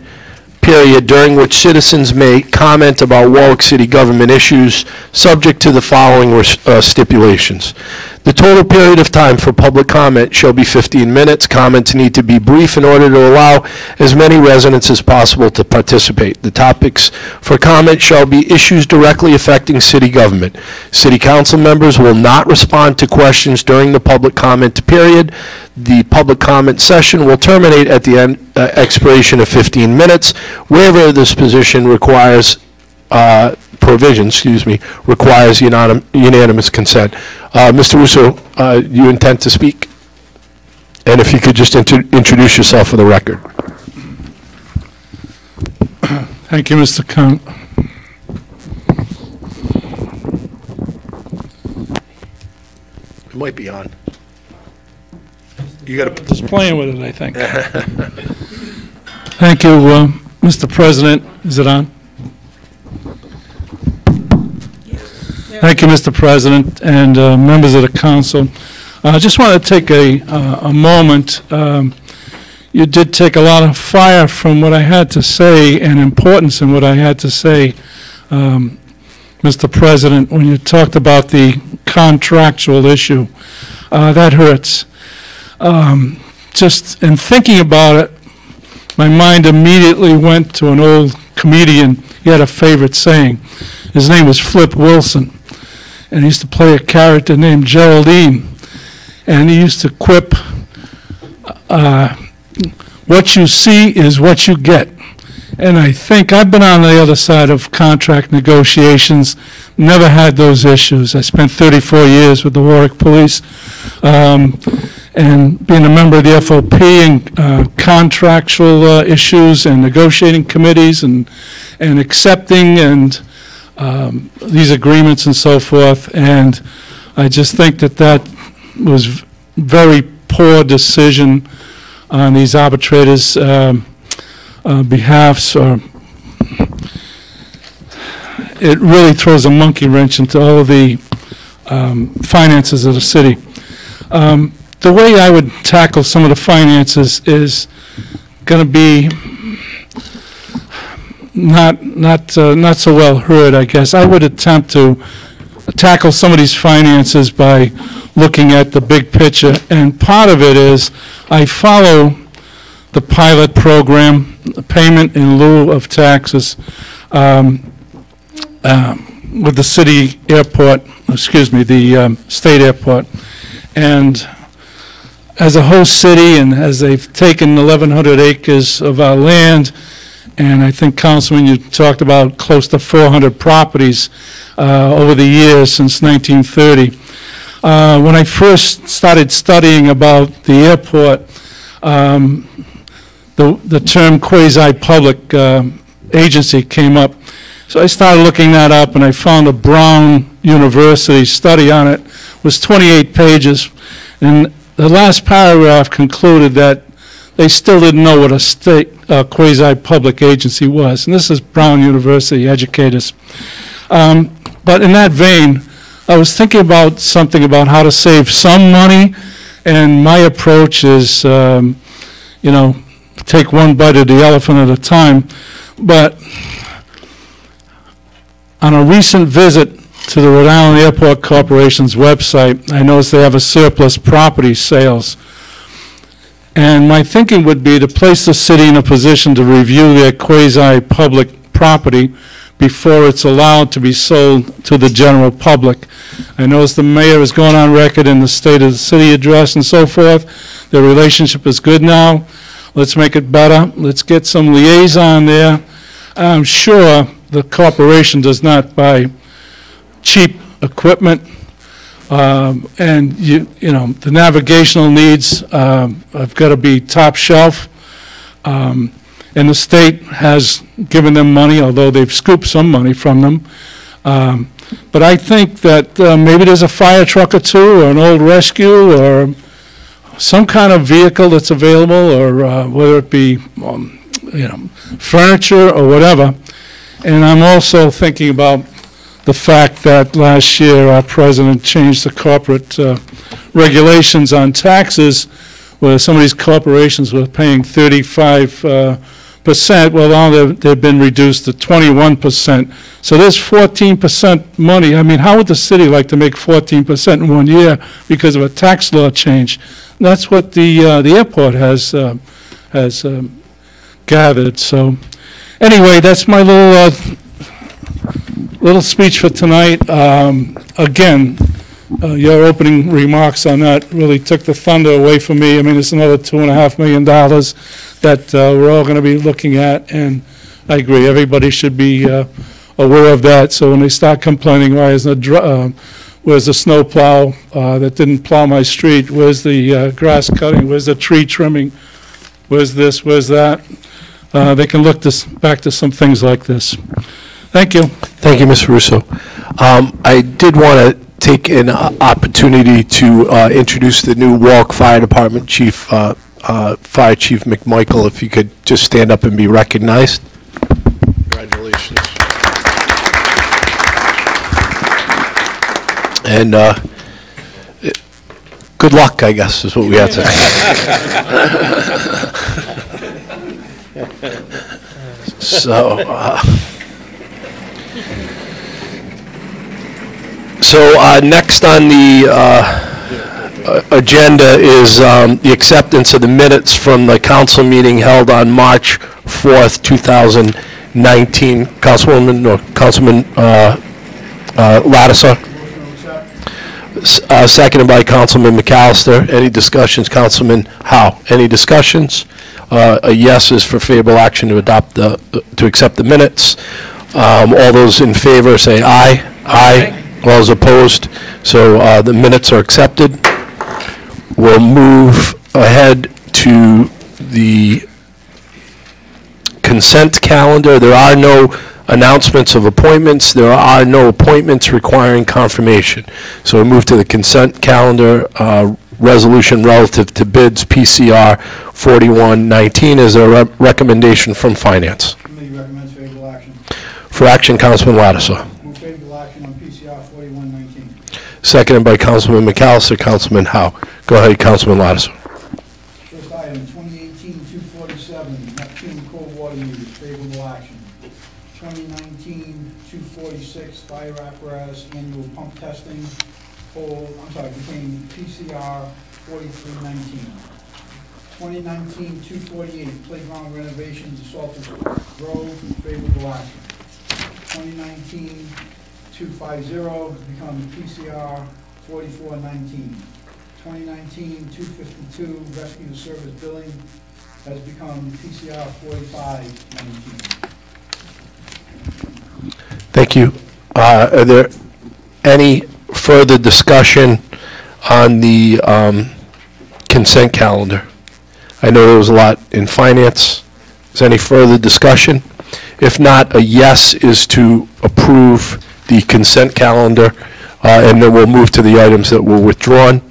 period during which citizens may comment about Warwick City government issues, subject to the following stipulations. The total period of time for public comment shall be 15 minutes. Comments need to be brief in order to allow as many residents as possible to participate. The topics for comment shall be issues directly affecting city government. City council members will not respond to questions during the public comment period. The public comment session will terminate at the expiration of 15 minutes. Wherever this position requires requires unanimous consent. Mr. Russo, you intend to speak? And if you could just introduce yourself for the record. Thank you, Mr. Count. It might be on. You got to Just playing with it, I think. Thank you, Mr. President. Is it on? Thank you, Mr. President, and members of the council. I just want to take a moment. You did take a lot of fire from what I had to say and importance in what I had to say, Mr. President, when you talked about the contractual issue. That hurts. Just in thinking about it, my mind immediately went to an old comedian. He had a favorite saying. His name was Flip Wilson, and he used to play a character named Geraldine, and he used to quip, what you see is what you get. And I think I've been on the other side of contract negotiations, never had those issues. I spent 34 years with the Warwick Police, and being a member of the FOP and contractual issues and negotiating committees and accepting and these agreements and so forth. And I just think that was very poor decision on these arbitrators' behalfs. It really throws a monkey wrench into all of the finances of the city. The way I would tackle some of the finances is going to be not so well heard, I guess. I would attempt to tackle some of these finances by looking at the big picture, and part of it is I follow the pilot program, the payment in lieu of taxes, with the city airport, the state airport. And as a host city, and as they've taken 1,100 acres of our land, and I think, Councilman, you talked about close to 400 properties over the years since 1930. When I first started studying about the airport, the term quasi-public agency came up. So I started looking that up, and I found a Brown University study on it. It was 28 pages, and the last paragraph concluded that they still didn't know what a state quasi-public agency was. And this is Brown University educators. But in that vein, I was thinking about something about how to save some money, and my approach is, take one bite of the elephant at a time. But on a recent visit to the Rhode Island Airport Corporation's website, I noticed they have a surplus property sales. And my thinking would be to place the city in a position to review their quasi-public property before it's allowed to be sold to the general public. I noticed the mayor has gone on record in the State of the City address and so forth. Their relationship is good now. Let's make it better. Let's get some liaison there. I'm sure the corporation does not buy cheap equipment, and the navigational needs have got to be top shelf. And the state has given them money, although they've scooped some money from them. But I think that maybe there's a fire truck or two, or an old rescue, or some kind of vehicle that's available, or whether it be furniture or whatever. And I'm also thinking about the fact that last year our president changed the corporate regulations on taxes, where some of these corporations were paying 35%. Well, now they've been reduced to 21%. So there's 14% money. I mean, how would the city like to make 14% in 1 year because of a tax law change? And that's what the airport has gathered. So anyway, that's my little speech for tonight. Again, your opening remarks on that really took the thunder away from me. I mean, it's another $2.5 million that we're all going to be looking at, and I agree, everybody should be aware of that. So when they start complaining, where's the snow plow that didn't plow my street? Where's the grass cutting? Where's the tree trimming? Where's this? Where's that? They can look back to some things like this. Thank you. Thank you, Mr. Russo. I did want to take an opportunity to introduce the new Warwick Fire Department Chief, Fire Chief McMichael, if you could just stand up and be recognized. Congratulations. And good luck, I guess, is what we have to say. So next on the agenda is the acceptance of the minutes from the council meeting held on March 4th, 2019. Councilman Lattiser. Seconded by Councilman McAllister. Any discussions? Councilman Howe. Any discussions? A yes is for favorable action to adopt to accept the minutes. All those in favor say aye. Aye. All those opposed. So the minutes are accepted. We'll move ahead to the consent calendar. There are no announcements of appointments. There are no appointments requiring confirmation. So we move to the consent calendar. Resolution relative to bids PCR 4119 is a recommendation from Finance. Committee recommends favorable action. For action, Councilman Lattiser. Move favorable action on PCR 4119. Seconded by Councilman McAllister. Councilman Howe. Go ahead, Councilman Lattiser. First item, 2018-247, Neptune cold water meters, favorable action. 2019-246, fire apparatus annual pump testing, containing PCR 4319. 2019-248, playground renovations, Salters Grove, favorable action. 2019-250, become PCR 4419. 2019-252, rescue service billing, has become PCR 4519. Thank you. Are there any further discussion on the consent calendar? I know there was a lot in finance. Is there any further discussion? If not, a yes is to approve the consent calendar, and then we'll move to the items that were withdrawn.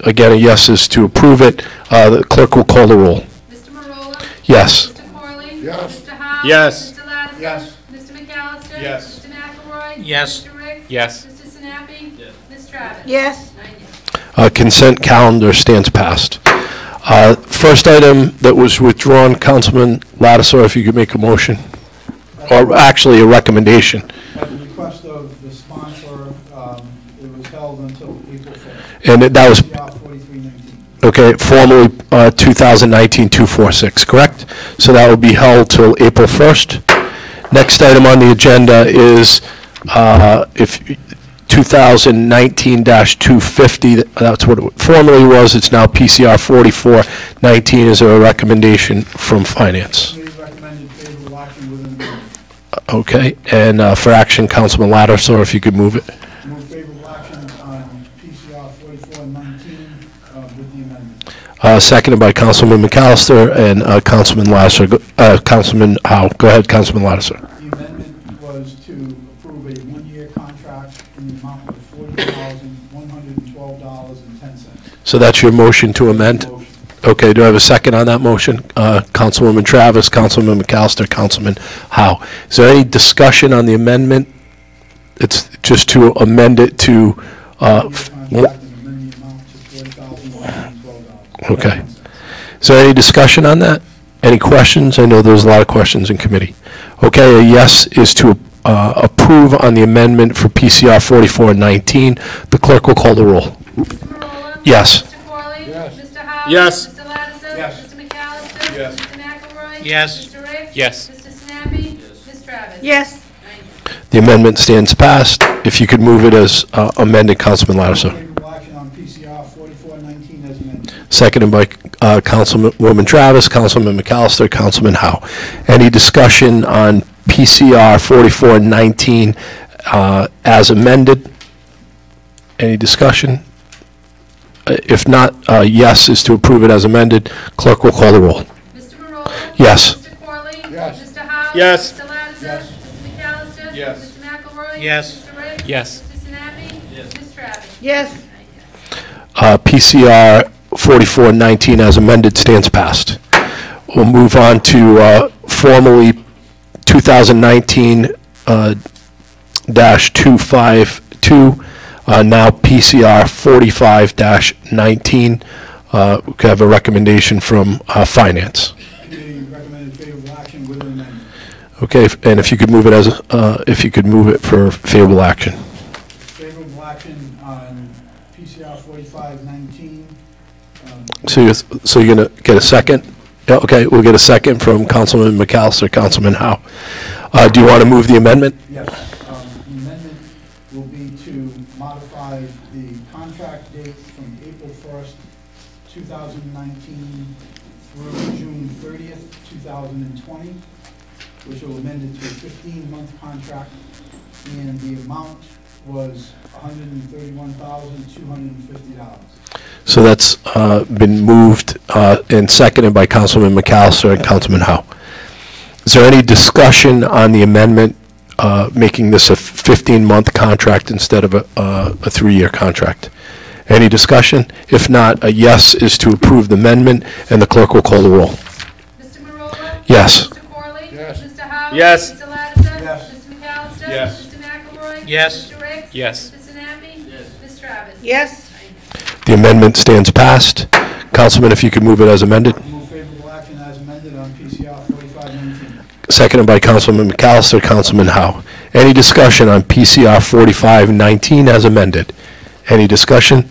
Again, a yes is to approve it. The clerk will call the roll. Mr. Marola? Yes. Mr. Corley? Yes. Mr. Howe? Yes. Mr. Lattiser? Yes. Mr. McAllister? Yes. Mr. McElroy? Yes. Mr. Ricks? Yes. Mr. Sinapi? Yes. Ms. Travis? Yes. 9 yes. Consent calendar stands passed. First item that was withdrawn, Councilman Lattiser, if you could make a motion, or actually a recommendation. At the request of the sponsor, it was held until April 1st. And that was, PCR 4319. okay, formally 2019-246, correct? So that will be held till April 1st. Next item on the agenda is 2019-250, that's what it formerly was, it's now PCR 4419. Is there a recommendation from Finance? Committee recommended favorable action within the minute. Okay, and for action, Councilman Lattiser, if you could move it. Move favorable action on PCR 4419 with the amendment. Seconded by Councilman McAllister and Councilman Lattiser. Councilman Howe. Go ahead, Councilman Lattiser. The amendment was to approve a one-year contract in the amount of $40,112.10. So that's your motion to amend? Motion. Okay, do I have a second on that motion? Councilwoman Travis, Councilman McAllister, Councilman Howe. Is there any discussion on the amendment? It's just to amend it to, Contract and amend the amount to $40,112. okay. Is there any discussion on that? Any questions? I know there's a lot of questions in committee. Okay, a yes is to approve on the amendment for PCR 4419. The clerk will call the roll. Mr. Marola? Yes. Mr. Corley? Yes. Mr. Howe? Yes. Mr. Lattiser? Yes. Mr. McAllister? Yes. Mr. McElroy? Yes. Mr. Ricks? Yes. Mr. Sinapi? Ms. Travis? Yes. 9 yes. The amendment stands passed. If you could move it as amended, Councilman Lattiser. Favorable action on PCR 4419 as amended. Seconded by Councilwoman Travis, Councilman McAllister, Councilman Howe. Any discussion on PCR 4419 as amended? Any discussion? If not, yes is to approve it as amended. Clerk will call the roll. Mr. Marola? Yes. Mr. Corley? Yes. Mr. Howe? Yes. Mr. Lattiser? Yes. Mr. McAllister? Yes. Mr. McElroy? Yes. Mr. Ricks? Yes. Mr. Sinapi? Yes. Ms. Travis? Yes. 9 yes. PCR 4419 as amended stands passed. We'll move on to formally 2019-252, now PCR 45-19. We could have a recommendation from Finance. Committee recommended favorable action with an amendment. Okay, and if you could move it as, if you could move it for favorable action. Favorable action on PCR 4519. So you're going to get a second? Yeah, okay, we'll get a second from Councilman McAllister, Councilman Howe. Do you want to move the amendment? Yes. The amendment will be to modify the contract date from April 1st, 2019 through June 30th, 2020, which will amend it to a 15-month contract, and the amount was $131,250. So that's been moved and seconded by Councilman McAllister and Councilman Howe. Is there any discussion on the amendment making this a 15-month contract instead of a 3-year contract? Any discussion? If not, a yes is to approve the amendment, and the clerk will call the roll. Mr. Marola? Yes. Mr. Corley? Yes. Mr. Howe? Yes. Mr. Lattiser? Yes. Mr. McAllister? Yes. Mr. McElroy? Yes. Mr. Ricks? Yes. Mr. Sinapi? Yes. Ms. Travis? Yes. The amendment stands passed. Councilman, if you could move it as amended. Move favorable action as amended on PCR 4519. Seconded by Councilman McAllister, Councilman Howe. Any discussion on PCR 4519 as amended? Any discussion?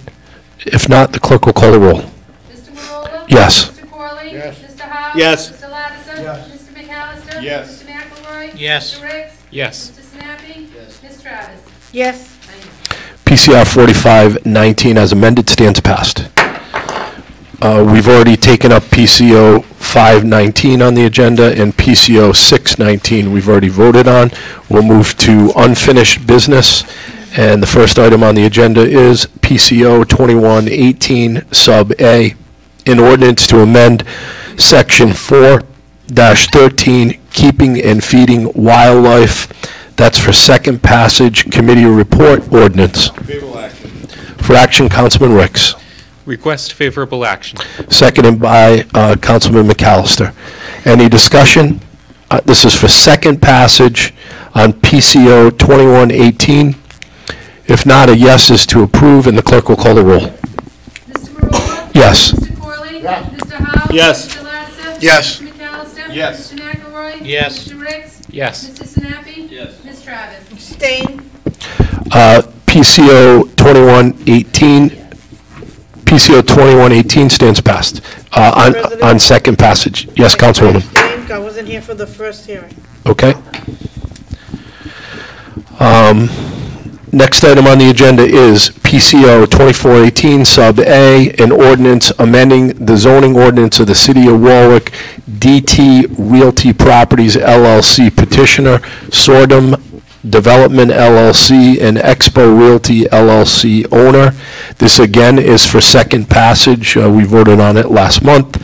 If not, the clerk will call the roll. Mr. Marola? Yes. Mr. Corley? Yes. Mr. Howe? Yes. Mr. Lattiser? Yes. Mr. McAllister? Yes. Mr. McElroy? Yes. Mr. Ricks? Yes. Mr. Sinapi? Yes. Ms. Travis? Yes. PCR 4519 as amended stands passed. We've already taken up PCO 519 on the agenda, and PCO 619 we've already voted on. We'll move to unfinished business, and the first item on the agenda is PCO 2118 Sub A, an ordinance to amend Section 4-13, keeping and feeding wildlife. That's for second passage, committee report ordinance. Favorable action. For action, Councilman Ricks. Request favorable action. Seconded by Councilman McAllister. Any discussion? This is for second passage on PCO 2118. If not, a yes is to approve, and the clerk will call the roll. Mr. Marola? Yes. Mr. Corley? Yes. Mr. Howe? Yes. Mr. Lattiser? Yes. Mr. McAllister? Yes. Mr. McElroy? Yes. Mr. Ricks? Yes. Mr. Sinapi? Yes. Ms. Travis? Abstain. PCO 2118 stands passed on second passage. Yes, Councilwoman. Abstained. I wasn't here for the first hearing. Okay. Next item on the agenda is PCO 2418 Sub A, an ordinance amending the zoning ordinance of the City of Warwick, DT Realty Properties LLC petitioner, Sordom Development LLC, and Expo Realty LLC owner. This again is for second passage. We voted on it last month.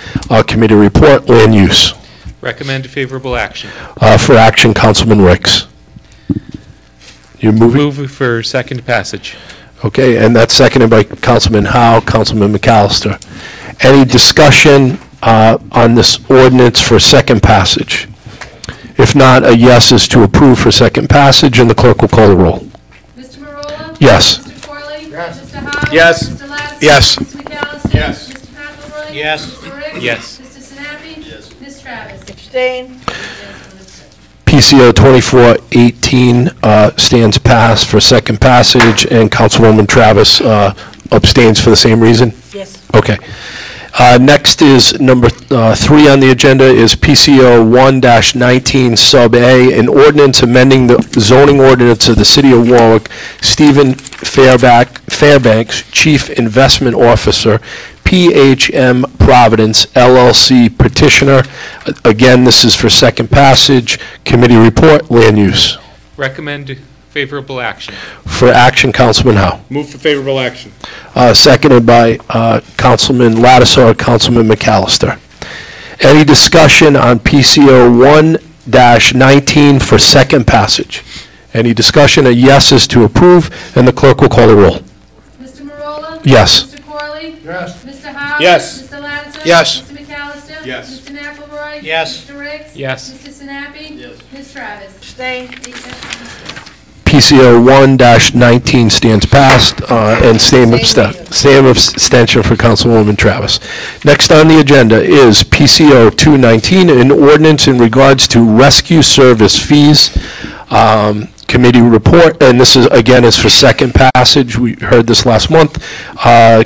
Committee report, land use. Recommend favorable action. For action, Councilman Ricks. You moving? Move for second passage. Okay, and that's seconded by Councilman Howe, Councilman McAllister. Any discussion on this ordinance for second passage? If not, a yes is to approve for second passage, and the clerk will call the roll. Mr. Marola? Yes. Mr. Corley? Yes. Mr. Howe? Yes. Mr. Lattiser? Yes. Mr. McAllister? Yes. Mr. McElroy? Yes. Mr. Ricks? Yes. Mr. Sinapi? Yes. Ms. Travis? Abstain. PCO 2418 stands pass for second passage, and Councilwoman Travis abstains for the same reason? Yes. Okay. Next is number 3 on the agenda is PCO 1-19 Sub A, an ordinance amending the zoning ordinance of the City of Warwick. Stephen Fairbanks, Chief Investment Officer, PHM Providence LLC petitioner. Again, this is for second passage. Committee report, land use. Recommend favorable action. For action, Councilman Howe. Move for favorable action. Seconded by Councilman Lattiser, Councilman McAllister. Any discussion on PCO 1-19 for second passage? Any discussion? A yes is to approve, and the clerk will call the roll. Mr. Marola? Yes. Mr. Corley? Yes. Mr. Howe? Yes. Mr. Lattiser? Yes. Mr. McAllister? Yes. Mr. McElroy? Yes. Mr. Ricks? Yes. Mr. Sinapi? Yes. Ms. Travis? Abstain. PCO 1-19 stands passed, and same abstention for Councilwoman Travis. Next on the agenda is PCO 219, an ordinance in regards to rescue service fees. Committee report, and this is, again, is for second passage. We heard this last month.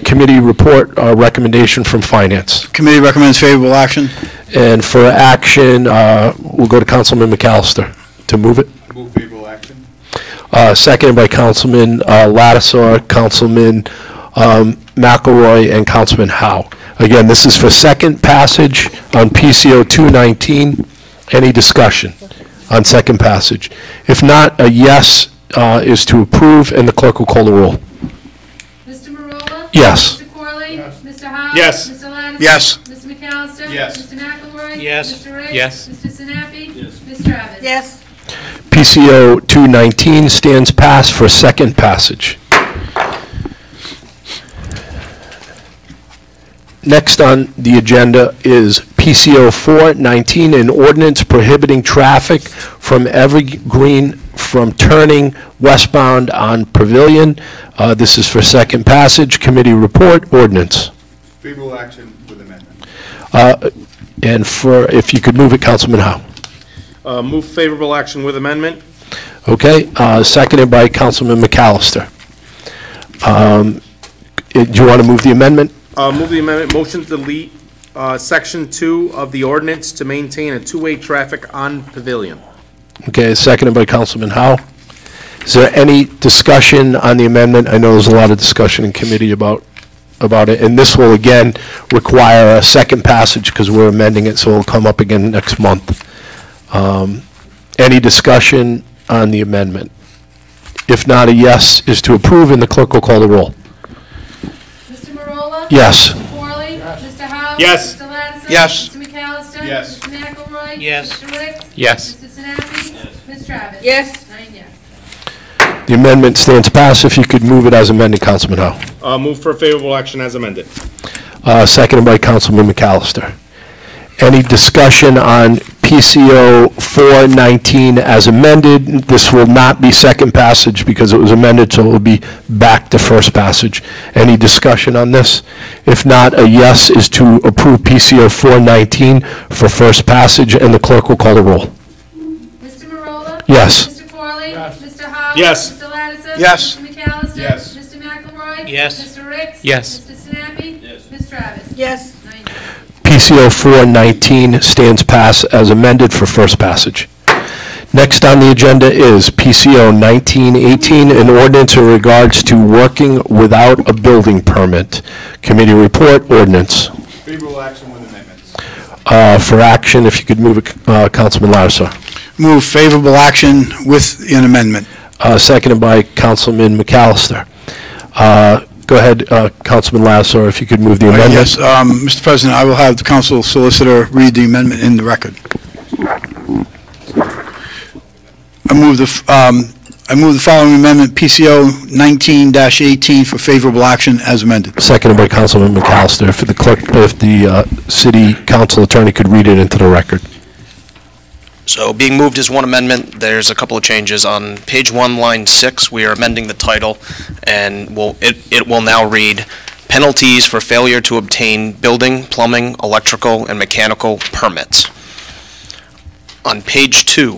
Committee report, recommendation from Finance. Committee recommends favorable action. And for action, we'll go to Councilman McAllister to move it. Move favorable action. Seconded by Councilman Lattiser, Councilman McElroy, and Councilman Howe. Again, this is for second passage on PCO 219. Any discussion on second passage? If not, a yes is to approve, and the clerk will call the roll. Mr. Marola? Yes. Mr. Corley? Yes. Mr. Howe? Yes. Mr. Lattiser? Yes. Mr. McAllister? Yes. Mr. McElroy? Yes. Mr. Ricks? Yes. Mr. Sinapi? Yes. Ms. Travis? Yes. PCO 219 stands pass for second passage. Next on the agenda is PCO 419, an ordinance prohibiting traffic from Evergreen from turning westbound on Pavilion. This is for second passage. Committee report, ordinance. Favorable action with amendment. And for, if you could move it, Councilman Howe. Move favorable action with amendment. Okay, seconded by Councilman McAllister. Do you want to move the amendment? Move the amendment, motion to delete Section 2 of the ordinance to maintain a two-way traffic on Pavilion. Okay, seconded by Councilman Howe. Is there any discussion on the amendment? I know there's a lot of discussion in committee about it, and this will again require a second passage because we're amending it, so it'll come up again next month. Any discussion on the amendment? If not, a yes is to approve, and the clerk will call the roll. Mr. Marola? Yes. Mr. Corley? Mr. Howe? Yes. Mr. Lattiser? Yes. Mr. McAllister? Yes. Mr. McElroy? Yes. Mr. Ricks? Yes. Mr. Sinapi? Ms. Travis? Yes. 9 yes. The amendment stands passed. If you could move it as amended, Councilman Howe. Move for favorable action as amended. Seconded by Councilman McAllister. Any discussion on PCO 419 as amended? This will not be second passage because it was amended, so it will be back to first passage. Any discussion on this? If not, a yes is to approve PCO 419 for first passage, and the clerk will call the roll. Mr. Marola? Yes. Mr. Corley? Mr. Howe? Yes. Mr. Lattiser? Yes. Mr. McAllister? Yes. Mr. McElroy? Yes. Mr. Ricks? Yes. Mr. Sinapi? Ms. Travis? Yes. 9 yes. PCO 419 stands pass as amended for first passage. Next on the agenda is PCO 1918, an ordinance in regards to working without a building permit. Committee report, ordinance. Favorable action with amendments. For action, if you could move it, Councilman Lattiser. Move favorable action with an amendment. Seconded by Councilman McAllister. Go ahead, Councilman Lattiser, if you could move the amendment. Yes, Mr. President, I will have the council solicitor read the amendment in the record. I move the following amendment, PCO 19-18, for favorable action as amended. Seconded by Councilman McAllister. If the clerk, if the city council attorney could read it into the record. So being moved is one amendment. There's a couple of changes. On page 1, line 6, we are amending the title, and it will now read, penalties for failure to obtain building, plumbing, electrical, and mechanical permits. On page 2,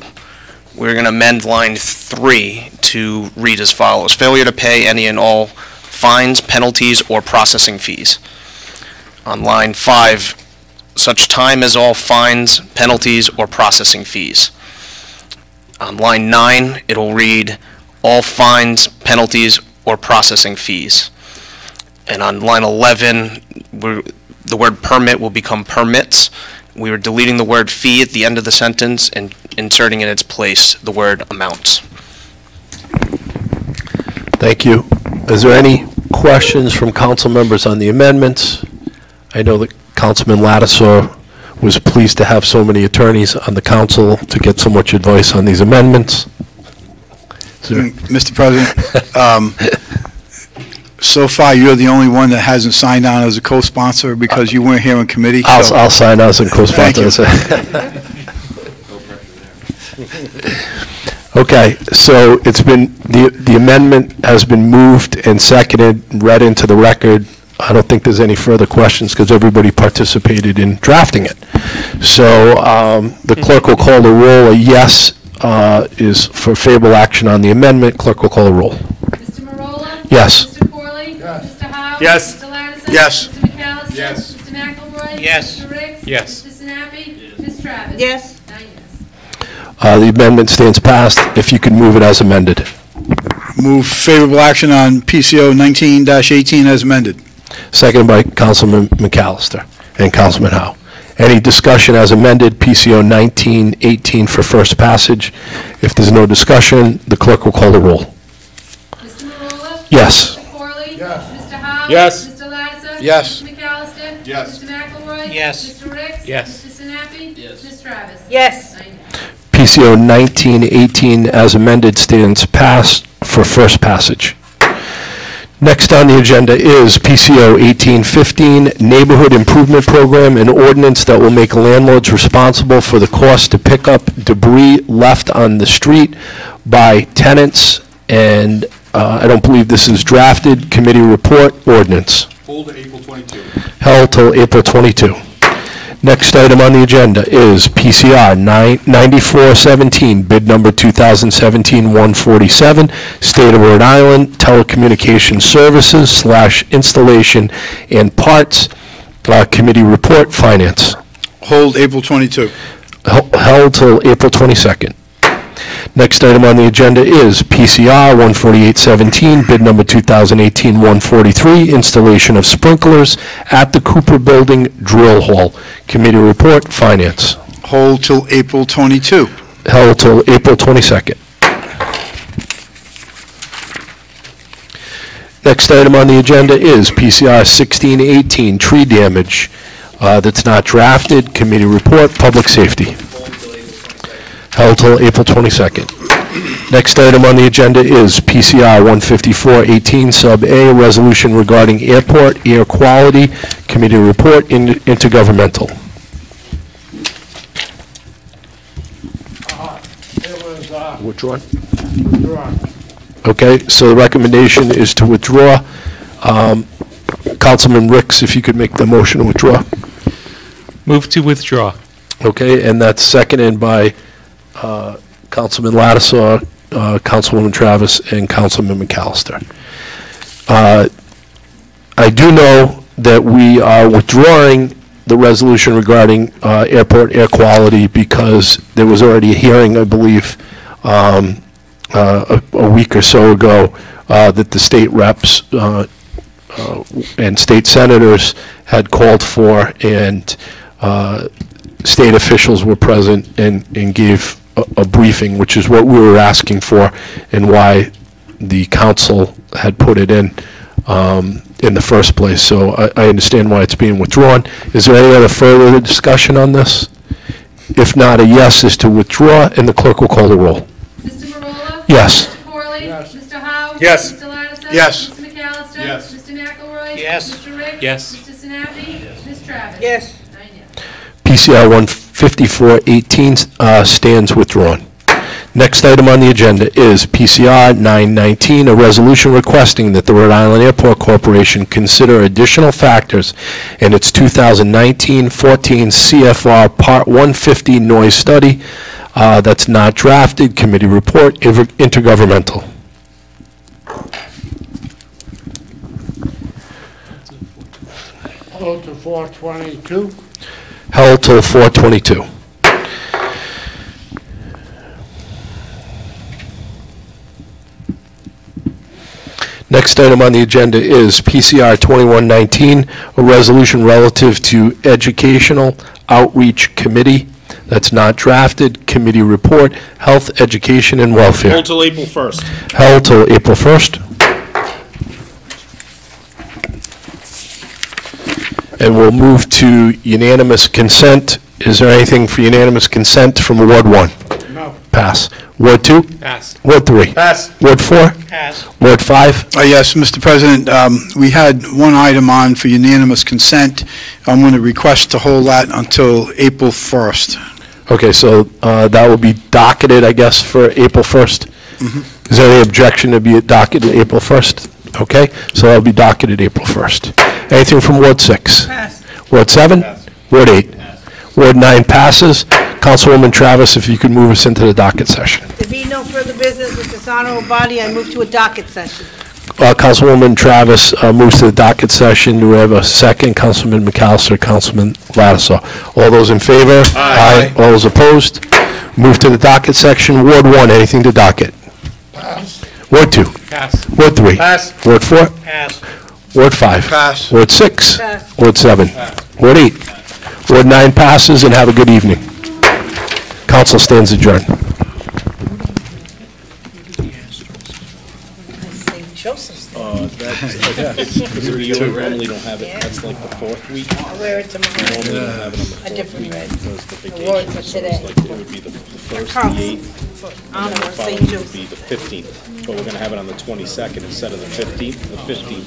we're going to amend line 3 to read as follows, failure to pay any and all fines, penalties, or processing fees. On line 5, such time as all fines, penalties, or processing fees. On line 9, it'll read all fines, penalties, or processing fees. And on line 11, the word permit will become permits. We are deleting the word fee at the end of the sentence and inserting in its place the word amounts. Thank you. Is there any questions from council members on the amendments? I know that Councilman Lattiser was pleased to have so many attorneys on the council to get so much advice on these amendments. Mr. President, so far, you're the only one that hasn't signed on as a co-sponsor because you weren't here in committee. I'll sign as a co-sponsor. Okay, so it's been, the amendment has been moved and seconded, read into the record. I don't think there's any further questions because everybody participated in drafting it. So the clerk will call the roll. A yes is for favorable action on the amendment. Clerk will call the roll. Mr. Marola? Yes. Mr. Corley? Yes. Mr. Howe? Yes. Mr. Lattiser? Yes. Mr. McAllister? Yes. Mr. McElroy? Yes. Mr. Ricks? Yes. Mr. Sinapi? Ms. Travis? Yes. 9 yes. The amendment stands passed. If you could move it as amended. Move favorable action on PCO 19-18 as amended. Seconded by Councilman McAllister and Councilman Howe. Any discussion as amended, PCO 1918 for first passage? If there's no discussion, the clerk will call the roll. Mr. Marola? Yes. Mr. Corley? Yes. Mr. Howe? Yes. Mr. Lattiser? Yes. Mr. McAllister? Yes. Mr. McElroy? Yes. Mr. Ricks? Yes. Mr. Sinapi? Yes. Ms. Travis? Yes. 9 yes. PCO 1918 as amended stands passed for first passage. Next on the agenda is PCO 1815, Neighborhood Improvement Program, an ordinance that will make landlords responsible for the cost to pick up debris left on the street by tenants, and I don't believe this is drafted. Committee report, ordinance. Hold to April 22. Held till April 22. Next item on the agenda is PCR 9417, bid number 2017-147, State of Rhode Island Telecommunication Services / installation and parts. Committee report, Finance. Hold April 22. Held till April 22nd. Next item on the agenda is PCR 14817, bid number 2018-143, installation of sprinklers at the Cooper Building Drill Hall. Committee report, Finance. Hold till April 22. Held till April 22nd. Next item on the agenda is PCR 1618, tree damage. That's not drafted. Committee report, Public Safety. Held till April 22nd. Next item on the agenda is PCR 15418, Sub A, resolution regarding airport air quality. Committee report, intergovernmental. It was, Withdrawn? withdrawn. Okay, so the recommendation is to withdraw. Councilman Ricks, if you could make the motion to withdraw. Move to withdraw. Okay, and that's seconded by Councilman Lattisaw, Councilwoman Travis, and Councilman McAllister. I do know that we are withdrawing the resolution regarding airport air quality because there was already a hearing, I believe, a week or so ago that the state reps and state senators had called for, and state officials were present and gave a briefing, which is what we were asking for and why the council had put it in the first place. So I understand why it's being withdrawn. Is there any other further discussion on this? If not, a yes is to withdraw, and the clerk will call the roll. Mr. Marola? Yes. Mr. Corley? Yes. Mr. Howe? Yes. Mr. Lattiser? Yes. Mr. McAllister? Yes. Mr. McElroy? Yes. Mr. Rick? Yes. Mr. Sinapi? Ms. Travis? Yes. 9 yes. PCR 15418 stands withdrawn. Next item on the agenda is PCR 919, a resolution requesting that the Rhode Island Airport Corporation consider additional factors in its 2019-14 CFR Part 150 noise study. That's not drafted. Committee report, intergovernmental. Hold to 422. Held till 422. Next item on the agenda is PCR 2119, a resolution relative to Educational Outreach Committee. That's not drafted. Committee report, Health, Education, and Welfare. Hold till April 1st. Held till April 1st. And we'll move to unanimous consent. Is there anything for unanimous consent from Ward 1? No. Pass. Ward 2? Pass. Ward 3? Pass. Ward 4? Pass. Ward 5? Yes, Mr. President, we had one item on for unanimous consent. I'm going to request to hold that until April 1st. Okay, so that will be docketed, I guess, for April 1st? Is there any objection to be docketed April 1st? Okay, so that'll be docketed April 1st. Anything from Ward 6? Pass. Ward 7? Ward 8? Ward 9 passes. Councilwoman Travis, if you could move us into the docket session. There be no further business with this honorable body, I move to a docket session. Councilwoman Travis moves to the docket session. Do we have a second? Councilman McAllister, Councilman Lattisaw. All those in favor? Aye. All those opposed? Move to the docket section. Ward 1, anything to docket? Pass. Ward 2? Pass. Ward 3? Pass. Ward 4? Pass. Ward 5? Pass. Ward 6? Pass. Ward 7? Ward 8? Ward 9 passes, and have a good evening. Council stands adjourned. Joseph's. We normally don't have it, that's like the fourth week. I'll wear it tomorrow. Normally don't have it on the A fourth different week red. because the I wore it vacation, for so today. it's like, it would be the first, the 8th, Honor and the of following St. would be the 15th. But we're gonna have it on the 22nd instead of the 15th. The 15th,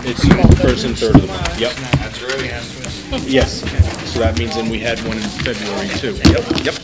it's first and third of the month, yep. That's really, Yes, so that means then we had one in February too. Yep.